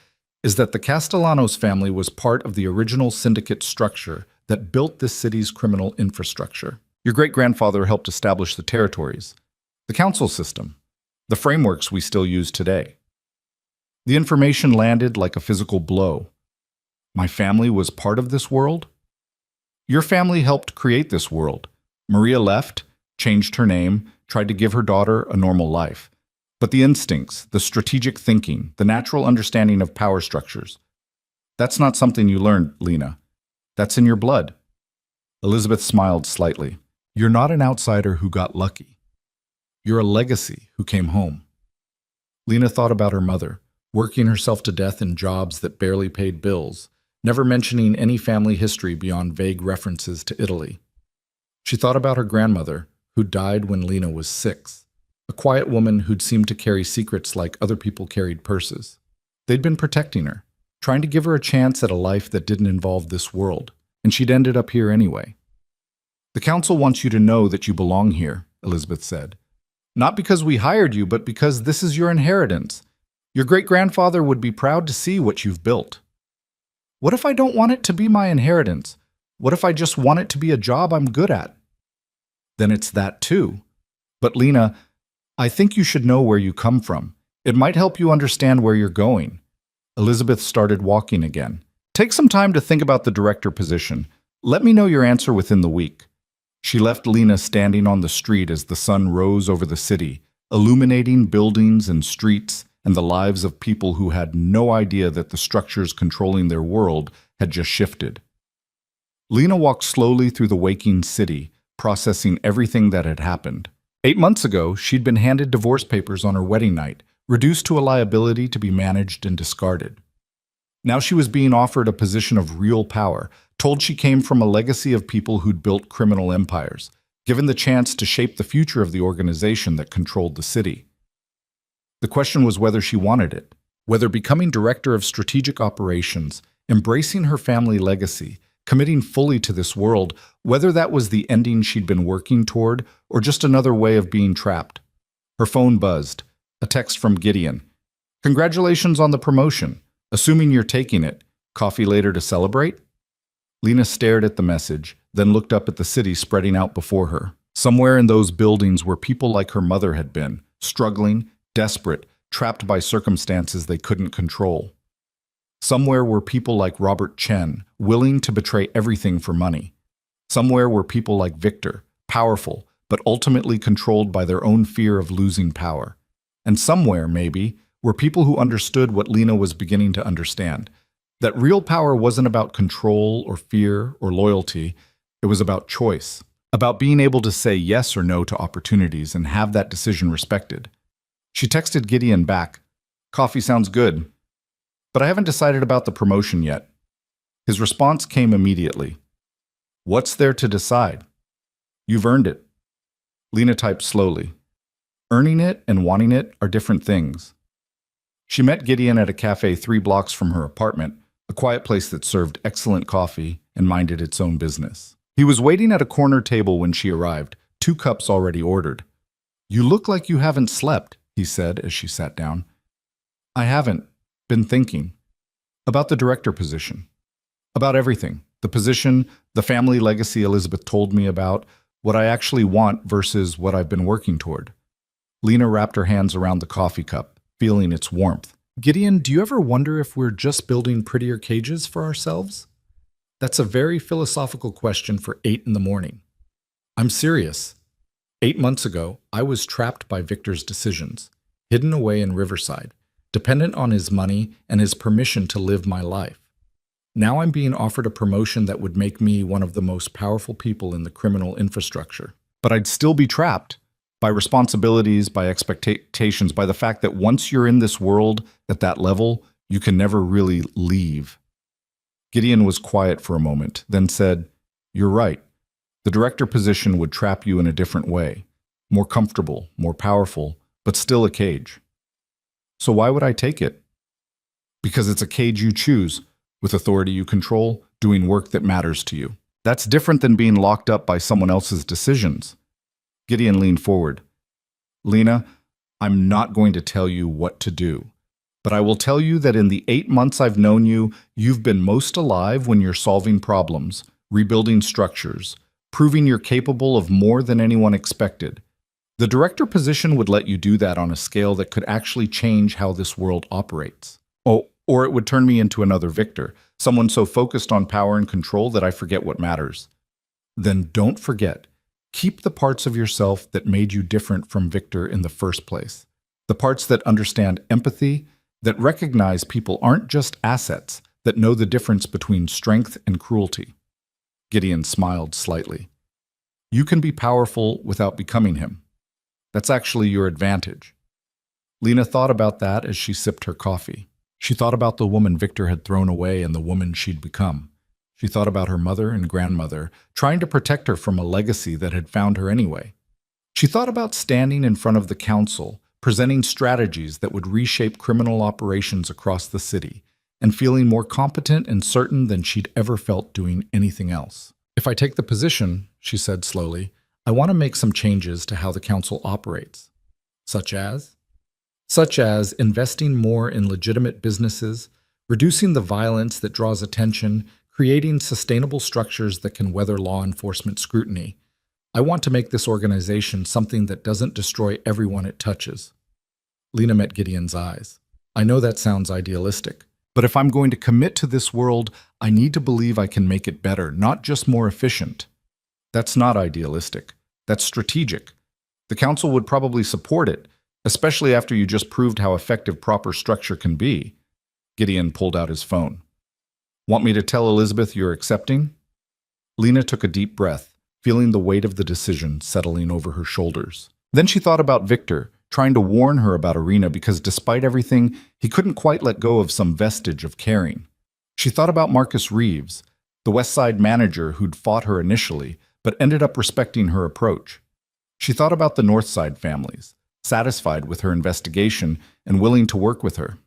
is that the Castellanos family was part of the original syndicate structure that built this city's criminal infrastructure. Your great-grandfather helped establish the territories, the council system, the frameworks we still use today. The information landed like a physical blow. My family was part of this world? Your family helped create this world. Maria left, changed her name, tried to give her daughter a normal life. But the instincts, the strategic thinking, the natural understanding of power structures, that's not something you learned, Lena. That's in your blood. Elizabeth smiled slightly. You're not an outsider who got lucky. You're a legacy who came home. Lena thought about her mother, working herself to death in jobs that barely paid bills, never mentioning any family history beyond vague references to Italy. She thought about her grandmother, who died when Lena was 6, a quiet woman who'd seemed to carry secrets like other people carried purses. They'd been protecting her, trying to give her a chance at a life that didn't involve this world, and she'd ended up here anyway. The Council wants you to know that you belong here, Elizabeth said. Not because we hired you, but because this is your inheritance. Your great-grandfather would be proud to see what you've built. What if I don't want it to be my inheritance? What if I just want it to be a job I'm good at? Then it's that too. But Lena, I think you should know where you come from. It might help you understand where you're going. Elizabeth started walking again. Take some time to think about the director position. Let me know your answer within the week. She left Lena standing on the street as the sun rose over the city, illuminating buildings and streets and the lives of people who had no idea that the structures controlling their world had just shifted. Lena walked slowly through the waking city, processing everything that had happened. 8 months ago, she'd been handed divorce papers on her wedding night, reduced to a liability to be managed and discarded. Now she was being offered a position of real power, told she came from a legacy of people who'd built criminal empires, given the chance to shape the future of the organization that controlled the city. The question was whether she wanted it, whether becoming director of strategic operations, embracing her family legacy, committing fully to this world, whether that was the ending she'd been working toward or just another way of being trapped. Her phone buzzed. A text from Gideon. Congratulations on the promotion. Assuming you're taking it. Coffee later to celebrate? Lena stared at the message, then looked up at the city spreading out before her. Somewhere in those buildings were people like her mother had been, struggling, desperate, trapped by circumstances they couldn't control. Somewhere were people like Robert Chen, willing to betray everything for money. Somewhere were people like Victor, powerful, but ultimately controlled by their own fear of losing power. And somewhere, maybe, were people who understood what Lena was beginning to understand, that real power wasn't about control or fear or loyalty, it was about choice, about being able to say yes or no to opportunities and have that decision respected. She texted Gideon back, "Coffee sounds good, but I haven't decided about the promotion yet." His response came immediately. "What's there to decide? You've earned it." Lena typed slowly. Earning it and wanting it are different things. She met Gideon at a cafe 3 blocks from her apartment, a quiet place that served excellent coffee and minded its own business. He was waiting at a corner table when she arrived, 2 cups already ordered. "You look like you haven't slept," he said as she sat down. "I haven't. Been thinking. About the director position. About everything. The position, the family legacy Elizabeth told me about, what I actually want versus what I've been working toward. Lena wrapped her hands around the coffee cup, feeling its warmth. Gideon, do you ever wonder if we're just building prettier cages for ourselves? That's a very philosophical question for 8 in the morning. I'm serious. 8 months ago, I was trapped by Victor's decisions, hidden away in Riverside, dependent on his money and his permission to live my life. Now I'm being offered a promotion that would make me one of the most powerful people in the criminal infrastructure. But I'd still be trapped by responsibilities, by expectations, by the fact that once you're in this world at that level, you can never really leave. Gideon was quiet for a moment, then said, "You're right. The director position would trap you in a different way, more comfortable, more powerful, but still a cage. So why would I take it? Because it's a cage you choose, with authority you control, doing work that matters to you. That's different than being locked up by someone else's decisions." Gideon leaned forward. "Lena, I'm not going to tell you what to do, but I will tell you that in the 8 months I've known you, you've been most alive when you're solving problems, rebuilding structures, proving you're capable of more than anyone expected. The director position would let you do that on a scale that could actually change how this world operates. Oh, or it would turn me into another Victor, someone so focused on power and control that I forget what matters. Then don't forget, keep the parts of yourself that made you different from Victor in the first place. The parts that understand empathy, that recognize people aren't just assets, that know the difference between strength and cruelty." Gideon smiled slightly. "You can be powerful without becoming him. That's actually your advantage." Lena thought about that as she sipped her coffee. She thought about the woman Victor had thrown away and the woman she'd become. She thought about her mother and grandmother, trying to protect her from a legacy that had found her anyway. She thought about standing in front of the council, presenting strategies that would reshape criminal operations across the city, and feeling more competent and certain than she'd ever felt doing anything else. "If I take the position," she said slowly, "I want to make some changes to how the council operates." Such as? Such as investing more in legitimate businesses, reducing the violence that draws attention, creating sustainable structures that can weather law enforcement scrutiny. I want to make this organization something that doesn't destroy everyone it touches. Lena met Gideon's eyes. "I know that sounds idealistic, but if I'm going to commit to this world, I need to believe I can make it better, not just more efficient." "That's not idealistic. That's strategic. The council would probably support it, especially after you just proved how effective proper structure can be." Gideon pulled out his phone. "Want me to tell Elizabeth you're accepting?" Lena took a deep breath, feeling the weight of the decision settling over her shoulders. Then she thought about Victor, trying to warn her about Irina because despite everything, he couldn't quite let go of some vestige of caring. She thought about Marcus Reeves, the West Side manager who'd fought her initially, but ended up respecting her approach. She thought about the North Side families, satisfied with her investigation and willing to work with her.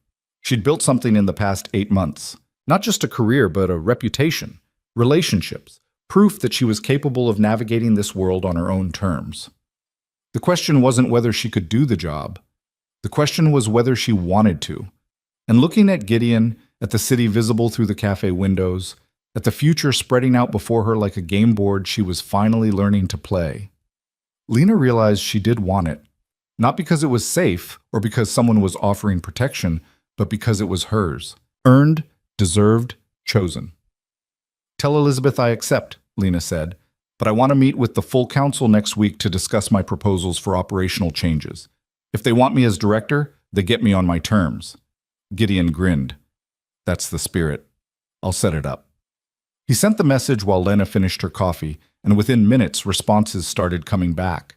She'd built something in the past 8 months, not just a career, but a reputation, relationships, proof that she was capable of navigating this world on her own terms. The question wasn't whether she could do the job. The question was whether she wanted to. And looking at Gideon, at the city visible through the cafe windows, at the future spreading out before her like a game board she was finally learning to play, Lena realized she did want it. Not because it was safe or because someone was offering protection, but because it was hers. Earned, deserved, chosen. "Tell Elizabeth I accept," Lena said, "but I want to meet with the full council next week to discuss my proposals for operational changes. If they want me as director, they get me on my terms." Gideon grinned. "That's the spirit. I'll set it up." He sent the message while Lena finished her coffee, and within minutes, responses started coming back.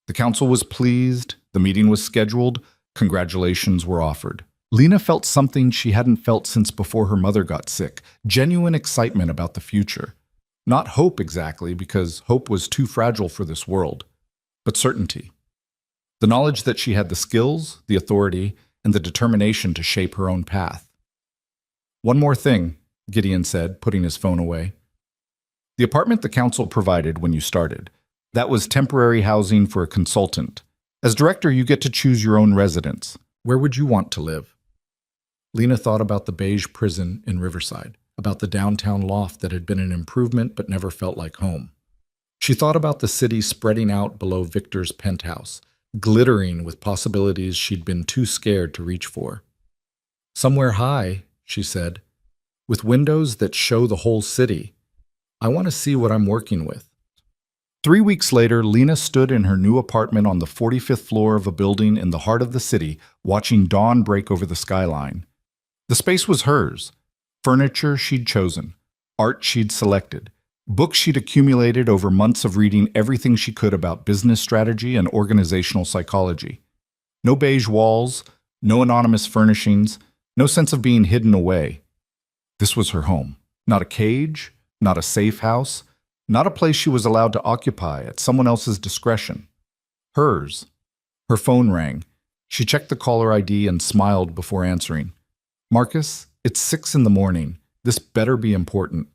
The council was pleased, the meeting was scheduled, congratulations were offered. Lena felt something she hadn't felt since before her mother got sick, genuine excitement about the future. Not hope exactly, because hope was too fragile for this world, but certainty. The knowledge that she had the skills, the authority, and the determination to shape her own path. "One more thing," Gideon said, putting his phone away. "The apartment the council provided when you started, that was temporary housing for a consultant. As director, you get to choose your own residence. Where would you want to live?" Lena thought about the beige prison in Riverside, about the downtown loft that had been an improvement but never felt like home. She thought about the city spreading out below Victor's penthouse, glittering with possibilities she'd been too scared to reach for. Somewhere high, she said, with windows that show the whole city. I want to see what I'm working with. 3 weeks later, Lena stood in her new apartment on the 45th floor of a building in the heart of the city, watching dawn break over the skyline. The space was hers. Furniture she'd chosen, art she'd selected, books she'd accumulated over months of reading everything she could about business strategy and organizational psychology. No beige walls, no anonymous furnishings, no sense of being hidden away. This was her home. Not a cage, not a safe house, not a place she was allowed to occupy at someone else's discretion. Hers. Her phone rang. She checked the caller ID and smiled before answering. Marcus, it's 6 in the morning. This better be important.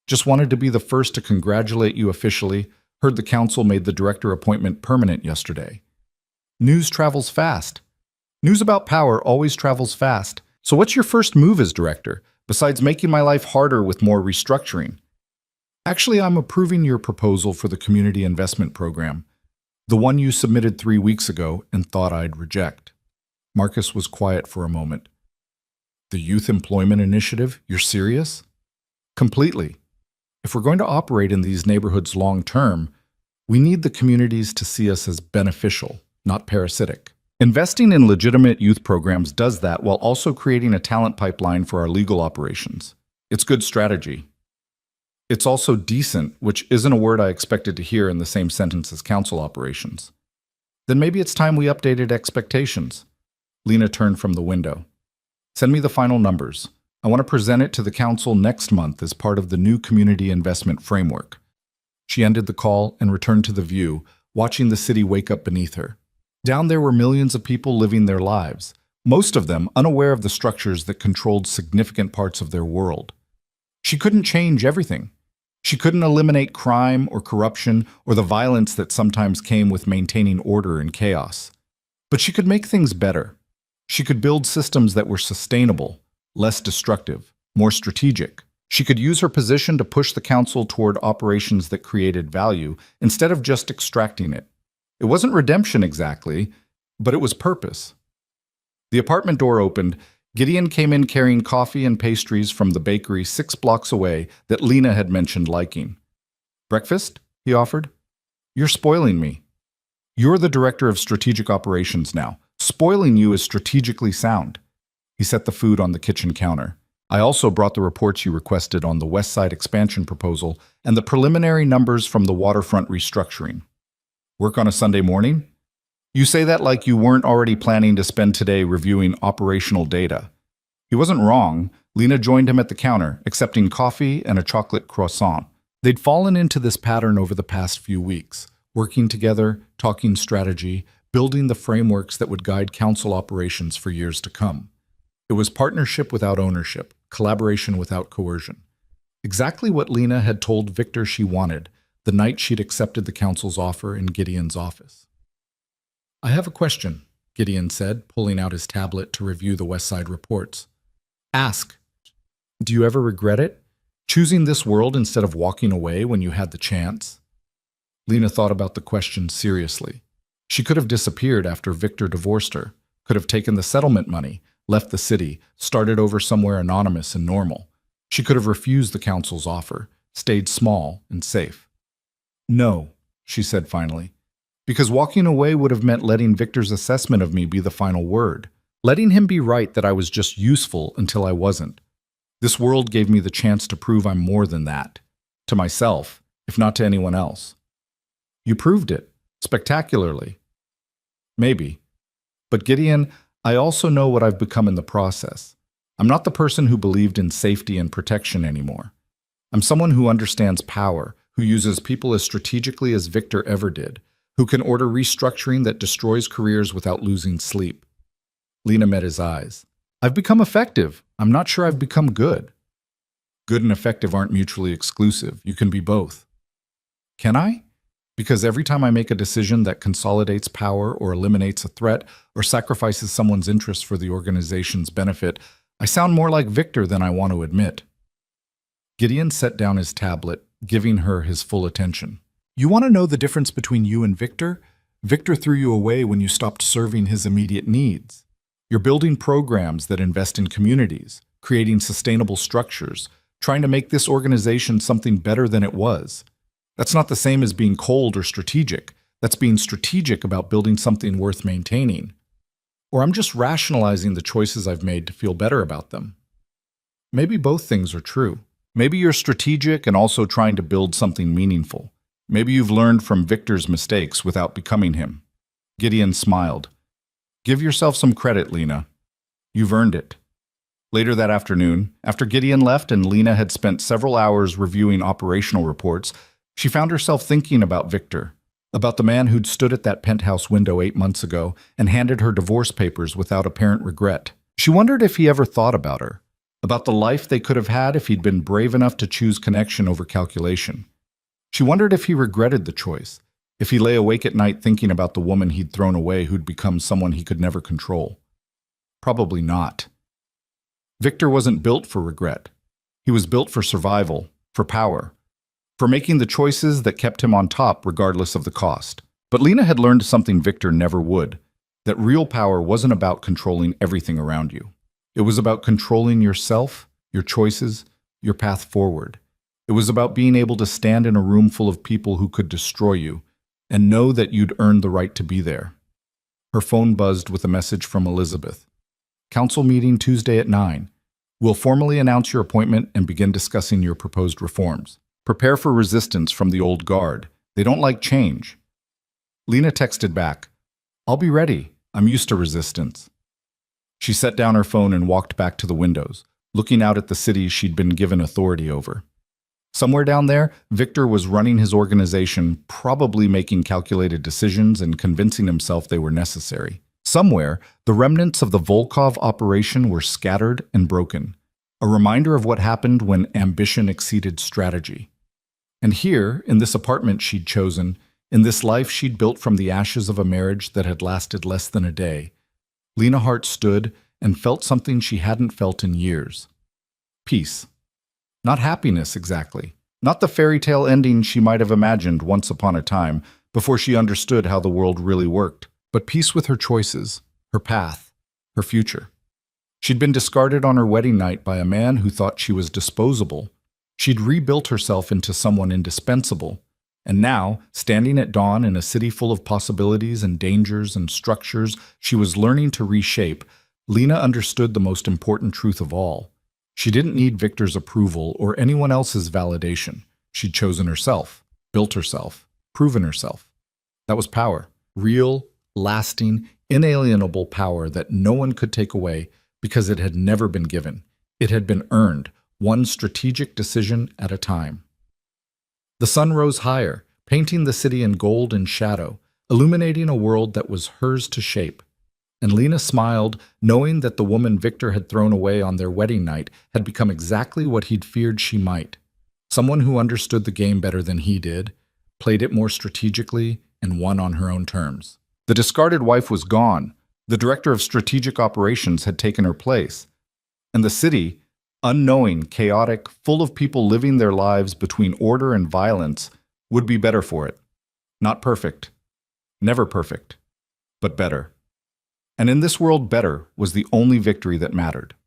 Just wanted to be the first to congratulate you officially. Heard the council made the director appointment permanent yesterday. News travels fast. News about power always travels fast. So what's your first move as director, besides making my life harder with more restructuring? Actually, I'm approving your proposal for the community investment program, the one you submitted 3 weeks ago and thought I'd reject. Marcus was quiet for a moment. The Youth Employment Initiative? You're serious? Completely. If we're going to operate in these neighborhoods long term, we need the communities to see us as beneficial, not parasitic. Investing in legitimate youth programs does that while also creating a talent pipeline for our legal operations. It's good strategy. It's also decent, which isn't a word I expected to hear in the same sentence as council operations. Then maybe it's time we updated expectations. Lena turned from the window. Send me the final numbers. I want to present it to the council next month as part of the new community investment framework. She ended the call and returned to the view, watching the city wake up beneath her. Down there were millions of people living their lives, most of them unaware of the structures that controlled significant parts of their world. She couldn't change everything. She couldn't eliminate crime or corruption or the violence that sometimes came with maintaining order in chaos. But she could make things better. She could build systems that were sustainable, less destructive, more strategic. She could use her position to push the council toward operations that created value instead of just extracting it. It wasn't redemption exactly, but it was purpose. The apartment door opened. Gideon came in carrying coffee and pastries from the bakery 6 blocks away that Lena had mentioned liking. Breakfast? He offered. You're spoiling me. You're the director of strategic operations now. Spoiling you is strategically sound. He set the food on the kitchen counter. I also brought the reports you requested on the West Side expansion proposal and the preliminary numbers from the waterfront restructuring. Work on a Sunday morning? You say that like you weren't already planning to spend today reviewing operational data. He wasn't wrong. Lena joined him at the counter, accepting coffee and a chocolate croissant. They'd fallen into this pattern over the past few weeks, working together, talking strategy, building the frameworks that would guide council operations for years to come. It was partnership without ownership, collaboration without coercion. Exactly what Lena had told Victor she wanted the night she'd accepted the council's offer in Gideon's office. I have a question, Gideon said, pulling out his tablet to review the West Side reports. Ask. Do you ever regret it? Choosing this world instead of walking away when you had the chance? Lena thought about the question seriously. She could have disappeared after Victor divorced her, could have taken the settlement money, left the city, started over somewhere anonymous and normal. She could have refused the council's offer, stayed small and safe. No, she said finally, because walking away would have meant letting Victor's assessment of me be the final word, letting him be right that I was just useful until I wasn't. This world gave me the chance to prove I'm more than that, to myself, if not to anyone else. You proved it, spectacularly. Maybe. But Gideon, I also know what I've become in the process. I'm not the person who believed in safety and protection anymore. I'm someone who understands power, who uses people as strategically as Victor ever did, who can order restructuring that destroys careers without losing sleep. Lena met his eyes. I've become effective. I'm not sure I've become good. Good and effective aren't mutually exclusive. You can be both. Can I? Because every time I make a decision that consolidates power or eliminates a threat or sacrifices someone's interests for the organization's benefit, I sound more like Victor than I want to admit. Gideon set down his tablet, giving her his full attention. You want to know the difference between you and Victor? Victor threw you away when you stopped serving his immediate needs. You're building programs that invest in communities, creating sustainable structures, trying to make this organization something better than it was. That's not the same as being cold or strategic. That's being strategic about building something worth maintaining. Or I'm just rationalizing the choices I've made to feel better about them. Maybe both things are true. Maybe you're strategic and also trying to build something meaningful. Maybe you've learned from Victor's mistakes without becoming him. Gideon smiled. Give yourself some credit, Lena. You've earned it. Later that afternoon, after Gideon left and Lena had spent several hours reviewing operational reports, she found herself thinking about Victor, about the man who'd stood at that penthouse window 8 months ago and handed her divorce papers without apparent regret. She wondered if he ever thought about her, about the life they could have had if he'd been brave enough to choose connection over calculation. She wondered if he regretted the choice, if he lay awake at night thinking about the woman he'd thrown away who'd become someone he could never control. Probably not. Victor wasn't built for regret. He was built for survival, for power, for making the choices that kept him on top regardless of the cost. But Lena had learned something Victor never would, that real power wasn't about controlling everything around you. It was about controlling yourself, your choices, your path forward. It was about being able to stand in a room full of people who could destroy you and know that you'd earned the right to be there. Her phone buzzed with a message from Elizabeth. Council meeting Tuesday at 9. We'll formally announce your appointment and begin discussing your proposed reforms. Prepare for resistance from the old guard. They don't like change. Lena texted back, I'll be ready. I'm used to resistance. She set down her phone and walked back to the windows, looking out at the city she'd been given authority over. Somewhere down there, Victor was running his organization, probably making calculated decisions and convincing himself they were necessary. Somewhere, the remnants of the Volkov operation were scattered and broken, a reminder of what happened when ambition exceeded strategy. And here, in this apartment she'd chosen, in this life she'd built from the ashes of a marriage that had lasted less than a day, Lena Hart stood and felt something she hadn't felt in years. Peace. Not happiness, exactly. Not the fairy tale ending she might have imagined once upon a time before she understood how the world really worked, but peace with her choices, her path, her future. She'd been discarded on her wedding night by a man who thought she was disposable. She'd rebuilt herself into someone indispensable. And now, standing at dawn in a city full of possibilities and dangers and structures she was learning to reshape, Lena understood the most important truth of all. She didn't need Victor's approval or anyone else's validation. She'd chosen herself, built herself, proven herself. That was power. Real, lasting, inalienable power that no one could take away because it had never been given. It had been earned, one strategic decision at a time. The sun rose higher, painting the city in gold and shadow, illuminating a world that was hers to shape. And Lena smiled, knowing that the woman Victor had thrown away on their wedding night had become exactly what he'd feared she might. Someone who understood the game better than he did, played it more strategically, and won on her own terms. The discarded wife was gone. The director of strategic operations had taken her place. And the city, unknowing, chaotic, full of people living their lives between order and violence, would be better for it. Not perfect. Never perfect. But better. And in this world, better was the only victory that mattered.